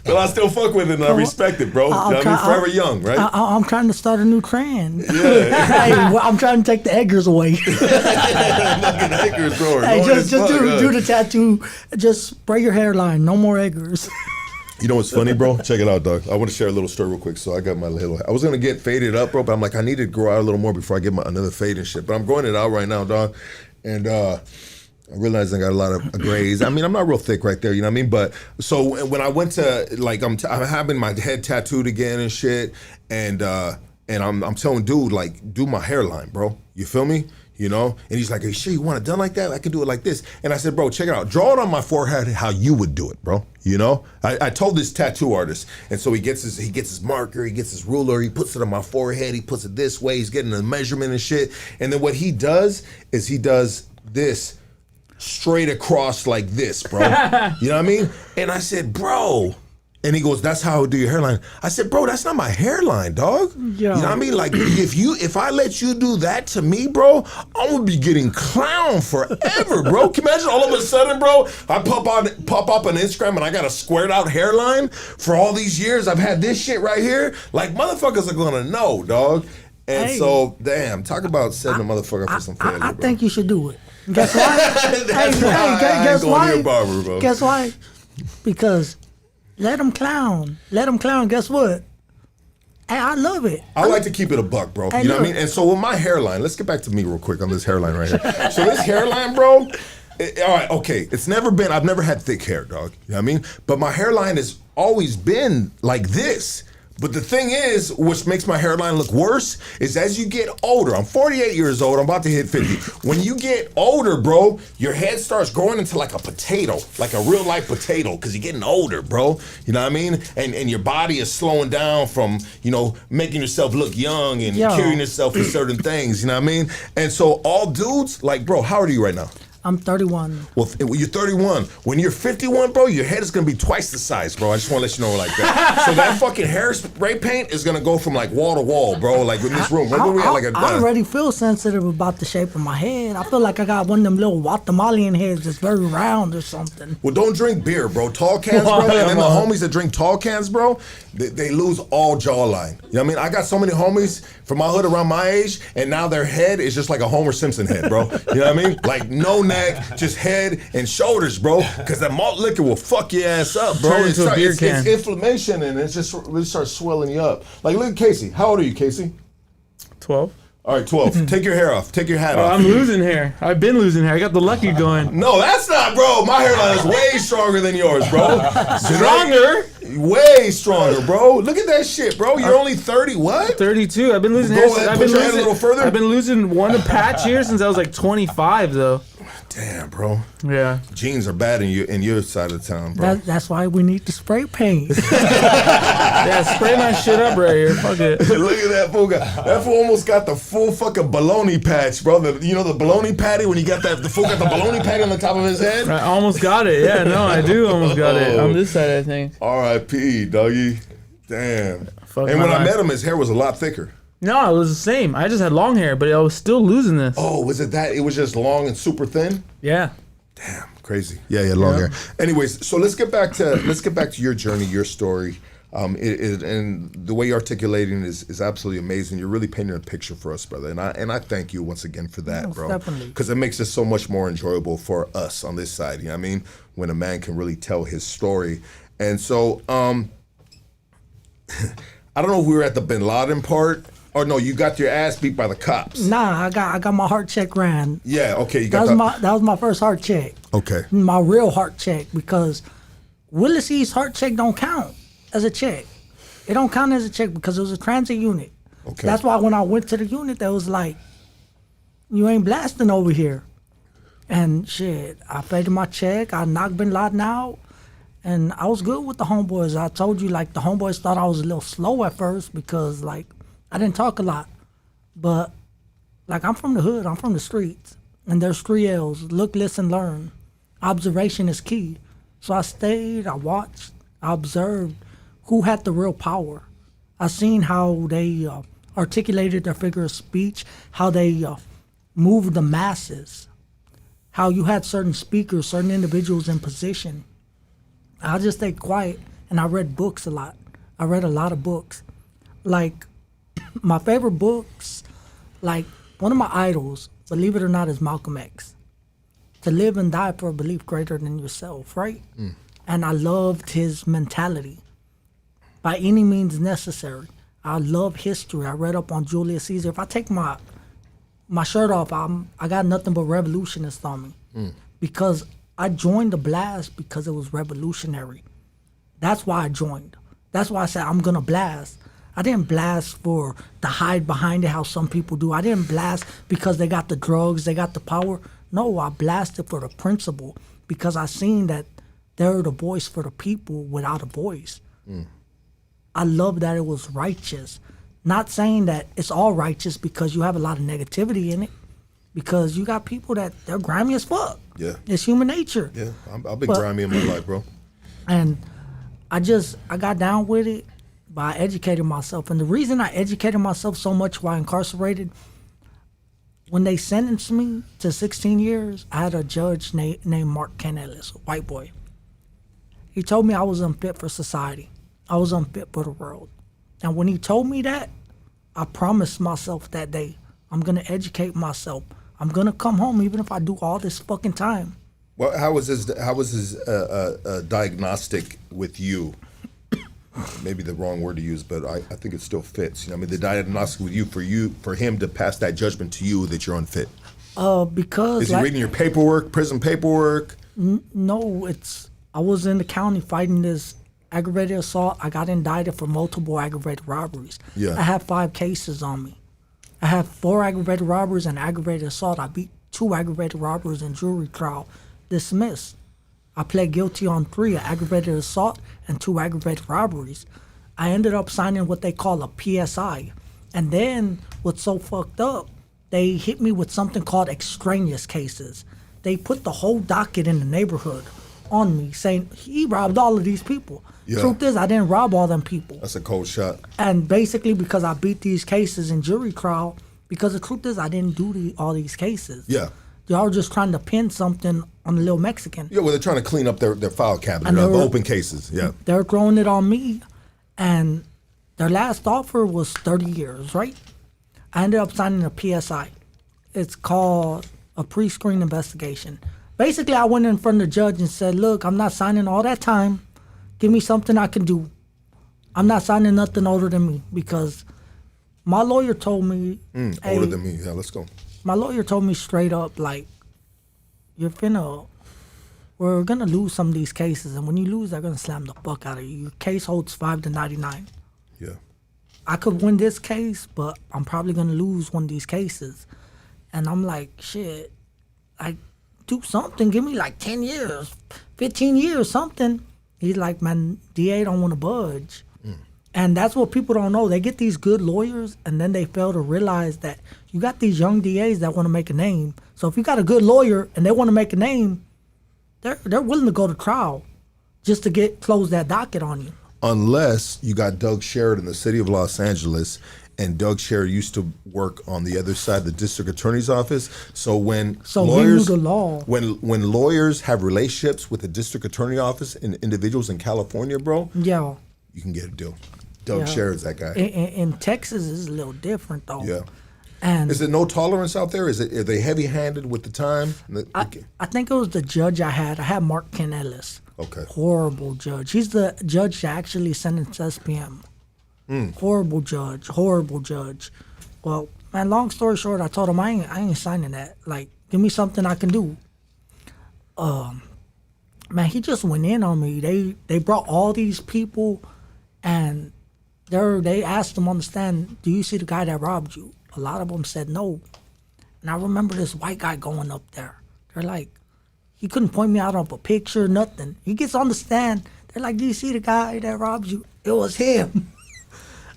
But I still fuck with it and I respect it, bro. You know what I mean? Forever young, right? I'm trying to start a new trend. Yeah. Hey, well, I'm trying to take the eggers away. Fucking acres, bro. Hey, Annoying just as fuck, do the tattoo. Just spray your hairline. No more eggers. You know what's funny, bro? Check it out, dog. I want to share a little story real quick. So I got my little. I was gonna get faded up, bro, but I'm like, I need to grow out a little more before I get another fade and shit. But I'm growing it out right now, dog. And I realized I got a lot of grays. I mean, I'm not real thick right there, you know what I mean? But so when I went to like, I'm having my head tattooed again and shit, and I'm telling dude like, do my hairline, bro. You feel me? You know? And he's like, are you sure you want it done like that? I can do it like this. And I said, bro, check it out. Draw it on my forehead how you would do it, bro. You know? I told this tattoo artist, and so he gets his marker, he gets his ruler, he puts it on my forehead, he puts it this way, he's getting the measurement and shit. And then what he does is he does this straight across like this, bro. You know what I mean? And I said, bro. And he goes, that's how I would do your hairline. I said, bro, that's not my hairline, dog. Yeah. You know what I mean? Like, if I let you do that to me, bro, I'm gonna be getting clowned forever, bro. Can you imagine all of a sudden, bro, I pop up on Instagram and I got a squared out hairline for all these years. I've had this shit right here. Like, motherfuckers are gonna know, dog. And Hey. so, damn, talk about setting a motherfucker up for some failure, I bro. think you should do it. Guess why? That's why I ain't guess going why? to your barber, bro. Guess why? Because let them clown. Let them clown. Guess what? Hey, I love it. I like to keep it a buck, bro. Hey, You know what I look. mean? And so with my hairline, let's get back to me real quick on this hairline right here. So this hairline, bro, all right, okay. I've never had thick hair, dog. You know what I mean? But my hairline has always been like this. But the thing is, which makes my hairline look worse, is as you get older, I'm 48 years old, I'm about to hit 50. When you get older, bro, your head starts growing into like a potato, like a real life potato, because you're getting older, bro. You know what I mean? And your body is slowing down from, you know, making yourself look young and Yo. curing yourself for certain things, you know what I mean? And so all dudes, like, bro, how old are you right now? I'm 31. Well, you're 31. When you're 51, bro, your head is gonna be twice the size, bro. I just want to let you know like that. So that fucking hairspray paint is gonna go from like wall to wall, bro. Like in this room. Remember we had like a. I already feel sensitive about the shape of my head. I feel like I got one of them little Guatemalan heads that's very round or something. Well, don't drink beer, bro. Tall cans, bro. And then the homies that drink tall cans, bro, they lose all jawline. You know what I mean? I got so many homies from my hood around my age, and now their head is just like a Homer Simpson head, bro. You know what I mean? Like no neck, just head and shoulders, bro. Because that malt liquor will fuck your ass up, bro. Turn into a beer can. It's inflammation, and it just really starts swelling you up. Like look at Casey. How old are you, Casey? 12. All right, 12. Take your hair off. Take your hat off. I'm losing hair. I've been losing hair. I got the lucky going. No, that's not, bro. My hairline is way stronger than yours, bro. Stronger? Way stronger, bro. Look at that shit, bro. You're only 30. What? 32. I've been losing Go hair. ahead, I've put been your head a losing, little further. I've been losing one patch here since I was like 25, though. Damn, bro. Yeah. Jeans are bad in your side of town, bro. That's why we need the spray paint. Yeah, spray my shit up right here. Fuck it. Look at that fool. That fool almost got the full fucking baloney patch, bro. You know the baloney patty when you got that. The fool got the baloney patty on the top of his head. I almost got it. Yeah, no, I do almost got it. On this side, I think. R.I.P. Doggy. Damn. Fuck And my when I life. met him, his hair was a lot thicker. No, it was the same. I just had long hair, but I was still losing this. Oh, was it that? It was just long and super thin. Yeah. Damn, crazy. Yeah, long hair. Anyways, so let's get back to your journey, your story. And the way you're articulating is absolutely amazing. You're really painting a picture for us, brother. And I thank you once again for that, Yes, bro. definitely. Because it makes it so much more enjoyable for us on this side. You know what I mean? When a man can really tell his story. And so, I don't know if we were at the Bin Laden part. Or no, you got your ass beat by the cops. Nah, I got my heart check ran. Yeah, okay. You That got was my first heart check. Okay. My real heart check, because Willis East heart check don't count as a check. It don't count as a check because it was a transit unit. Okay. That's why when I went to the unit, they was like, you ain't blasting over here. And shit, I paid my check. I knocked Bin Laden out. And I was good with the homeboys. I told you, like, the homeboys thought I was a little slow at first because, like, I didn't talk a lot. But, like, I'm from the hood. I'm from the streets. And there's 3 L's. Look, listen, learn. Observation is key. So I stayed, I watched, I observed who had the real power. I seen how they articulated their figure of speech, how they moved the masses, how you had certain speakers, certain individuals in position. I just stayed quiet, and I read books a lot. I read a lot of books. Like, my favorite books, like, one of my idols, believe it or not, is Malcolm X. To live and die for a belief greater than yourself, right? And I loved his mentality. By any means necessary. I love history. I read up on Julius Caesar. If I take my shirt off, I got nothing but revolutionists on me. Because I joined the blast because it was revolutionary. That's why I joined. That's why I said I'm gonna blast. I didn't blast for the hide behind it, how some people do. I didn't blast because they got the drugs, they got the power. No, I blasted for the principle because I seen that they're the voice for the people without a voice. I love that it was righteous. Not saying that it's all righteous because you have a lot of negativity in it. Because you got people that they're grimy as fuck. Yeah. It's human nature. Yeah, I've been grimy in my life, bro. And I got down with it by educating myself. And the reason I educated myself so much while incarcerated, when they sentenced me to 16 years, I had a judge named Mark Canellis, a white boy. He told me I was unfit for society. I was unfit for the world. And when he told me that, I promised myself that day, I'm gonna educate myself. I'm gonna come home even if I do all this fucking time. Well, how was his diagnostic with you? Maybe the wrong word to use, but I think it still fits. You know, I mean, the diagnostic with for him to pass that judgment to you that you're unfit. Because Is he reading your paperwork, prison paperwork? No, I was in the county fighting this aggravated assault. I got indicted for multiple aggravated robberies. Yeah. I have 5 cases on me. I have 4 aggravated robberies and aggravated assault. I beat 2 aggravated robberies in jury trial, dismissed. I pled guilty on 3, aggravated assault and 2 aggravated robberies. I ended up signing what they call a PSI. And then what's so fucked up, they hit me with something called extraneous cases. they put the whole docket in the neighborhood on me, saying he robbed all of these people. Yeah. Truth is, I didn't rob all them people. That's a cold shot. And basically, because I beat these cases in jury trial, because the truth is, I didn't do all these cases. Yeah. Y'all were just trying to pin something on the little Mexican. Yeah, well, they're trying to clean up their file cabinet And they of were- open cases. Yeah. They're throwing it on me, and their last offer was 30 years, right? I ended up signing a PSI. It's called a pre-screen investigation. Basically, I went in front of the judge and said, look, I'm not signing all that time. Give me something I can do. I'm not signing nothing older than me, because my lawyer told me, hey, Older than me. Yeah, let's go. my lawyer told me straight up, like, we're gonna lose some of these cases, and when you lose, they're gonna slam the fuck out of you. Your case holds 5-99. Yeah. I could win this case, but I'm probably gonna lose one of these cases. And I'm like, shit, like, do something. Give me like 10 years, 15 years, something. He's like, man, DA don't want to budge. And that's what people don't know. They get these good lawyers, and then they fail to realize that you got these young DAs that want to make a name. So if you got a good lawyer and they want to make a name, they're willing to go to trial just to close that docket on you. Unless you got Doug Sherrod in the city of Los Angeles, and Doug Sherrod used to work on the other side of the district attorney's office. So when So lawyers, he knew the law. when lawyers have relationships with the district attorney office and individuals in California, bro, Yeah. you can get a deal. Doug Yeah. Sherrod's that guy. In Texas, it's a little different, though. Yeah. And Is there no tolerance out there? Are they heavy-handed with the time? I think it was the judge I had. I had Mark Ken Ellis. Okay. Horrible judge. He's the judge that actually sentenced SPM. Horrible judge. Well, man, long story short, I told him I ain't signing that. Like, give me something I can do. Man, he just went in on me. They brought all these people, and they asked him on the stand, do you see the guy that robbed you? A lot of them said no. And I remember this white guy going up there. They're like, he couldn't point me out of a picture, nothing. He gets on the stand. They're like, do you see the guy that robbed you? It was him.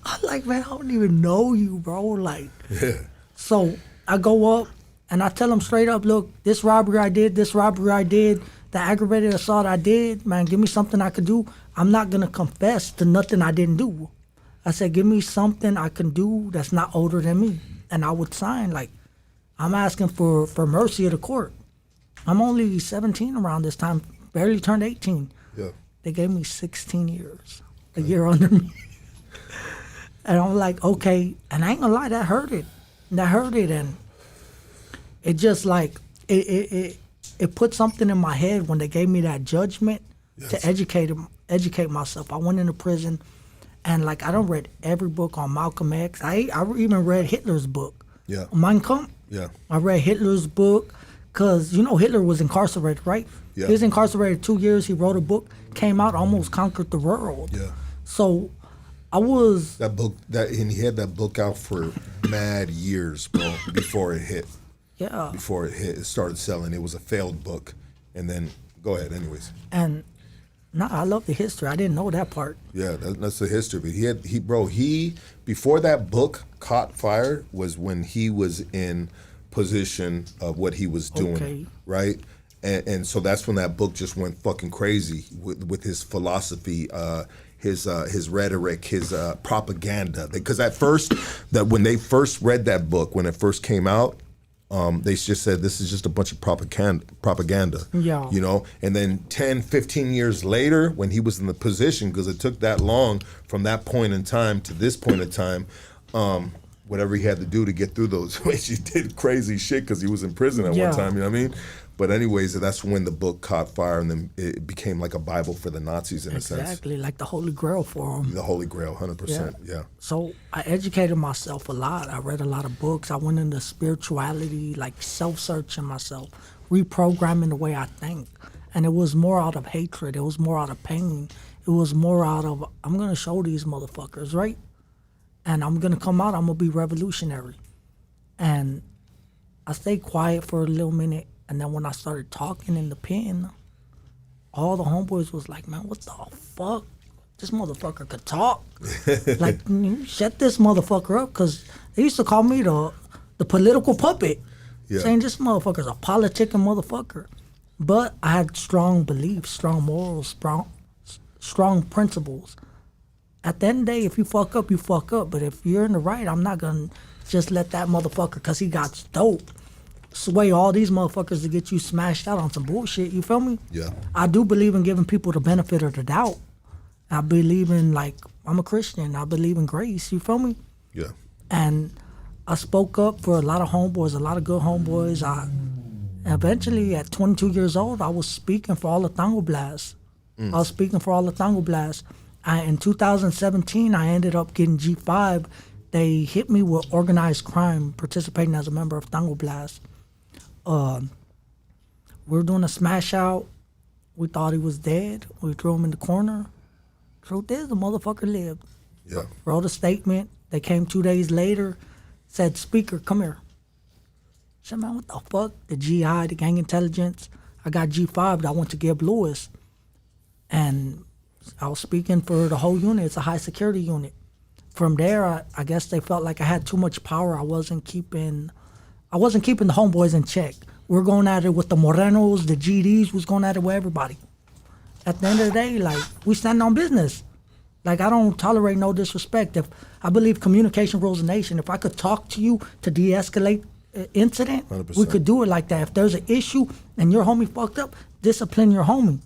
I'm like, man, I don't even know you, bro. Like, Yeah. so I go up and I tell him straight up, look, this robbery I did, the aggravated assault I did, man, give me something I can do. I'm not going to confess to nothing I didn't do. I said, give me something I can do that's not older than me. And I would sign. Like, I'm asking for mercy of the court. I'm only 17 around this time, barely turned 18. Yeah. They gave me 16 years, a year under me. And I'm like, okay. And I ain't gonna lie, that hurt it. And it just like, it put something in my head when they gave me that judgment to educate myself. I went into prison, and like, I done read every book on Malcolm X. I even read Hitler's book. Yeah. Mein Kampf. Yeah. I read Hitler's book, because, you know, Hitler was incarcerated, right? Yeah. He was incarcerated 2 years. He wrote a book, came out, almost conquered the world. Yeah. So I was... That book, and he had that book out for mad years, bro, before it hit. Yeah. Before it started selling. It was a failed book. And then, go ahead, anyways. And, I love the history. I didn't know that part. Yeah, that's the history. But he before that book caught fire was when he was in position of what he was doing, Okay. right? And so that's when that book just went fucking crazy with his philosophy, his rhetoric, his propaganda. Because at first, when they first read that book, when it first came out, they just said, this is just a bunch of propaganda. Yeah. You know? And then 10, 15 years later, when he was in the position, because it took that long from that point in time to this point in time, whatever he had to do to get through those, he did crazy shit because he was in prison at Yeah. one time, you know what I mean? But anyways, that's when the book caught fire, and then it became like a Bible for the Nazis in a sense. Exactly, like the Holy Grail for them. The Holy Grail, 100%, yeah. So I educated myself a lot. I read a lot of books. I went into spirituality, like self-searching myself, reprogramming the way I think. And it was more out of hatred. It was more out of pain. It was more out of, I'm going to show these motherfuckers, right? And I'm going to come out, I'm going to be revolutionary. And I stayed quiet for a little minute. And then when I started talking in the pen, all the homeboys was like, man, what the fuck? This motherfucker could talk. Like, shut this motherfucker up. Because they used to call me the political puppet. Yeah. saying this motherfucker's a politicking motherfucker. But I had strong beliefs, strong morals, strong principles. At the end of the day, if you fuck up, you fuck up. But if you're in the right, I'm not going to just let that motherfucker, because he got dope, sway all these motherfuckers to get you smashed out on some bullshit. You feel me? Yeah. I do believe in giving people the benefit of the doubt. I believe in, like, I'm a Christian. I believe in grace. You feel me? Yeah. And I spoke up for a lot of homeboys, a lot of good homeboys. Eventually, at 22 years old, I was speaking for all the Tango Blast. I was speaking for all the Tango Blast. In 2017, I ended up getting G5. They hit me with organized crime, participating as a member of Tango Blast. We were doing a smash out. We thought he was dead. We threw him in the corner. Truth is, the motherfucker lived. Yeah. Wrote a statement. They came 2 days later, said, "Speaker, come here." I said, "Man, what the fuck?" The GI, the gang intelligence. I got G5 that I went to Gib Lewis. And I was speaking for the whole unit. It's a high security unit. From there, I guess they felt like I had too much power. I wasn't keeping the homeboys in check. We're going at it with the Morenos, the GDs, was going at it with everybody. At the end of the day, like, we stand on business. Like, I don't tolerate no disrespect. If I believe communication rules a nation. If I could talk to you to de-escalate an incident, 100%. we could do it like that. If there's an issue and your homie fucked up, discipline your homie.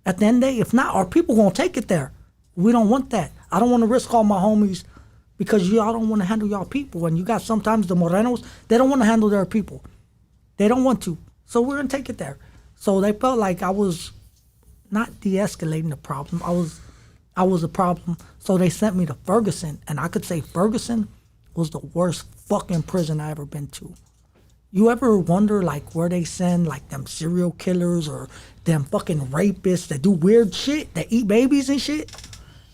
At the end of the day, if not, our people gonna take it there. We don't want that. I don't want to risk all my homies because y'all don't want to handle y'all people. And you got sometimes the Morenos, they don't want to handle their people. They don't want to. So we're gonna take it there. So they felt like I was not de-escalating the problem. I was a problem. So they sent me to Ferguson, and I could say Ferguson was the worst fucking prison I ever been to. You ever wonder, like, where they send, like, them serial killers or them fucking rapists that do weird shit, that eat babies and shit?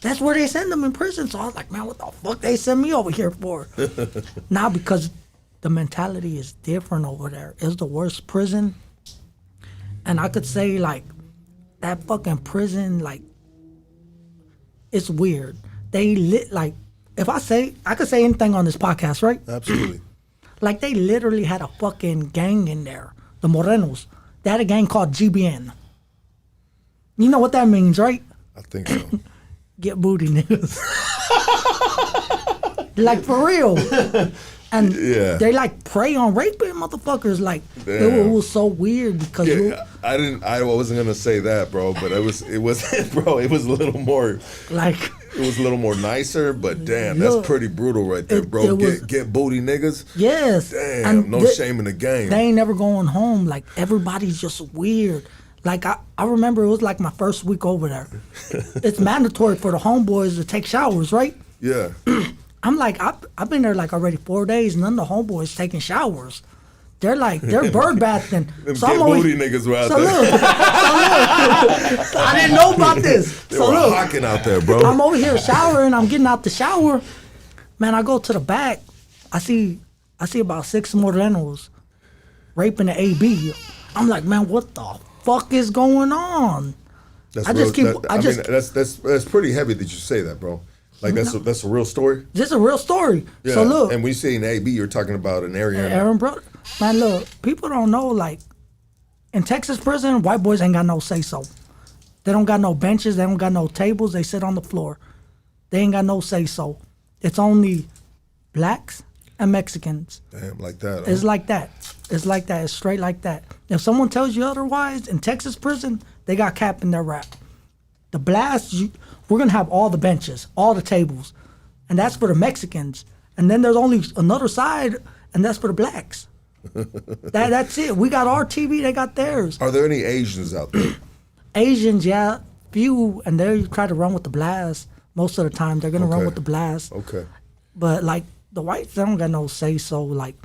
That's where they send them in prison. So I was like, man, what the fuck they send me over here for? Now, because the mentality is different over there. It's the worst prison. And I could say, like, that fucking prison, like, it's weird. They like, if I could say anything on this podcast, right? Absolutely. Like, they literally had a fucking gang in there. The Morenos. They had a gang called GBN. You know what that means, right? I think so. Get booty niggas. Like, for real. And Yeah. they, like, prey on raping motherfuckers. Like, it Damn. was so weird because I wasn't gonna say that, bro, but it was bro, it was a little more like, it was a little more nicer, but damn, that's Look, pretty brutal right there, bro. it was- Get booty niggas. yes. Damn, And no shame in the game. They ain't never going home. Like, everybody's just weird. Like, I remember it was like my first week over there. It's mandatory for the homeboys to take showers, right? Yeah. I'm like, I've been there like already 4 days, none of the homeboys taking showers. They're bird bathing. Them So get I'm always, booty niggas were out so there. look, I didn't know about this. They So were look, hawking out there, bro. I'm over here showering. I'm getting out the shower. Man, I go to the back. I see about 6 Morenos raping the AB. I'm like, man, what the fuck is going on? That's I just real, keep- I just- mean, that's pretty heavy that you say that, bro. Like that's a real story. This is a real story. Yeah. So look, and when you say an AB, you're talking about an area. Aaron brother, man, look, people don't know, like, in Texas prison, white boys ain't got no say so. They don't got no benches, they don't got no tables, they sit on the floor. They ain't got no say so. It's only blacks and Mexicans. Damn, like that. It's like that. It's like that. It's straight like that. If someone tells you otherwise, in Texas prison, they got cap in their rap. The blast, we're gonna have all the benches, all the tables, and that's for the Mexicans. And then there's only another side, and that's for the blacks. That's it. We got our TV, they got theirs. Are there any Asians out there? Asians, yeah, few, and they try to run with the blast. Most of the time, they're gonna run Okay. with the blast. Okay. But like the whites, they don't got no say so. Like,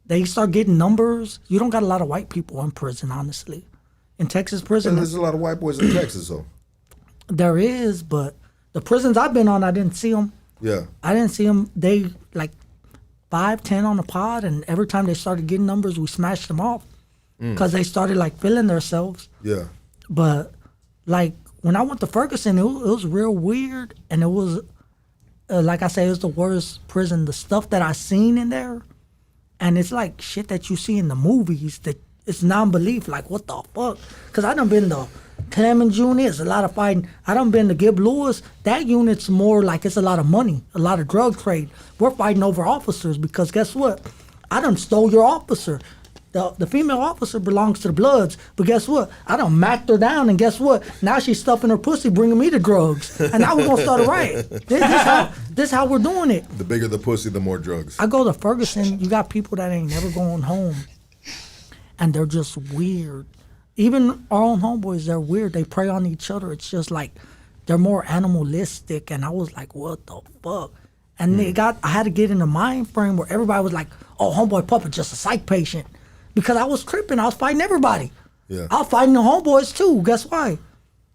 they start getting numbers. You don't got a lot of white people in prison, honestly. In Texas prison, There's a lot of white boys in Texas, though. there is, but the prisons I've been on, I didn't see them. Yeah. I didn't see them. They like 5, 10 on the pod, and every time they started getting numbers, we smashed them off because they started like feeling themselves. Yeah. But like when I went to Ferguson, it was real weird, and it was like I say, it was the worst prison. The stuff that I seen in there, And it's like shit that you see in the movies that it's non-belief. Like, what the fuck? Because I done been to Clemens unit. It's a lot of fighting. I done been to Gib Lewis. That unit's more like it's a lot of money, a lot of drug trade. We're fighting over officers because guess what? I done stole your officer. The female officer belongs to the Bloods, but guess what? I done macked her down, and guess what? Now she's stuffing her pussy, bringing me the drugs, and now we're gonna start a riot. This how we're doing it. The bigger the pussy, the more drugs. I go to Ferguson. You got people that ain't never going home, and they're just weird. Even our own homeboys, they're weird. They prey on each other. It's just like they're more animalistic, and I was like, what the fuck? And I had to get in a mind frame where everybody was like, oh, homeboy puppet, just a psych patient. Because I was tripping. I was fighting everybody. Yeah. I was fighting the homeboys too. Guess why?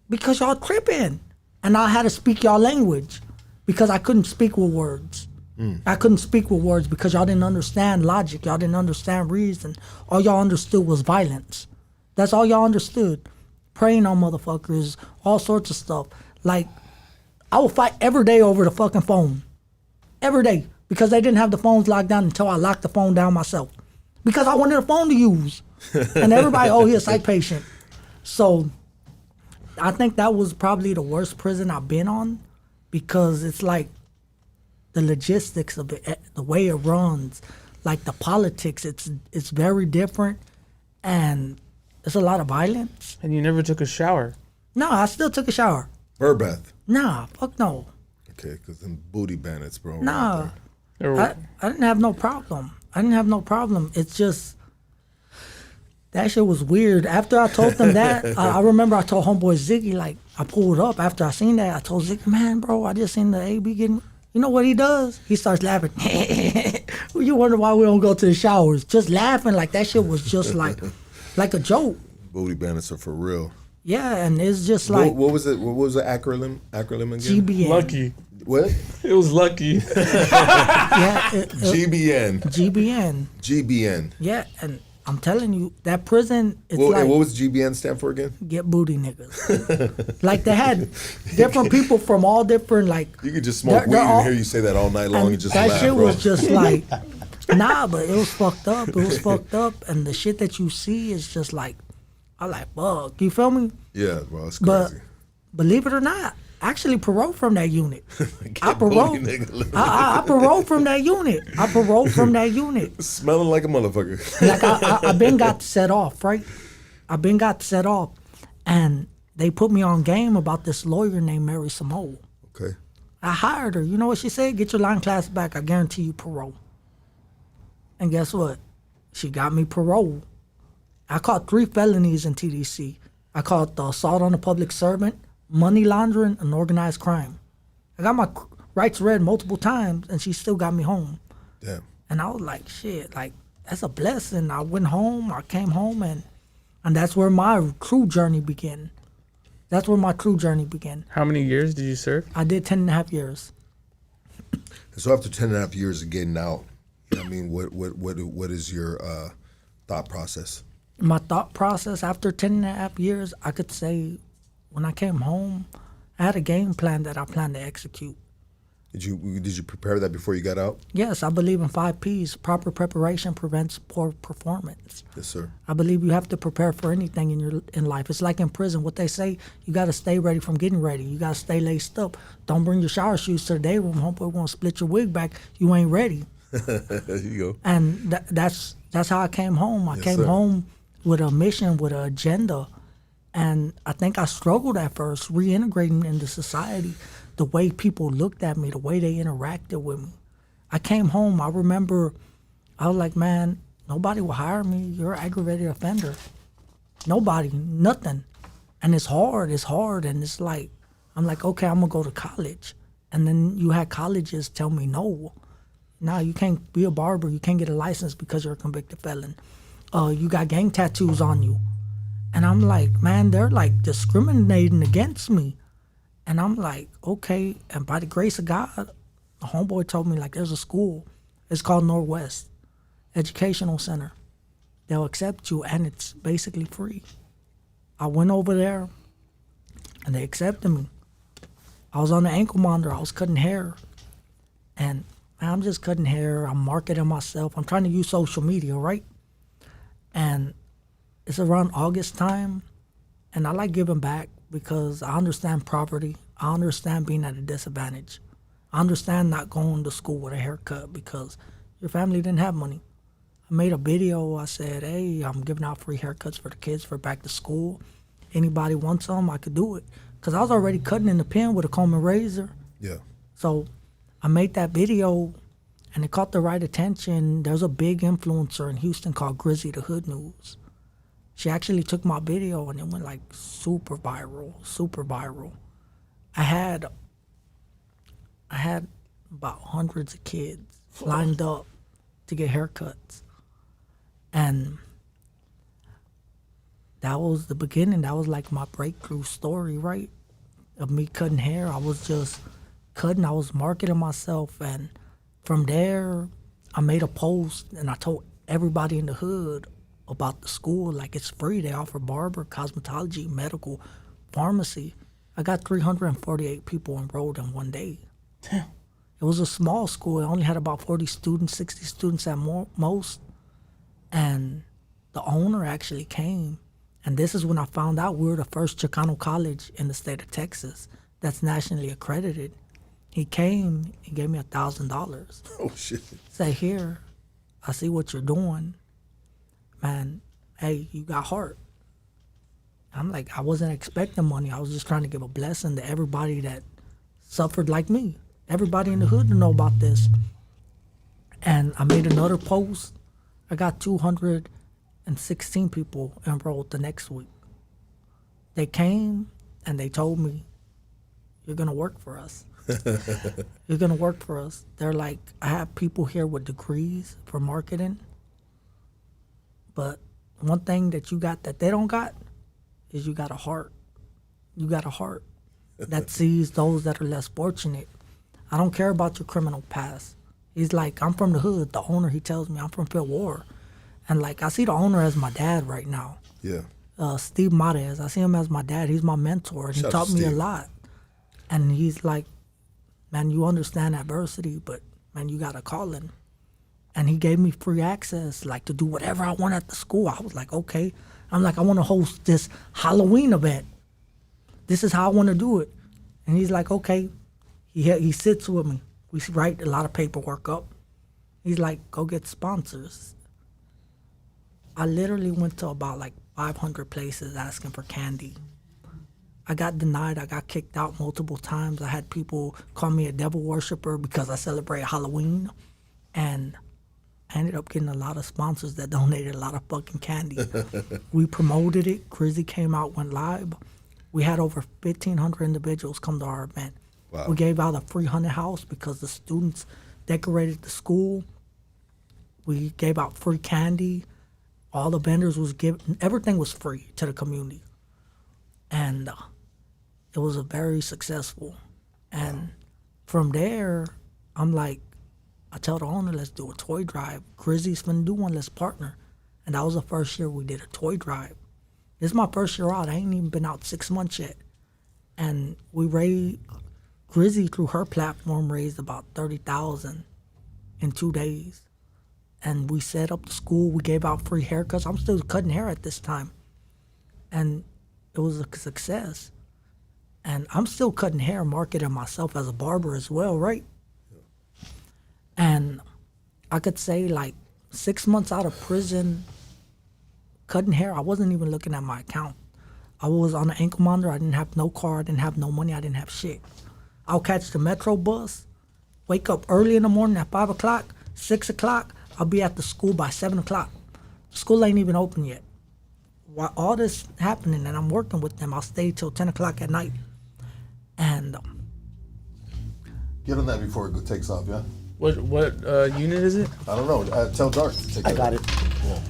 Because y'all tripping. And I had to speak y'all language because I couldn't speak with words. I couldn't speak with words because y'all didn't understand logic. Y'all didn't understand reason. All y'all understood was violence. That's all y'all understood. Preying on motherfuckers, all sorts of stuff. Like, I would fight every day over the fucking phone. Every day. Because they didn't have the phones locked down until I locked the phone down myself. Because I wanted a phone to use. And everybody, oh, he's a psych patient. So I think that was probably the worst prison I've been on because it's like the logistics of it, the way it runs, like the politics, it's very different and there's a lot of violence. And you never took a shower. No, I still took a shower. Bird bath. Nah, fuck no. Okay, because them booty bandits, bro. were Nah, out there. I didn't have no problem. It's just, that shit was weird. After I told them that, I remember I told homeboy Ziggy, like, I pulled up after I seen that. I told Ziggy, man, bro, I just seen the AB getting, you know what he does? He starts laughing. You wonder why we don't go to the showers. Just laughing, like that shit was just like a joke. Booty bandits are for real. Yeah, and it's just like. What was it? What was the acronym again? GBN. Lucky. What? It was lucky. Yeah. GBN. GBN. GBN. Yeah, and I'm telling you, that prison, it's Well, like. and what was GBN stand for again? Get booty niggas. Like they had different people from all different like. You could just smoke weed and hear you say that all night long and just that laugh, shit bro. was just like, nah, but it was fucked up. It was fucked up, and the shit that you see is just like, I like fuck. You feel me? Yeah, bro, it's But crazy. believe it or not, I actually paroled from that unit. I Booty paroled. nigga. I paroled from that unit. I paroled from that unit. Smelling like a motherfucker. Like I been got set off, right? I been got set off, and they put me on game about this lawyer named Mary Samoa. Okay. I hired her. You know what she said? Get your line class back. I guarantee you parole. And guess what? She got me parole. I caught 3 felonies in TDC. I caught the assault on a public servant, money laundering, and organized crime. I got my rights read multiple times, and she still got me home. Damn. And I was like, shit, like, that's a blessing. I went home, I came home, and that's where my true journey began. That's where my true journey began. How many years did you serve? I did 10 and a half years. So after 10 and a half years of getting out, you know what I mean, what is your thought process? My thought process after 10 and a half years, I could say when I came home, I had a game plan that I planned to execute. Did you prepare that before you got out? Yes, I believe in 5 Ps. Proper preparation prevents poor performance. Yes, sir. I believe you have to prepare for anything in life. It's like in prison. What they say, you got to stay ready from getting ready. You got to stay laced up. Don't bring your shower shoes to the day room. Homeboy want to split your wig back. You ain't ready. There you go. And that's how I came home. I came sir. home with a mission, with an agenda. And I think I struggled at first reintegrating into society, the way people looked at me, the way they interacted with me. I came home, I remember, I was like, man, nobody will hire me. You're an aggravated offender. Nobody, nothing. And it's hard, and it's like, I'm like, okay, I'm gonna go to college. And then you had colleges tell me, no, you can't be a barber, you can't get a license because you're a convicted felon. You got gang tattoos on you. And I'm like, man, they're like discriminating against me. And I'm like, okay. And by the grace of God, the homeboy told me, like, there's a school. It's called Northwest Educational Center. They'll accept you, and it's basically free. I went over there, and they accepted me. I was on the ankle monitor. I was cutting hair. And man, I'm just cutting hair. I'm marketing myself. I'm trying to use social media, right? And it's around August time, and I like giving back because I understand poverty. I understand being at a disadvantage. I understand not going to school with a haircut because your family didn't have money. I made a video. I said, hey, I'm giving out free haircuts for the kids for back to school. Anybody wants some, I could do it. Because I was already cutting in the pen with a comb and razor. Yeah. So I made that video, and it caught the right attention. There's a big influencer in Houston called Grizzy the Hood News. She actually took my video, and it went like super viral, super viral. I had about hundreds of kids lined up to get haircuts. And that was the beginning. That was like my breakthrough story, right? Of me cutting hair. I was just cutting. I was marketing myself. And from there, I made a post and I told everybody in the hood about the school. Like, it's free. They offer barber, cosmetology, medical, pharmacy. I got 348 people enrolled in one day. Damn. It was a small school. It only had about 40 students, 60 students at most. And the owner actually came. And this is when I found out we were the first Chicano college in the state of Texas that's nationally accredited. He came and gave me $1,000. Oh, shit. Say, here, I see what you're doing. Man, hey, you got heart. I'm like, I wasn't expecting money. I was just trying to give a blessing to everybody that suffered like me. Everybody in the hood to know about this. And I made another post. I got 216 people enrolled the next week. They came and they told me, you're going to work for us. You're going to work for us. They're like, I have people here with degrees for marketing. But one thing that you got that they don't got is you got a heart. You got a heart that sees those that are less fortunate. I don't care about your criminal past. He's like, I'm from the hood. The owner, he tells me, I'm from Fifth Ward. And like, I see the owner as my dad right now. Yeah. Steve Marez. I see him as my dad. He's my mentor. And he Shout out taught to me a Steve. lot. And he's like, man, you understand adversity, but man, you got a calling. And he gave me free access, like to do whatever I want at the school. I was like, okay. I'm like, I want to host this Halloween event. This is how I want to do it. And he's like, okay. He sits with me. We write a lot of paperwork up. He's like, go get sponsors. I literally went to about like 500 places asking for candy. I got denied. I got kicked out multiple times. I had people call me a devil worshiper because I celebrate Halloween. And I ended up getting a lot of sponsors that donated a lot of fucking candy. We promoted it. Grizzy came out, went live. We had over 1,500 individuals come to our event. Wow. We gave out a free haunted house because the students decorated the school. We gave out free candy. All the vendors was given, everything was free to the community. And it was a very successful. And from there, I'm like, I tell the owner, let's do a toy drive. Grizzy's finna do one, let's partner. And that was the first year we did a toy drive. This is my first year out. I ain't even been out 6 months yet. And we raised, Grizzy through her platform raised about $30,000 in 2 days. And we set up the school. We gave out free haircuts. I'm still cutting hair at this time. And it was a success. And I'm still cutting hair, marketing myself as a barber as well, right? And I could say like 6 months out of prison, cutting hair, I wasn't even looking at my account. I was on an ankle monitor. I didn't have no car. I didn't have no money. I didn't have shit. I'll catch the metro bus, wake up early in the morning at 5 o'clock, 6 o'clock. I'll be at the school by 7 o'clock. The school ain't even open yet. While all this happening and I'm working with them, I'll stay till 10 o'clock at night. And Get on that before it takes off, yeah? What unit is it? I don't know. Tell Dark to take I that. got it.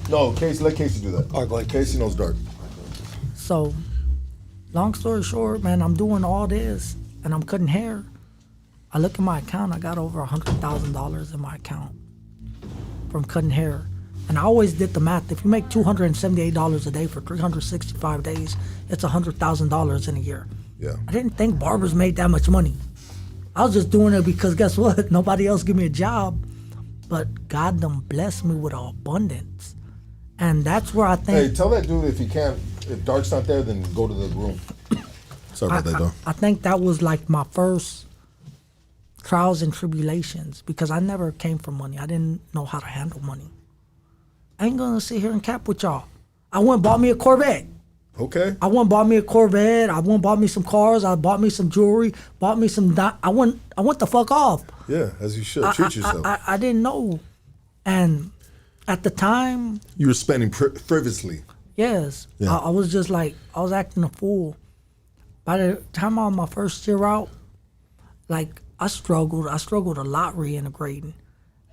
No, Casey, let Casey do that. All right, go ahead. Casey knows Dark. so, long story short, man, I'm doing all this and I'm cutting hair. I look at my account, I got over $100,000 in my account from cutting hair. And I always did the math. If you make $278 a day for 365 days, it's $100,000 in a year. Yeah. I didn't think barbers made that much money. I was just doing it because guess what? Nobody else give me a job. But God done blessed me with an abundance. And that's where I think... Hey, tell that dude if he can't, if Dark's not there, then go to the room. Sorry about that, though. I think that was like my first trials and tribulations because I never came from money. I didn't know how to handle money. I ain't gonna sit here and cap with y'all. I went and bought me a Corvette. Okay. I went and bought me a Corvette. I went and bought me some cars. I bought me some jewelry. Bought me some... I went the fuck off. Yeah, as you should. Treat yourself. I didn't know. And at the time... You were spending frivolously. Yes. Yeah. I was just like... I was acting a fool. By the time I was my first year out, like, I struggled a lot reintegrating.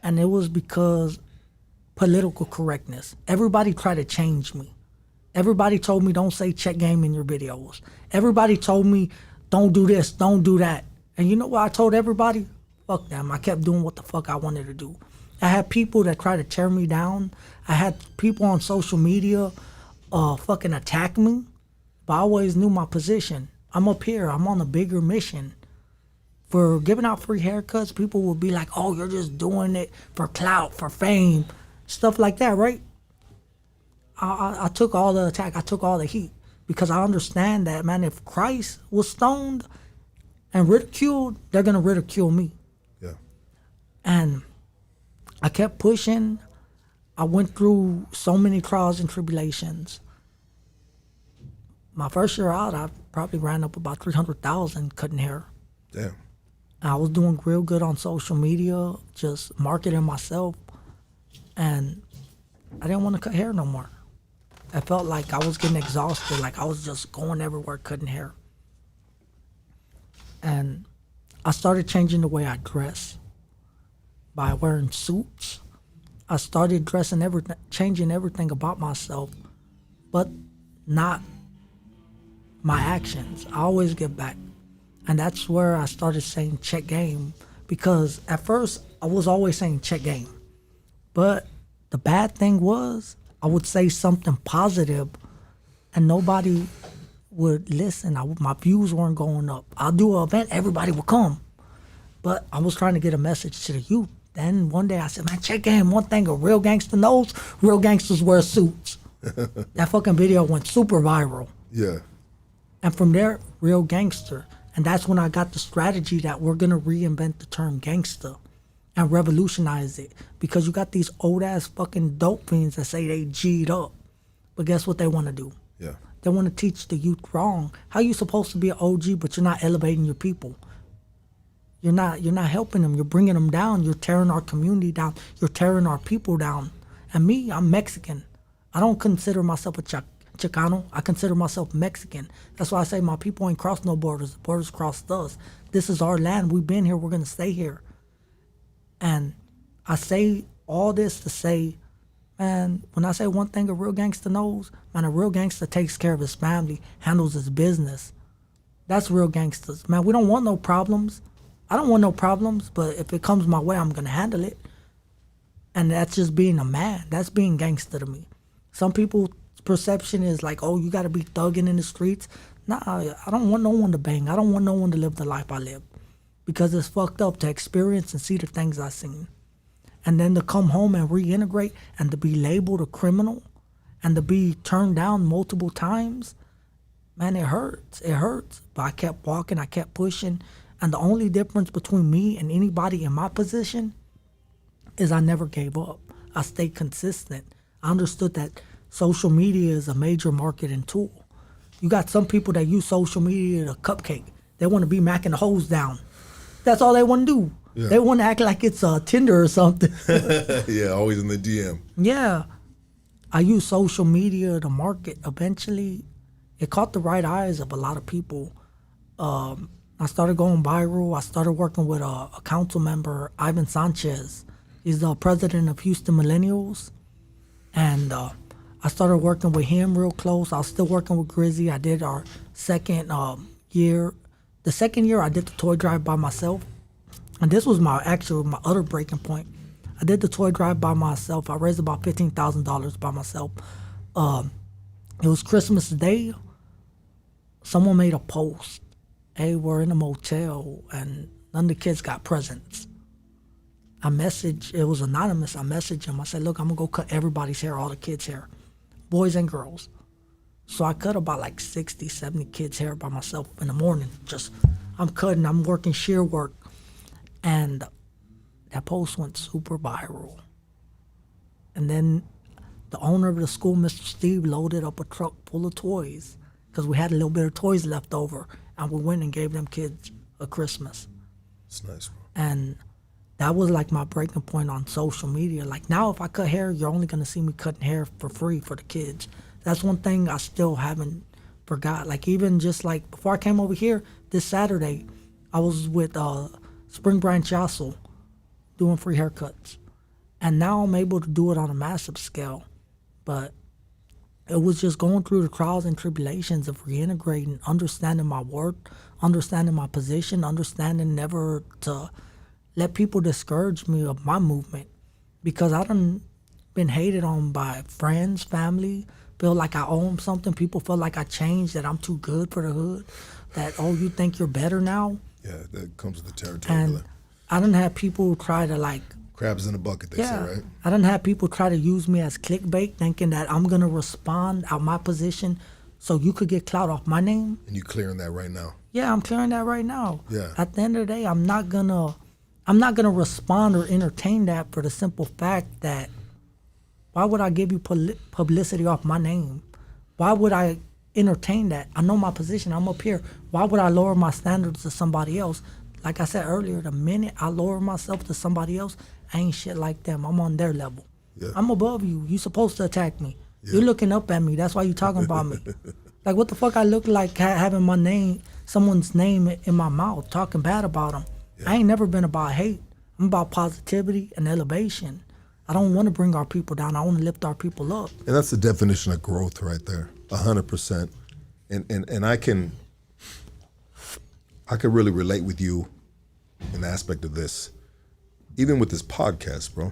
And it was because political correctness. Everybody tried to change me. Everybody told me don't say check game in your videos. Everybody told me don't do this, don't do that. And you know what I told everybody? Fuck them. I kept doing what the fuck I wanted to do. I had people that tried to tear me down. I had people on social media fucking attack me. But I always knew my position. I'm up here. I'm on a bigger mission. For giving out free haircuts, people would be like, oh, you're just doing it for clout, for fame, stuff like that, right? I took all the attack. I took all the heat because I understand that, man, if Christ was stoned and ridiculed, they're going to ridicule me. Yeah. And I kept pushing. I went through so many trials and tribulations. My first year out, I probably ran up about 300,000 cutting hair. Damn. I was doing real good on social media, just marketing myself. And I didn't want to cut hair no more. I felt like I was getting exhausted, like I was just going everywhere cutting hair. And I started changing the way I dress by wearing suits. I started dressing changing everything about myself, but not my actions. I always get back. And that's where I started saying check game, because at first I was always saying check game. But the bad thing was I would say something positive and nobody would listen. My views weren't going up. I'll do an event, everybody would come. But I was trying to get a message to the youth. Then one day I said, man, check game. One thing a real gangster knows, real gangsters wear suits. That fucking video went super viral. Yeah. And from there, real gangster. And that's when I got the strategy that we're going to reinvent the term gangster and revolutionize it. Because you got these old-ass fucking dope fiends that say they G'd up. But guess what they want to do? Yeah. They want to teach the youth wrong. How you supposed to be an OG, but you're not elevating your people? You're not helping them. You're bringing them down. You're tearing our community down. You're tearing our people down. And me, I'm Mexican. I don't consider myself a Chicano. I consider myself Mexican. That's why I say my people ain't crossed no borders. The borders crossed us. This is our land. We've been here. We're going to stay here. And I say all this to say, man, when I say one thing a real gangster knows, man, a real gangster takes care of his family, handles his business. That's real gangsters. Man, we don't want no problems. I don't want no problems, but if it comes my way, I'm going to handle it. And that's just being a man. That's being gangster to me. Some people's perception is like, oh, you got to be thugging in the streets. Nah, I don't want no one to bang. I don't want no one to live the life I live. Because it's fucked up to experience and see the things I've seen. And then to come home and reintegrate and to be labeled a criminal and to be turned down multiple times, man, it hurts. It hurts. But I kept walking. I kept pushing. And the only difference between me and anybody in my position is I never gave up. I stayed consistent. I understood that social media is a major marketing tool. You got some people that use social media to cupcake. They want to be macking the hose down. That's all they want to do. Yeah. They want to act like it's Tinder or something. Yeah, always in the DM. Yeah. I use social media to market. Eventually, it caught the right eyes of a lot of people. I started going viral. I started working with a council member, Ivan Sanchez. He's the president of Houston Millennials. And I started working with him real close. I was still working with Grizzy. I did our second year. The second year, I did the toy drive by myself. And this was my other breaking point. I did the toy drive by myself. I raised about $15,000 by myself. It was Christmas Day. Someone made a post. Hey, we're in a motel and None of the kids got presents. It was anonymous. I messaged him. I said, look, I'm going to go cut everybody's hair, all the kids' hair, boys and girls. So I cut about like 60, 70 kids' hair by myself in the morning. I'm cutting, I'm working shear work. And that post went super viral. And then the owner of the school, Mr. Steve, loaded up a truck full of toys because we had a little bit of toys left over. And we went and gave them kids a Christmas. It's nice, bro. And that was like my breaking point on social media. Like now, if I cut hair, you're only gonna see me cutting hair for free for the kids. That's one thing I still haven't forgot. Like even just like before I came over here this Saturday, I was with Spring Branch Yassel doing free haircuts. And now I'm able to do it on a massive scale. But it was just going through the trials and tribulations of reintegrating, understanding my worth, understanding my position, understanding never to let people discourage me of my movement. Because I done been hated on by friends, family, feel like I owe them something. People feel like I changed, that I'm too good for the hood, that, oh, you think you're better now? Yeah, that comes with the territory. And I done had people try to like, crabs in a bucket, they say, right? I done had people try to use me as clickbait, thinking that I'm gonna respond out my position so you could get clout off my name. And you clearing that right now. Yeah, I'm clearing that right now. Yeah. At the end of the day, I'm not gonna respond or entertain that for the simple fact that why would I give you publicity off my name? Why would I entertain that? I know my position. I'm up here. Why would I lower my standards to somebody else? Like I said earlier, the minute I lower myself to somebody else, I ain't shit like them. I'm on their level. Yeah. I'm above you. You supposed to attack me. Yeah. You're looking up at me. That's why you talking about me. Like, what the fuck I look like having my name, someone's name in my mouth, talking bad about them. Yeah. I ain't never been about hate. I'm about positivity and elevation. I don't want to bring our people down. I want to lift our people up. And that's the definition of growth right there, 100%. And I can really relate with you in the aspect of this, even with this podcast, bro.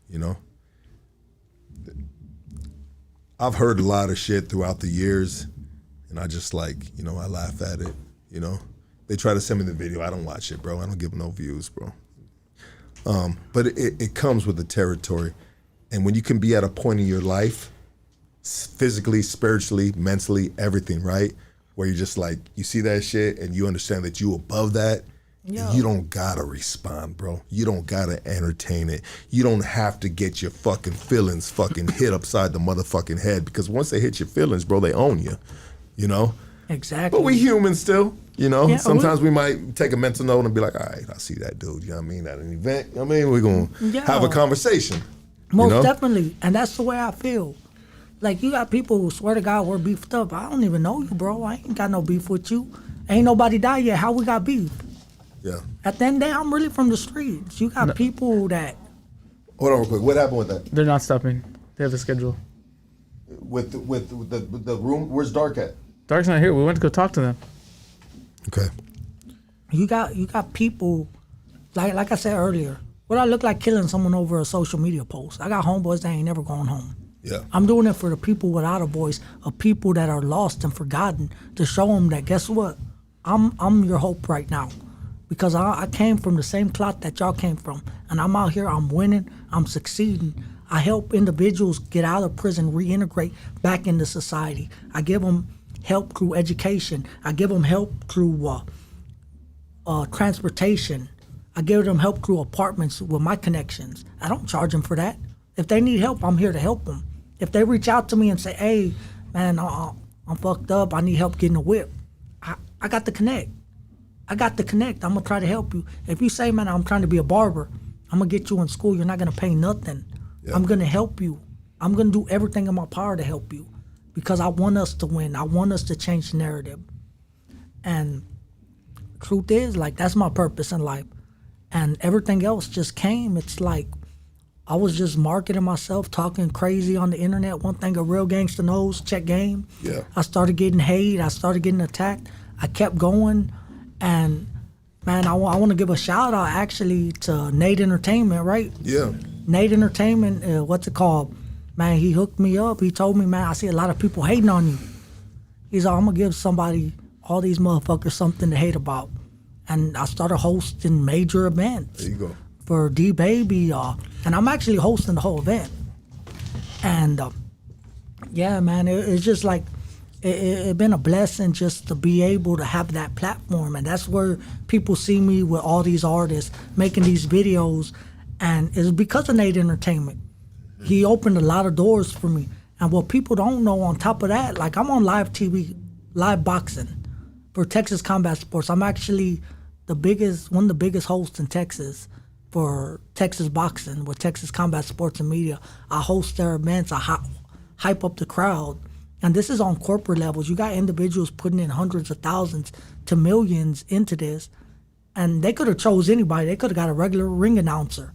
You know, I've heard a lot of shit throughout the years, and I just like, you know, I laugh at it. You know, they try to send me the video. I don't watch it, bro. I don't give them no views, bro. But it comes with the territory. And when you can be at a point in your life, physically, spiritually, mentally, everything, right? Where you're just like, you see that shit and you understand that you above that, Yeah. you don't gotta respond, bro. You don't gotta entertain it. You don't have to get your fucking feelings fucking hit upside the motherfucking head, because once they hit your feelings, bro, they own you, you know? Exactly. But we human still, you know? Yeah, Sometimes we might take a mental note and be like, all right, I see that dude, you know what I mean? At an event, you know what I mean? We're gonna have a conversation. Most you know? definitely. And that's the way I feel. Like, you got people who swear to God we're beefed up. I don't even know you, bro. I ain't got no beef with you. Ain't nobody died yet. How we got beef? Yeah. At the end of the day, I'm really from the streets. You got people that... Hold on real quick. What happened with that? They're not stopping. They have a schedule. With the room, where's Dark at? Dark's not here. We went to go talk to them. Okay. You got people, like I said earlier, what I look like killing someone over a social media post. I got homeboys that ain't never going home. Yeah. I'm doing it for the people without a voice, of people that are lost and forgotten, to show them that, guess what? I'm your hope right now. Because I came from the same cloth that y'all came from. And I'm out here, I'm winning, I'm succeeding. I help individuals get out of prison, reintegrate back into society. I give them help through education. I give them help through transportation. I give them help through apartments with my connections. I don't charge them for that. If they need help, I'm here to help them. If they reach out to me and say, hey, man, I'm fucked up, I need help getting a whip, I got the connect. I'm gonna try to help you. If you say, man, I'm trying to be a barber, I'm gonna get you in school, you're not gonna pay nothing. Yeah. I'm gonna help you. I'm gonna do everything in my power to help you, because I want us to win. I want us to change the narrative. And truth is, like, that's my purpose in life. And everything else just came. It's like, I was just marketing myself, talking crazy on the internet. One thing a real gangster knows, check game. Yeah. I started getting hate. I started getting attacked. I kept going. And, man, I want to give a shout out, actually, to Nate Entertainment, right? Yeah. Nate Entertainment, what's it called? Man, he hooked me up. He told me, man, I see a lot of people hating on you. He's like, I'm going to give somebody, all these motherfuckers, something to hate about. and I started hosting major events. There you go. For D-Baby, and I'm actually hosting the whole event. And yeah, man, it's just like, it's been a blessing just to be able to have that platform. And that's where people see me with all these artists making these videos. And it's because of Nate Entertainment. He opened a lot of doors for me. And what people don't know on top of that, like I'm on live TV, live boxing for Texas Combat Sports. I'm actually one of the biggest hosts in Texas for Texas boxing with Texas Combat Sports and Media. I host their events. I hype up the crowd. And this is on corporate levels. You got individuals putting in hundreds of thousands to millions into this. And they could have chose anybody. They could have got a regular ring announcer.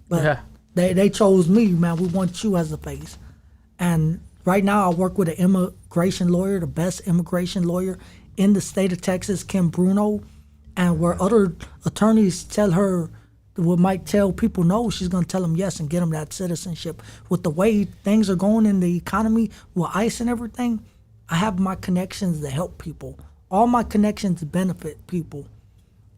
But they chose me, man. We want you as the face. And right now I work with an immigration lawyer, the best immigration lawyer in the state of Texas, Kim Bruno. And where other attorneys tell her what might tell people no, she's going to tell them yes and get them that citizenship. With the way things are going in the economy with ICE and everything, I have my connections to help people. All my connections benefit people.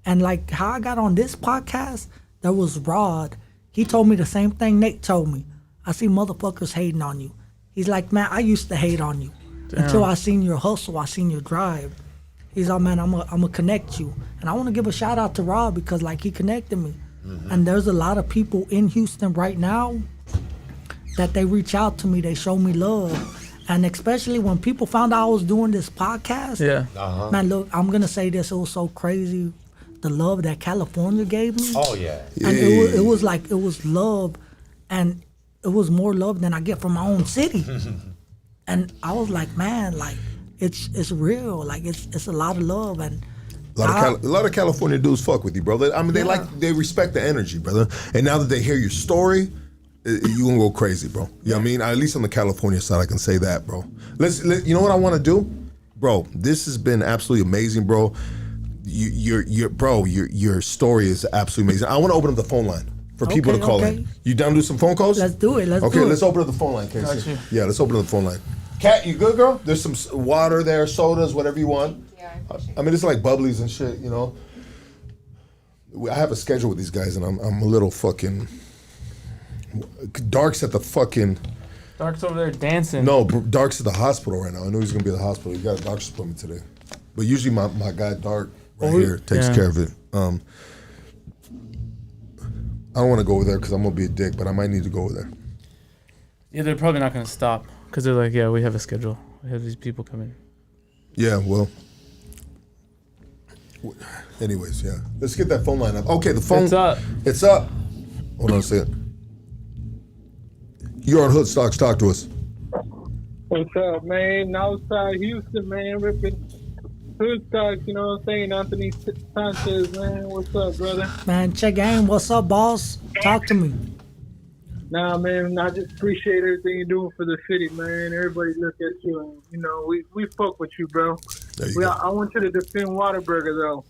And like how I got on this podcast, there was Rod. He told me the same thing Nate told me. I see motherfuckers hating on you. He's like, man, I used to hate on you. Damn. Until I seen your hustle, I seen your drive. He's like, man, I'm gonna connect you. And I want to give a shout out to Rod because like he connected me. And there's a lot of people in Houston right now that they reach out to me, they show me love. And especially when people found out I was doing this podcast, man, look, I'm going to say this, it was so crazy, the love that California gave me. Oh, yeah. And it was like, it was love, and it was more love than I get from my own city. And I was like, man, like, it's real, like, it's a lot of love, and A lot of California dudes fuck with you, brother. I mean, they respect the energy, brother. And now that they hear your story, you gonna go crazy, bro. You know what I mean? At least on the California side, I can say that, bro. You know what I want to do, bro? This has been absolutely amazing, bro. Your story is absolutely amazing. I want to open up the phone line for people to call in. You down to do some phone calls? Let's do it. Okay, let's open up the phone line, Casey. Yeah, let's open up the phone line. Kat, you good, girl? There's some water there, sodas, whatever you want. I mean, it's like bubblies and shit, you know. I have a schedule with these guys, and I'm a little fucking. Dark's at the fucking. Dark's over there dancing. No, Dark's at the hospital right now. I know he's gonna be at the hospital. He got a doctor's appointment today, but usually my guy Dark here takes care of it. I don't want to go over there because I'm gonna be a dick, but I might need to go over there. Yeah, they're probably not gonna stop because they're like, yeah, we have a schedule. We have these people coming. Yeah, well. Anyways, yeah. Let's get that phone line up. Okay, the phone. It's up. It's up. Hold on a second. You're on Hoodstocks. Talk to us. What's up, man? Outside Houston, man. Ripping Hoodstocks, you know what I'm saying? Anthony Sanchez, man. What's up, brother? Man, check game. What's up, boss? Talk to me. Nah, man, I just appreciate everything you're doing for the city, man. Everybody look at you, and, you know, we fuck with you, bro. There you go. I want you to defend Whataburger, though.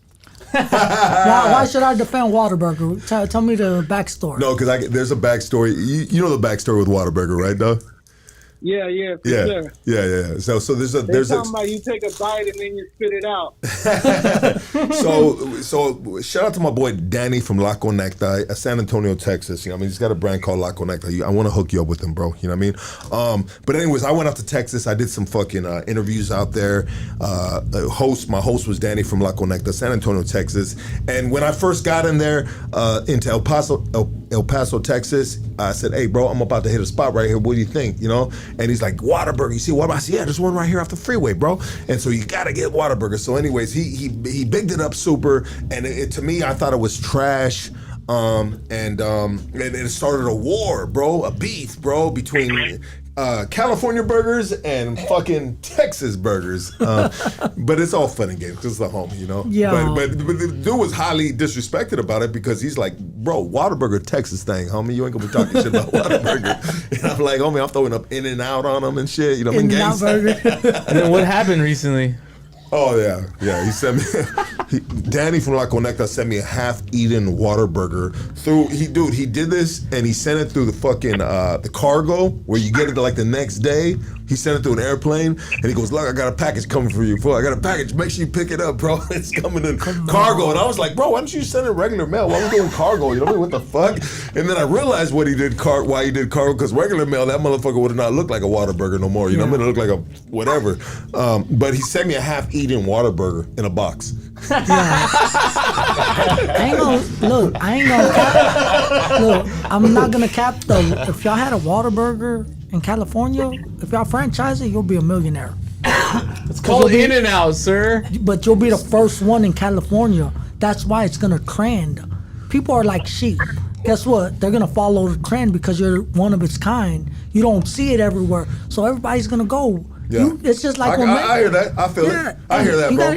Why should I defend Whataburger? Tell me the backstory. No, because there's a backstory. You know the backstory with Whataburger, right, Dog? Yeah, for sure. Yeah. So there's They're talking about you take a bite and then you spit it out. So shout out to my boy Danny from La Conecta, San Antonio, Texas. You know, I mean, he's got a brand called La Conecta. I want to hook you up with him, bro. You know what I mean? But anyways, I went out to Texas. I did some fucking interviews out there. My host was Danny from La Conecta, San Antonio, Texas. And when I first got in there into El Paso, Texas, I said, "Hey, bro, I'm about to hit a spot right here. What do you think?" You know? And he's like, Whataburger. You see Whataburger? I said, yeah, there's one right here off the freeway, bro. And so you gotta get Whataburger. So anyways, he bigged it up super. And to me, I thought it was trash. And it started a war, bro, a beef, bro, between California burgers and fucking Texas burgers. But it's all fun and games because it's the homie, you know? Yeah. But the dude was highly disrespected about it because he's like, bro, Whataburger Texas thing, homie. You ain't gonna be talking shit about Whataburger. And I'm like, homie, I'm throwing up In-N-Out on them and shit. You know what I mean? In-N-Out burger. And then what happened recently? Oh yeah. He sent me. Danny from La Conecta sent me a half-eaten Whataburger through. He did this and he sent it through the fucking the cargo where you get it like the next day. He sent it through an airplane and he goes, "Look, I got a package coming for you. I got a package. Make sure you pick it up, bro. It's coming in cargo." And I was like, "Bro, why don't you send it regular mail? Why are we doing cargo? You know what the fuck?" And then I realized why he did cargo, because regular mail, that motherfucker would have not looked like a Whataburger no more. You know what I mean? It looked like a whatever. But he sent me a half-eaten Whataburger in a box. I'm not gonna cap though. If y'all had a Whataburger in California, if y'all franchise it, you'll be a millionaire. It's called In-N-Out, sir. But you'll be the first one in California. That's why it's gonna trend. People are like sheep. Guess what? They're gonna follow the trend because you're one of its kind. You don't see it everywhere, so everybody's gonna go. Yeah. It's just like I hear that. I feel it. I hear that, bro.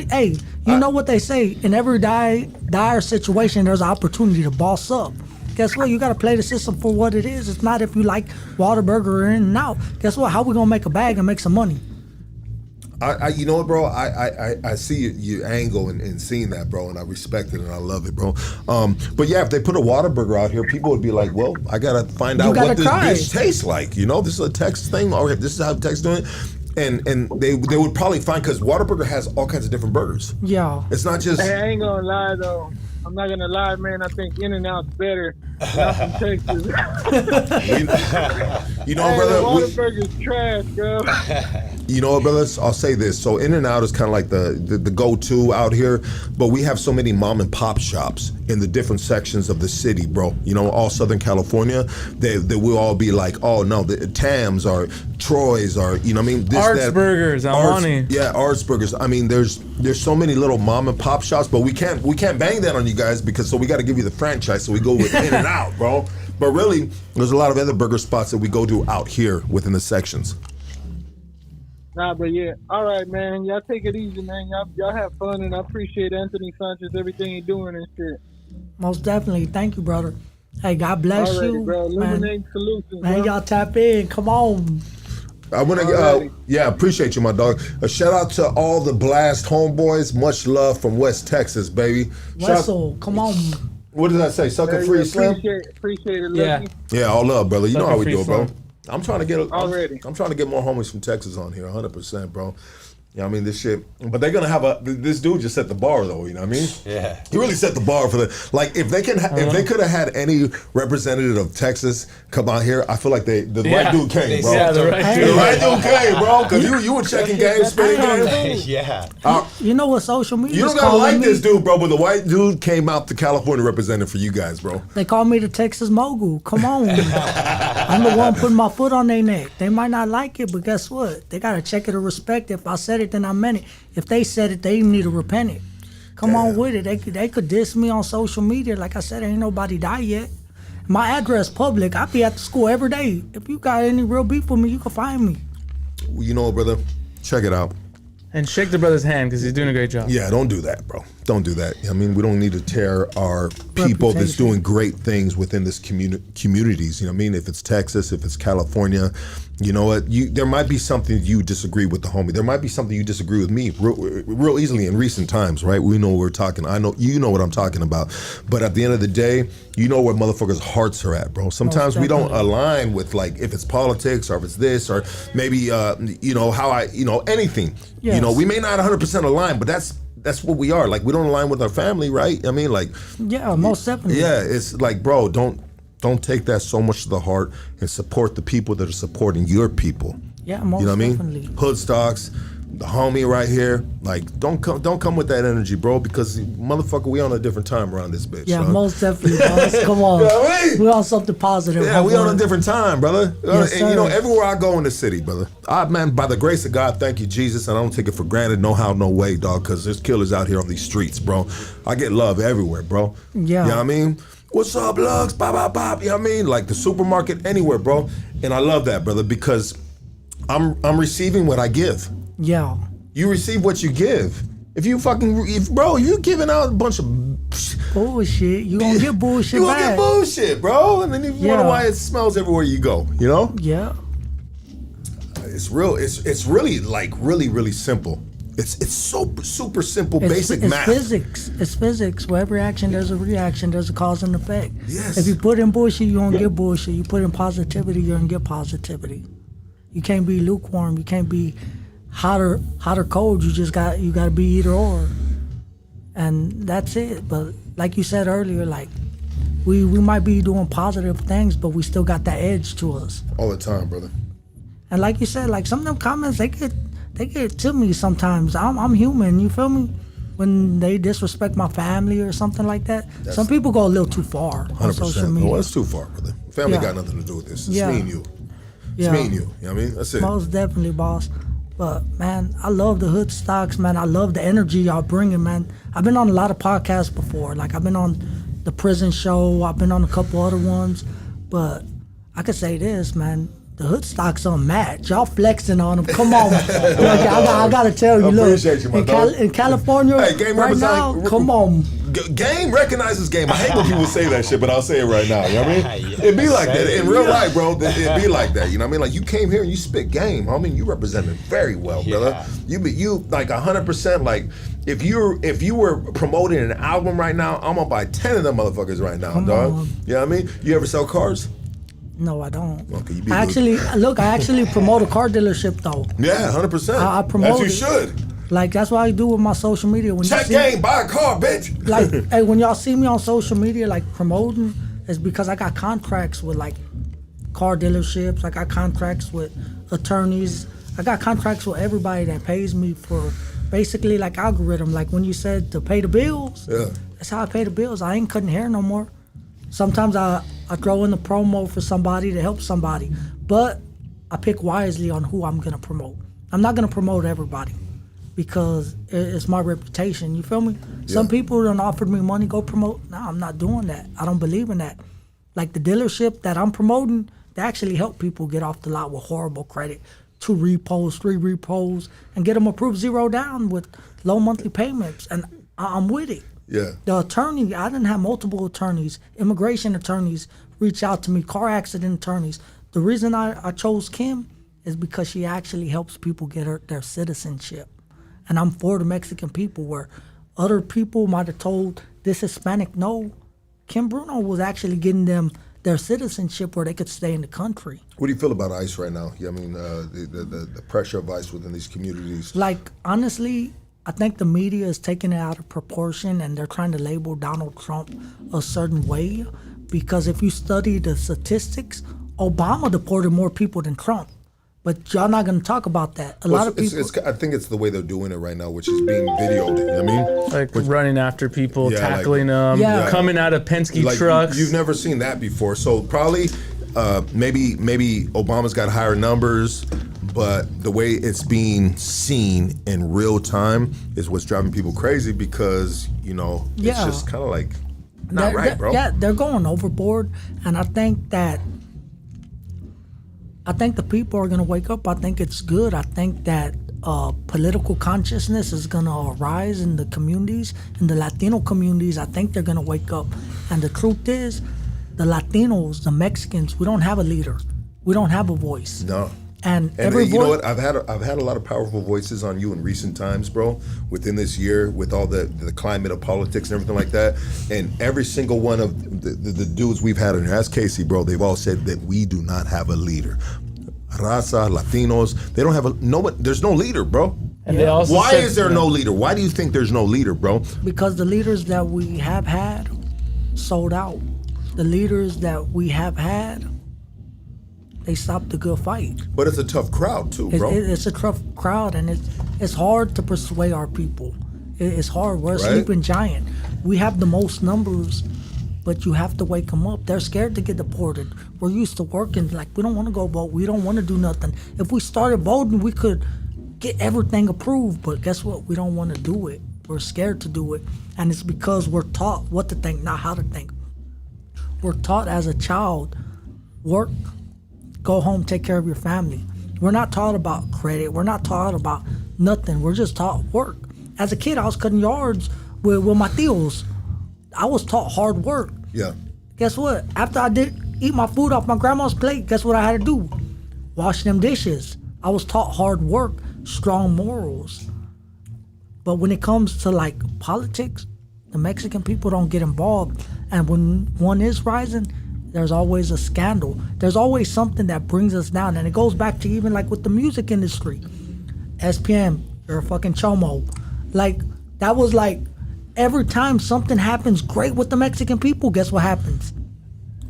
You know what they say? In every dire situation, there's an opportunity to boss up. Guess what? You got to play the system for what it is. It's not if you like Whataburger or In-N-Out. Guess what? How we gonna make a bag and make some money? You know what, bro? I see your angle in seeing that, bro, and I respect it and I love it, bro. But yeah, if they put a Whataburger out here, people would be like, "Well, I gotta find out what this bitch tastes like." You know, this is a Texas thing. Or this is how Texas doing it. And they would probably find, because Whataburger has all kinds of different burgers. Yeah. It's not just. Hey, I ain't gonna lie though. I'm not gonna lie, man. I think In-N-Out's better. Not from Texas. You know, brother. Whataburger's trash, bro. You know what, brothers? I'll say this. So In-N-Out is kind of like the go-to out here, but we have so many mom and pop shops in the different sections of the city, bro. You know, all Southern California, they will all be like, oh no, the Tams or Troy's or, you know what I mean? Arts Burgers, Alani. Yeah, Arts Burgers. I mean, there's so many little mom and pop shops, but we can't bang that on you guys so we got to give you the franchise, so we go with In-N-Out, bro. But really, there's a lot of other burger spots that we go to out here within the sections. Nah, but yeah. All right, man. Y'all take it easy, man. Y'all have fun, and I appreciate Anthony Sanchez, everything he's doing and shit. Most definitely. Thank you, brother. Hey, God bless Alrighty, you. bro. Man. Illuminating solutions, Man, bro. y'all tap in. Come on. I want to, appreciate you, my dog. A shout out to all the Blast homeboys. Much love from West Texas, baby. Wessel, come on. What did I say? Sucker free slim? Appreciate it, Yeah. Lucky. Yeah, all love, brother. You know Sucker how we free do it, bro. slim. I'm trying to get Already. I'm trying to get more homies from Texas on here, 100%, bro. You know what I mean? This shit. But they're gonna have this dude just set the bar though, you know what I mean? Yeah. He really set the bar for like if they could have had any representative of Texas come out here, I feel like the right dude came, bro. Yeah, the right dude. The right dude came, bro. Cause you were checking games, spinning games. Yeah. You know what social media You don't gotta like this dude, bro, but the white dude came out to California representing for you guys, bro. They call me the Texas mogul. Come on. I'm the one putting my foot on their neck. They might not like it, but guess what? They got to check it or respect it. If I said it, then I meant it. If they said it, they need to repent it. Come on with it. They could diss me on social media. Like I said, ain't nobody die yet. My address public. I be at the school every day. If you got any real beef with me, you can find me. You know what, brother? Check it out. And shake the brother's hand because he's doing a great job. Yeah, don't do that, bro. Don't do that. I mean, we don't need to tear our people that's doing great things within this communities. You know what I mean? If it's Texas, if it's California, you know what? There might be something you disagree with the homie. There might be something you disagree with me real easily in recent times, right? We know what we're talking. I know you know what I'm talking about. But at the end of the day, you know where motherfuckers' hearts are at, bro. Sometimes we don't align with, like, if it's politics or if it's this or maybe you know how anything. Yes. You know, we may not 100% align, but that's what we are. Like, we don't align with our family, right? I mean, like, Yeah, most definitely. yeah, it's like, bro, don't take that so much to the heart and support the people that are supporting your people. Yeah, most You know what I mean? definitely. Hoodstocks, the homie right here. Like, don't come with that energy, bro, because motherfucker, we on a different time around this bitch. Yeah, son. most definitely, boss. Come on. You know what I mean? We on something positive. Yeah, we on a homeboy. different time, brother. Yes, And you know, sir. everywhere I go in the city, brother, man, by the grace of God, thank you, Jesus, and I don't take it for granted, no how, no way, dog, because there's killers out here on these streets, bro. I get love everywhere, bro. Yeah. You know what I mean? What's up, Lugs? Bop, bop, bop. You know what I mean? Like the supermarket, anywhere, bro. And I love that, brother, because I'm receiving what I give. Yeah. You receive what you give. If you giving out a bunch of Bullshit. You gonna get bullshit you gonna back. get bullshit, bro. And then you wonder why it smells everywhere you go, you know? Yeah. It's real. It's really, like, really, really simple. It's so super simple, It's, basic it's math. physics. It's physics. For every action, there's a reaction. There's a cause and effect. Yes. If you put in bullshit, you're gonna get bullshit. You put in positivity, you're gonna get positivity. You can't be lukewarm. You can't be hot or cold. You gotta be either or. And that's it. But like you said earlier, like we might be doing positive things, but we still got that edge to us. All the time, brother. And like you said, like some of them comments, they get to me sometimes. I'm human, you feel me? When they disrespect my family or something like that. Some people go a little too far on social 100%. media. Well, it's too far, brother. Family Yeah. got nothing to do with this. It's Yeah. me and you. It's Yeah. me and you. You know what I mean? That's it. Most definitely, boss. But man, I love the hood stocks, man. I love the energy y'all bringing, man. I've been on a lot of podcasts before. Like I've been on the prison show. I've been on a couple other ones. But I could say this, man. The hood stocks unmatched. Y'all flexing on them. Come on. Look, I gotta tell you, I look. appreciate you, my dog. In California, Hey, game right now, represent- come on. Game recognizes game. I hate when people say that shit, but I'll say it right now. You know what I mean? Yeah, It'd be like say that it. in real life, bro. It'd be like that. You know what I mean? Like you came here and you spit game. I mean, you represented very well, brother. You like 100%. Like if you were promoting an album right now, I'm gonna buy 10 of them motherfuckers right now, Come dog. on. You know what I mean? You ever sell cars? No, I don't. Okay, you be I good. actually promote a car dealership though. Yeah, 100%. I promote As you it. should. Like that's what I do with my social media. When Check you see, game, buy a car, bitch. like, hey, when y'all see me on social media, like promoting, it's because I got contracts with like car dealerships. I got contracts with attorneys. I got contracts with everybody that pays me for basically like algorithm. Like when you said to pay the bills, Yeah. that's how I pay the bills. I ain't cutting hair no more. Sometimes I throw in the promo for somebody to help somebody, but I pick wisely on who I'm gonna promote. I'm not gonna promote everybody because it's my reputation. You feel me? Some people done offered me money, go promote. No, I'm not doing that. I don't believe in that. Like the dealership that I'm promoting, they actually help people get off the lot with horrible credit, 2 repos, 3 repos, and get them approved 0 down with low monthly payments. And I'm with it. Yeah. The attorney, I didn't have multiple attorneys, immigration attorneys reach out to me, car accident attorneys. The reason I chose Kim is because she actually helps people get their citizenship. And I'm for the Mexican people, where other people might have told this Hispanic no. Kim Bruno was actually getting them their citizenship where they could stay in the country. What do you feel about ICE right now? I mean, the pressure of ICE within these communities. Like, honestly, I think the media is taking it out of proportion and they're trying to label Donald Trump a certain way, because if you study the statistics, Obama deported more people than Trump. But y'all not going to talk about that. A lot of people... I think it's the way they're doing it right now, which is being videoed. You know what I mean? Like running after people, Yeah, tackling like- them, Yeah. coming out of Penske Like trucks. you've never seen that before. So probably, maybe Obama's got higher numbers, but the way it's being seen in real time is what's driving people crazy, because it's Yeah. just kind of like not right, bro. Yeah, they're going overboard. And I think the people are going to wake up. I think it's good. I think that political consciousness is going to arise in the communities, in the Latino communities. I think they're going to wake up. And the truth is, the Latinos, the Mexicans, we don't have a leader. We don't have a voice. No. And And every you know voice... what? I've had a lot of powerful voices on you in recent times, bro. Within this year, with all the climate of politics and everything like that, and every single one of the dudes we've had in here, as Casey, bro, they've all said that we do not have a leader. Raza, Latinos, they don't have there's no leader, bro. And they also Why said- is there no leader? Why do you think there's no leader, bro? Because the leaders that we have had sold out. The leaders that we have had, they stopped the good fight. But it's a tough crowd too, bro. It's a tough crowd, and it's hard to persuade our people. It's hard. We're a Right. sleeping giant. We have the most numbers, but you have to wake them up. They're scared to get deported. We're used to working. Like, we don't want to go vote. We don't want to do nothing. If we started voting, we could get everything approved, but guess what? We don't want to do it. We're scared to do it, and it's because we're taught what to think, not how to think. We're taught as a child, work, go home, take care of your family. We're not taught about credit. We're not taught about nothing. We're just taught work. As a kid, I was cutting yards with my tios. I was taught hard work. Yeah. Guess what? After I did eat my food off my grandma's plate, guess what I had to do? Wash them dishes. I was taught hard work, strong morals. But when it comes to like politics, the Mexican people don't get involved. And when one is rising, there's always a scandal. There's always something that brings us down. And it goes back to even like with the music industry. SPM, you're a fucking chomo. Like, that was like, every time something happens great with the Mexican people, guess what happens?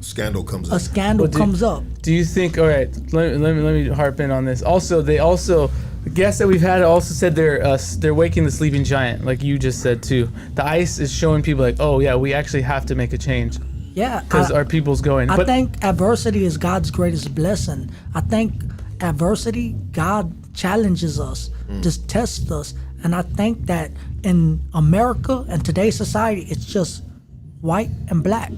Scandal comes A up. scandal comes up. Do you think? All right, let me harp in on this. Also, the guests that we've had also said they're waking the sleeping giant, like you just said too. The ice is showing people like, oh yeah, we actually have to make a change. Yeah, because our people's going. I think adversity is God's greatest blessing. I think adversity, God challenges us, just tests us, and I think that in America and today's society, it's just white and black.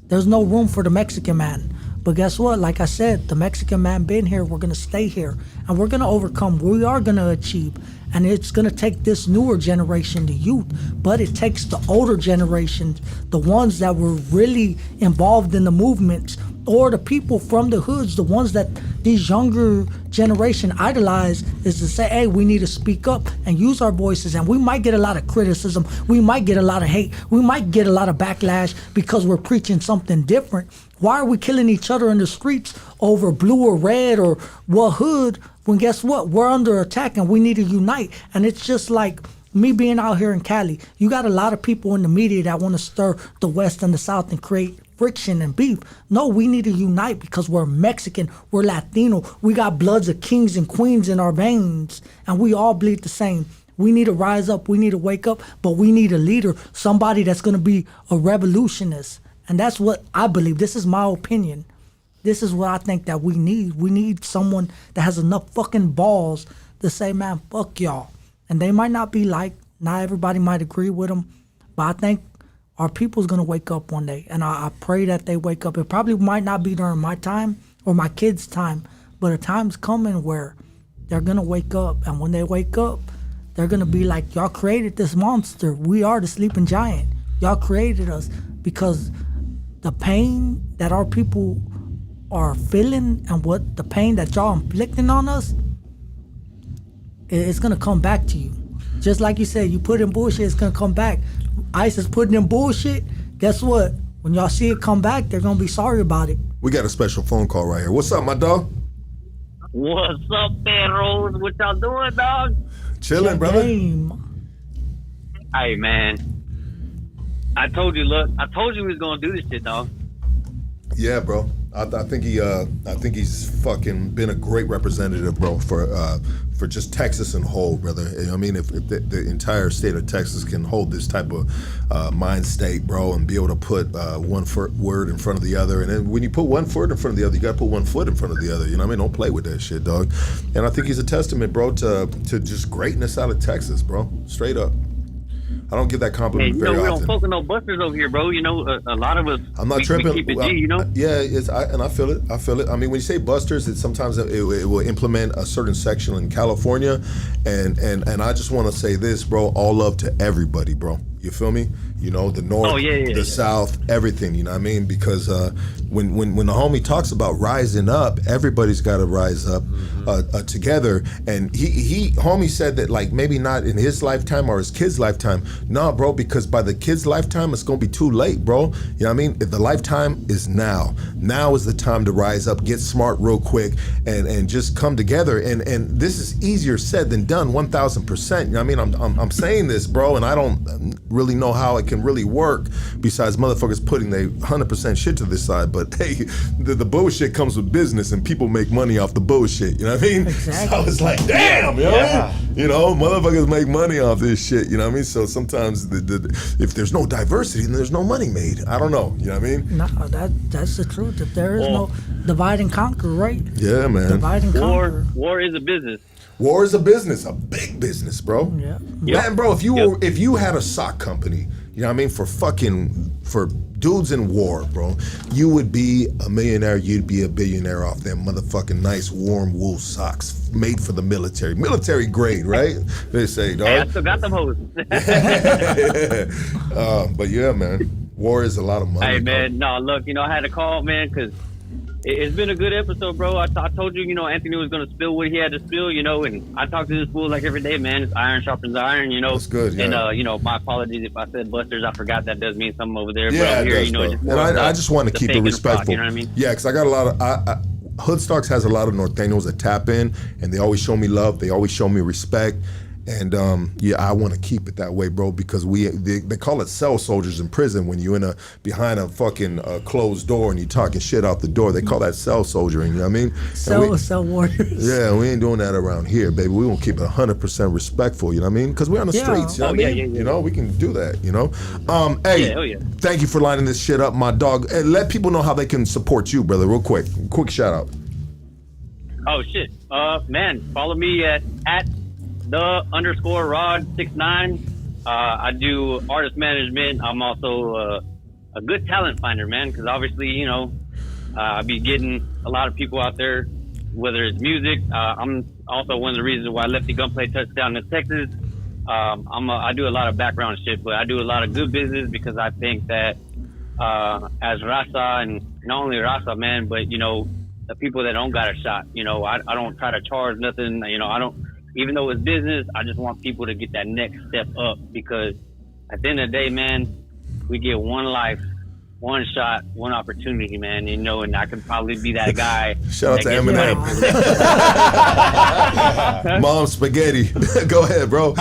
There's no room for the Mexican man. But guess what? Like I said, the Mexican man been here. We're going to stay here. And we're going to overcome. We are going to achieve. And it's going to take this newer generation, the youth. But it takes the older generations, the ones that were really involved in the movements, or the people from the hoods, the ones that these younger generation idolize, is to say, hey, we need to speak up and use our voices. And we might get a lot of criticism. We might get a lot of hate. We might get a lot of backlash because we're preaching something different. Why are we killing each other in the streets over blue or red or what hood, when guess what? We're under attack and we need to unite. And it's just like me being out here in Cali. You got a lot of people in the media that want to stir the West and the South and create friction and beef. No, we need to unite because we're Mexican, we're Latino, we got bloods of kings and queens in our veins, and we all bleed the same. We need to rise up, we need to wake up, but we need a leader, somebody that's going to be a revolutionist. And that's what I believe. This is my opinion. This is what I think that we need. We need someone that has enough fucking balls to say, man, fuck y'all. And they might not be like, not everybody might agree with them, but I think our people's going to wake up one day, and I pray that they wake up. It probably might not be during my time or my kids' time, but a time's coming where they're going to wake up, and when they wake up, they're going to be like, y'all created this monster. We are the sleeping giant. Y'all created us because the pain that our people are feeling and what the pain that y'all inflicting on us, it's going to come back to you. Just like you said, you put in bullshit, it's going to come back. ICE is putting in bullshit. Guess what? When y'all see it come back, they're going to be sorry about it. We got a special phone call right here. What's up, my dog? What's up, man, Rose? What y'all doing, dog? Chilling, brother. Hey, man. I told you we was going to do this shit, dog. Yeah, bro. I think he's fucking been a great representative, bro, for just Texas and whole, brother. I mean, if the entire state of Texas can hold this type of mind state, bro, and be able to put one word in front of the other, and then when you put one foot in front of the other, you got to put one foot in front of the other. You know what I mean? Don't play with that shit, dog. And I think he's a testament, bro, to just greatness out of Texas, bro. Straight up. I don't give that compliment very often. We don't fuck with no busters over here, bro. You know, a lot of us. I'm not tripping. We keep it G, you know. Yeah, and I feel it. I feel it. I mean, when you say busters, sometimes it will implement a certain section in California, and I just want to say this, bro. All love to everybody, bro. You feel me? You know, the North, the South, everything. You know what I mean? Because when the homie talks about rising up, everybody's got to rise up together. And homie said that, like, maybe not in his lifetime or his kid's lifetime. No, bro, because by the kid's lifetime, it's gonna be too late, bro. You know what I mean? If the lifetime is now. Now is the time to rise up, get smart real quick, and just come together. And this is easier said than done, 1,000%. You know what I mean? I'm saying this, bro, and I don't really know how it can really work besides motherfuckers putting their 100% shit to this side. But hey, the bullshit comes with business, and people make money off the bullshit. You know what I mean? Exactly. So I was like, damn, you know what I mean? You know, motherfuckers make money off this shit. You know what I mean? So sometimes if there's no diversity, then there's no money made. I don't know. You know what I mean? No, that's the truth. If there is no divide and conquer, right? Yeah, man. Divide and conquer. War is a business. War is a business, a big business, bro. Yeah. Man, bro, if you had a sock company, you know what I mean, for dudes in war, bro, you would be a millionaire, you'd be a billionaire off them motherfucking nice warm wool socks made for the military. Military grade, right? They say, dog. Hey, I still got them hoes. But yeah, man, war is a lot of money. Hey, man, no, look, you know, I had to call, man, because It's been a good episode, bro. I told you, Anthony was going to spill what he had to spill, and I talk to this fool like every day, man. It's iron sharpens iron, That's good, yeah. And, my apologies if I said busters. I forgot that does mean something over there. Yeah, but here, it does, bro. And I just want to keep it respectful. You know what I mean? Yeah, because I got a lot of... Hoodstocks has a lot of Norteños that tap in, and they always show me love. They always show me respect. And I want to keep it that way, bro, because they call it cell soldiers in prison when you're behind a fucking closed door and you're talking shit out the door. They call that cell soldiering, you know what I mean? Cell warriors. Yeah, we ain't doing that around here, baby. We won't keep it 100% respectful, you know what I mean? Because we're on the streets, you know what I mean? You know, we can do that, you know? Hey, thank you for lining this shit up, my dog. Hey, let people know how they can support you, brother, real quick. Quick shout out. Oh, shit. Man, follow me at _Rod69. I do artist management. I'm also a good talent finder, man, because obviously, I be getting a lot of people out there, whether it's music. I'm also one of the reasons why Lefty Gunplay touchdown in Texas. I do a lot of background shit, but I do a lot of good business because I think that as Raza, and not only Raza, man, but, the people that don't got a shot, I don't try to charge nothing, I don't. Even though it's business, I just want people to get that next step up because at the end of the day, man, we get one life, one shot, one opportunity, man. And I could probably be that guy. Shout out to Eminem. Mom spaghetti. Go ahead, bro.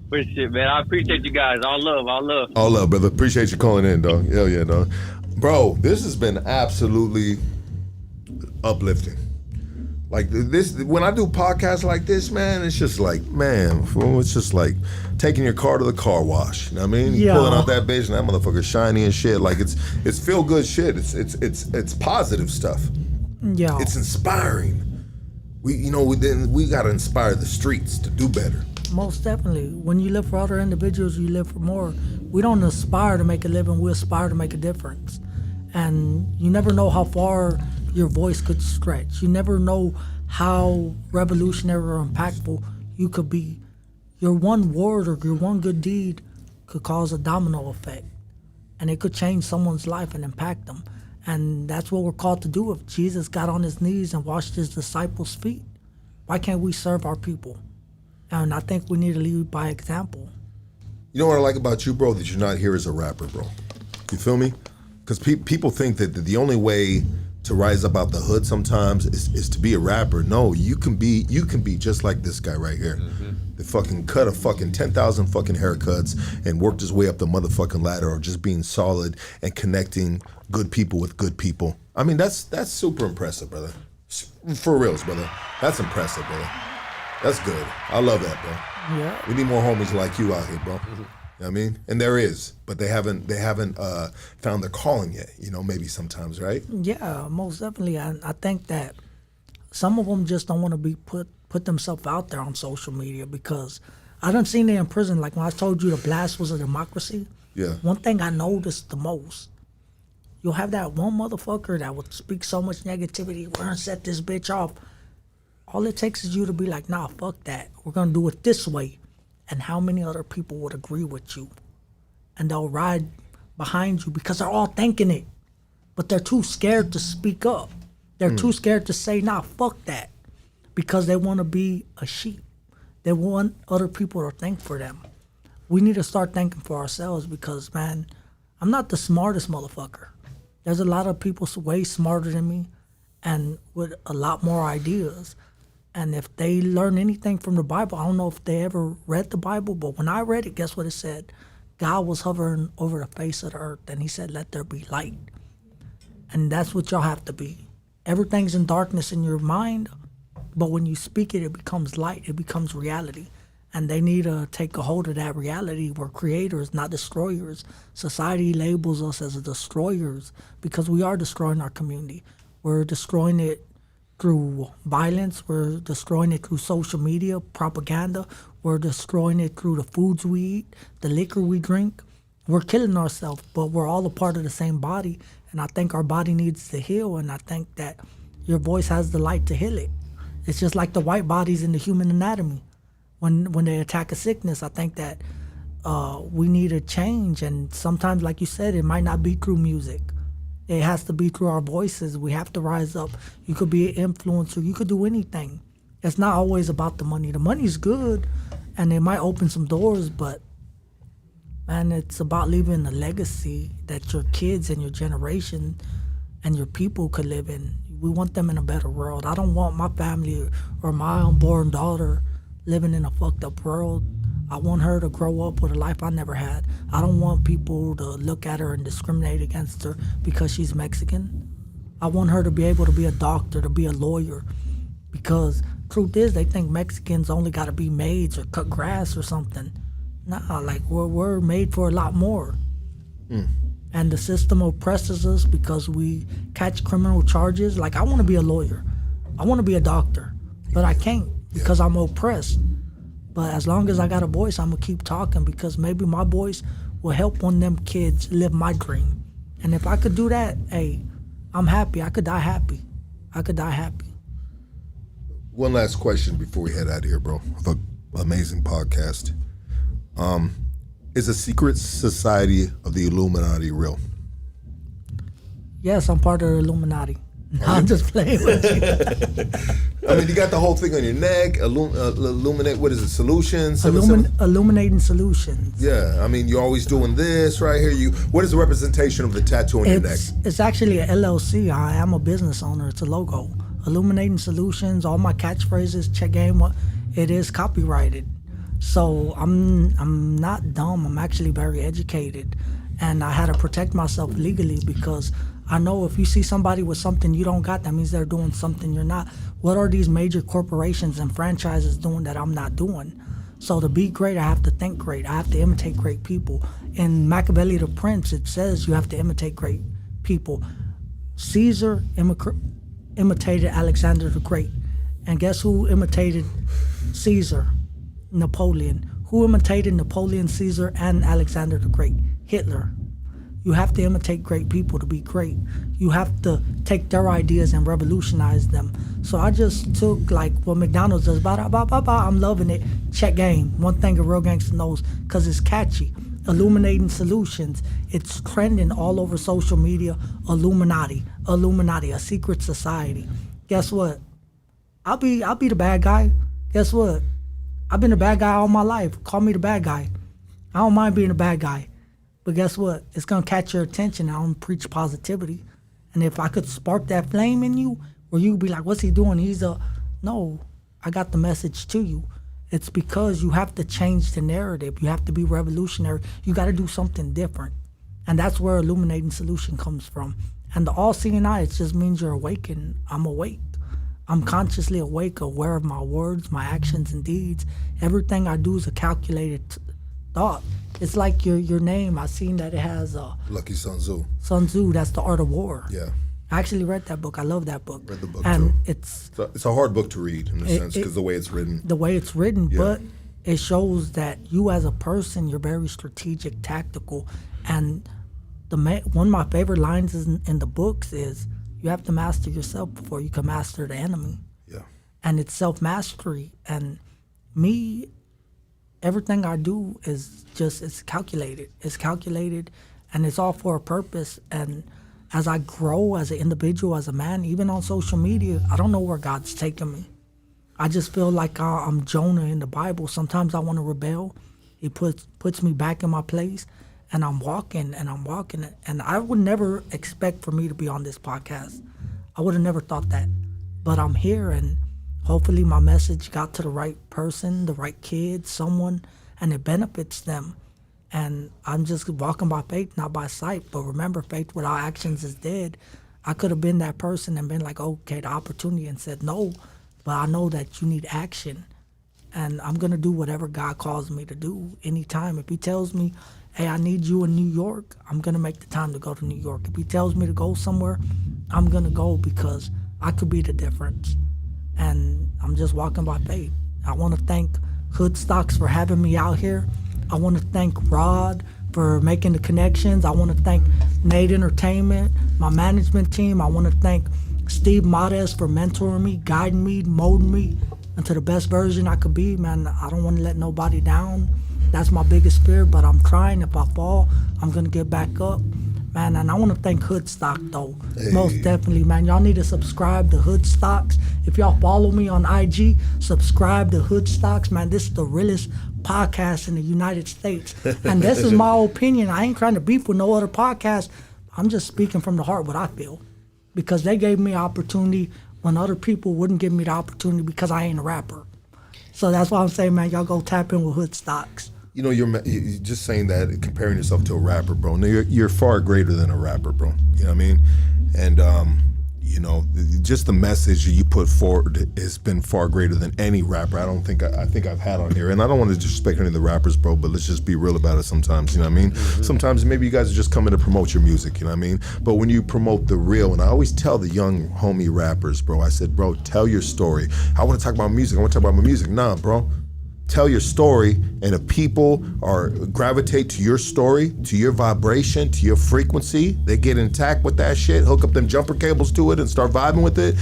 But shit, man, I appreciate you guys. All love. All love, brother. Appreciate you calling in, dog. Hell yeah, dog. Bro, this has been absolutely uplifting. Like this, when I do podcasts like this, man, it's just like, man, it's just like taking your car to the car wash. You know what I mean? Yeah. Pulling out that bitch and that motherfucker shiny and shit. Like it's feel good shit. It's positive stuff. Yeah. It's inspiring. We gotta inspire the streets to do better. Most definitely. When you live for other individuals, you live for more. We don't aspire to make a living, we aspire to make a difference. And you never know how far your voice could stretch. You never know how revolutionary or impactful you could be. Your one word or your one good deed could cause a domino effect. And it could change someone's life and impact them. And that's what we're called to do. If Jesus got on his knees and washed his disciples' feet, why can't we serve our people? And I think we need to lead by example. You know what I like about you, bro? That you're not here as a rapper, bro. You feel me? Because people think that the only way to rise up out the hood sometimes is to be a rapper. No, you can be just like this guy right here. Mm-hmm. That fucking cut a fucking 10,000 fucking haircuts and worked his way up the motherfucking ladder, or just being solid and connecting good people with good people. I mean, that's super impressive, brother. For reals, brother. That's impressive, brother. That's good. I love that, bro. Yeah. We need more homies like you out here, bro. Mm-hmm. You know what I mean? And there is, but they haven't found their calling yet, maybe sometimes, right? Yeah, most definitely. I think that some of them just don't want to be put themselves out there on social media, because I done seen it in prison. Like when I told you the blast was a democracy, yeah. One thing I noticed the most, you'll have that one motherfucker that would speak so much negativity, we're gonna set this bitch off. All it takes is you to be like, nah, fuck that. We're gonna do it this way. And how many other people would agree with you? And they'll ride behind you because they're all thinking it. But they're too scared to speak up. They're too scared to say, nah, fuck that. Because they want to be a sheep. They want other people to think for them. We need to start thinking for ourselves because, man, I'm not the smartest motherfucker. There's a lot of people way smarter than me and with a lot more ideas. And if they learn anything from the Bible, I don't know if they ever read the Bible, but when I read it, guess what it said? God was hovering over the face of the earth, and he said, let there be light. And that's what y'all have to be. Everything's in darkness in your mind, but when you speak it, it becomes light. It becomes reality. And they need to take a hold of that reality. We're creators, not destroyers. Society labels us as destroyers because we are destroying our community. We're destroying it through violence, we're destroying it through social media, propaganda, we're destroying it through the foods we eat, the liquor we drink. We're killing ourselves, but we're all a part of the same body, and I think our body needs to heal, and I think that your voice has the light to heal it. It's just like the white bodies in the human anatomy. When they attack a sickness, I think that we need a change. And sometimes, like you said, it might not be through music. It has to be through our voices. We have to rise up. You could be an influencer. You could do anything. It's not always about the money. The money's good, and it might open some doors, but, man, it's about leaving a legacy that your kids and your generation and your people could live in. We want them in a better world. I don't want my family or my unborn daughter living in a fucked up world. I want her to grow up with a life I never had. I don't want people to look at her and discriminate against her because she's Mexican. I want her to be able to be a doctor, to be a lawyer, because truth is they think Mexicans only got to be maids or cut grass or something. Nah, like we're made for a lot more. And the system oppresses us because we catch criminal charges. Like, I want to be a lawyer. I want to be a doctor, but I can't because I'm oppressed. But as long as I got a voice, I'm going to keep talking because maybe my voice will help one of them kids live my dream. And if I could do that, hey, I'm happy. I could die happy. I could die happy. One last question before we head out of here, bro. Of an amazing podcast. Is a secret society of the Illuminati real? Yes, I'm part of the Illuminati. I'm just playing with you. I mean, you got the whole thing on your neck. Illuminate. What is it? Solutions. Illuminating solutions. Yeah, I mean, you're always doing this right here. What is the representation of the tattoo on your neck? It's actually a LLC. I am a business owner. It's a logo. Illuminating Solutions. All my catchphrases. Check game. It is copyrighted. So I'm not dumb. I'm actually very educated, and I had to protect myself legally because I know if you see somebody with something you don't got, that means they're doing something you're not. What are these major corporations and franchises doing that I'm not doing? So to be great, I have to think great. I have to imitate great people. In Machiavelli the Prince, it says you have to imitate great people. Caesar imitated Alexander the Great. And guess who imitated Caesar? Napoleon. Who imitated Napoleon, Caesar, and Alexander the Great? Hitler. You have to imitate great people to be great. You have to take their ideas and revolutionize them. So I just took like what McDonald's does. I'm loving it. Check game. One thing a real gangster knows, because it's catchy. Illuminating Solutions. It's trending all over social media. Illuminati, a secret society. Guess what? I'll be the bad guy. Guess what? I've been a bad guy all my life. Call me the bad guy. I don't mind being a bad guy. But guess what? It's going to catch your attention. I don't preach positivity. And if I could spark that flame in you, where you be like, what's he doing? No, I got the message to you. It's because you have to change the narrative. You have to be revolutionary. You got to do something different. And that's where Illuminating Solution comes from. And the all-seeing eye, it just means you're awakened. I'm awake. I'm consciously awake, aware of my words, my actions and deeds. Everything I do is a calculated thought. It's like your name. I seen that it has Lucky Sun Tzu. Sun Tzu, that's The Art of War. Yeah. I actually read that book. I love that book. Read the book and too. It's a hard book to read in a sense because the way it's written. The way it's written, but it shows that you as a person, you're very strategic, tactical, and one of my favorite lines in the books is, you have to master yourself before you can master the enemy. Yeah. And it's self-mastery. And me, everything I do is just, it's calculated. It's calculated, and it's all for a purpose. And as I grow as an individual, as a man, even on social media, I don't know where God's taking me. I just feel like I'm Jonah in the Bible. Sometimes I want to rebel. He puts me back in my place. And I'm walking. And I would never expect for me to be on this podcast. I would have never thought that. But I'm here, and hopefully my message got to the right person, the right kid, someone, and it benefits them. And I'm just walking by faith, not by sight. But remember, faith without actions is dead. I could have been that person and been like, okay, the opportunity, and said no. But I know that you need action. And I'm going to do whatever God calls me to do anytime. If he tells me, hey, I need you in New York, I'm going to make the time to go to New York. If he tells me to go somewhere, I'm going to go because I could be the difference. And I'm just walking by faith. I want to thank Hood Stocks for having me out here. I want to thank Rod for making the connections. I want to thank Nate Entertainment, my management team. I want to thank Steve Mades for mentoring me, guiding me, molding me into the best version I could be, man. I don't want to let nobody down. That's my biggest fear, but I'm trying. If I fall, I'm going to get back up. Man, and I want to thank Hoodstock, though. Hey. Most definitely, man. Y'all need to subscribe to Hoodstocks. If y'all follow me on IG, subscribe to Hoodstocks. Man, this is the realest podcast in the United States. And this is my opinion. I ain't trying to beef with no other podcast. I'm just speaking from the heart what I feel. Because they gave me opportunity when other people wouldn't give me the opportunity because I ain't a rapper. So that's why I'm saying, man, y'all go tap in with Hoodstocks. You know, you're just saying that, comparing yourself to a rapper, bro. No, you're far greater than a rapper, bro. You know what I mean? And, you know, just the message you put forward has been far greater than any rapper I think I've had on here. And I don't want to disrespect any of the rappers, bro, but let's just be real about it sometimes, you know what I mean? Mm-hmm. Sometimes maybe you guys are just coming to promote your music, you know what I mean? But when you promote the real, and I always tell the young homie rappers, bro, I said, bro, tell your story. I want to talk about music. I want to talk about my music. Nah, bro. Tell your story, and if people gravitate to your story, to your vibration, to your frequency, they get intact with that shit, hook up them jumper cables to it and start vibing with it,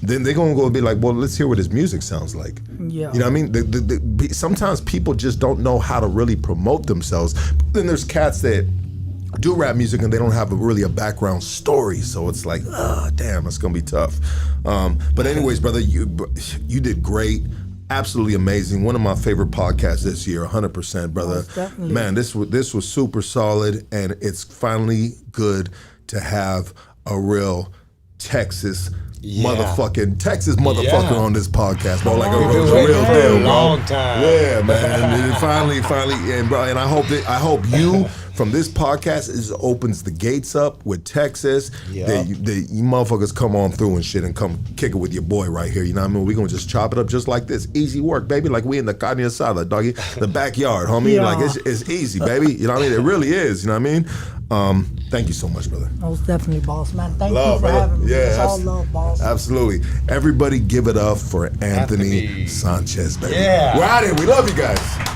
then they're gonna go and be like, well, let's hear what his music sounds like. Yeah. You know what I mean? Sometimes people just don't know how to really promote themselves. Then there's cats that do rap music and they don't have really a background story, so it's like, damn, it's gonna be tough. But anyways, brother, you did great. Absolutely amazing. One of my favorite podcasts this year, 100%, brother. Definitely. Man, this was super solid, and it's finally good to have a real Texas motherfucker on this podcast, bro. Like a real deal, bro. Long time. Yeah, man. And finally, and bro, and I hope you from this podcast opens the gates up with Texas. Yeah. That you motherfuckers come on through and shit and come kick it with your boy right here. You know what I mean? We're gonna just chop it up just like this. Easy work, baby. Like we in the carne asada, doggy. The backyard, homie. Yeah. Like it's easy, baby. You know what I mean? It really is. You know what I mean? Thank you so much, brother. Most definitely, boss, man. Thank Love, you for brother. having me. Yeah, It's all love, boss. Absolutely. Everybody give it up for Anthony Sanchez, baby. Yeah. We're out of here. We love you guys.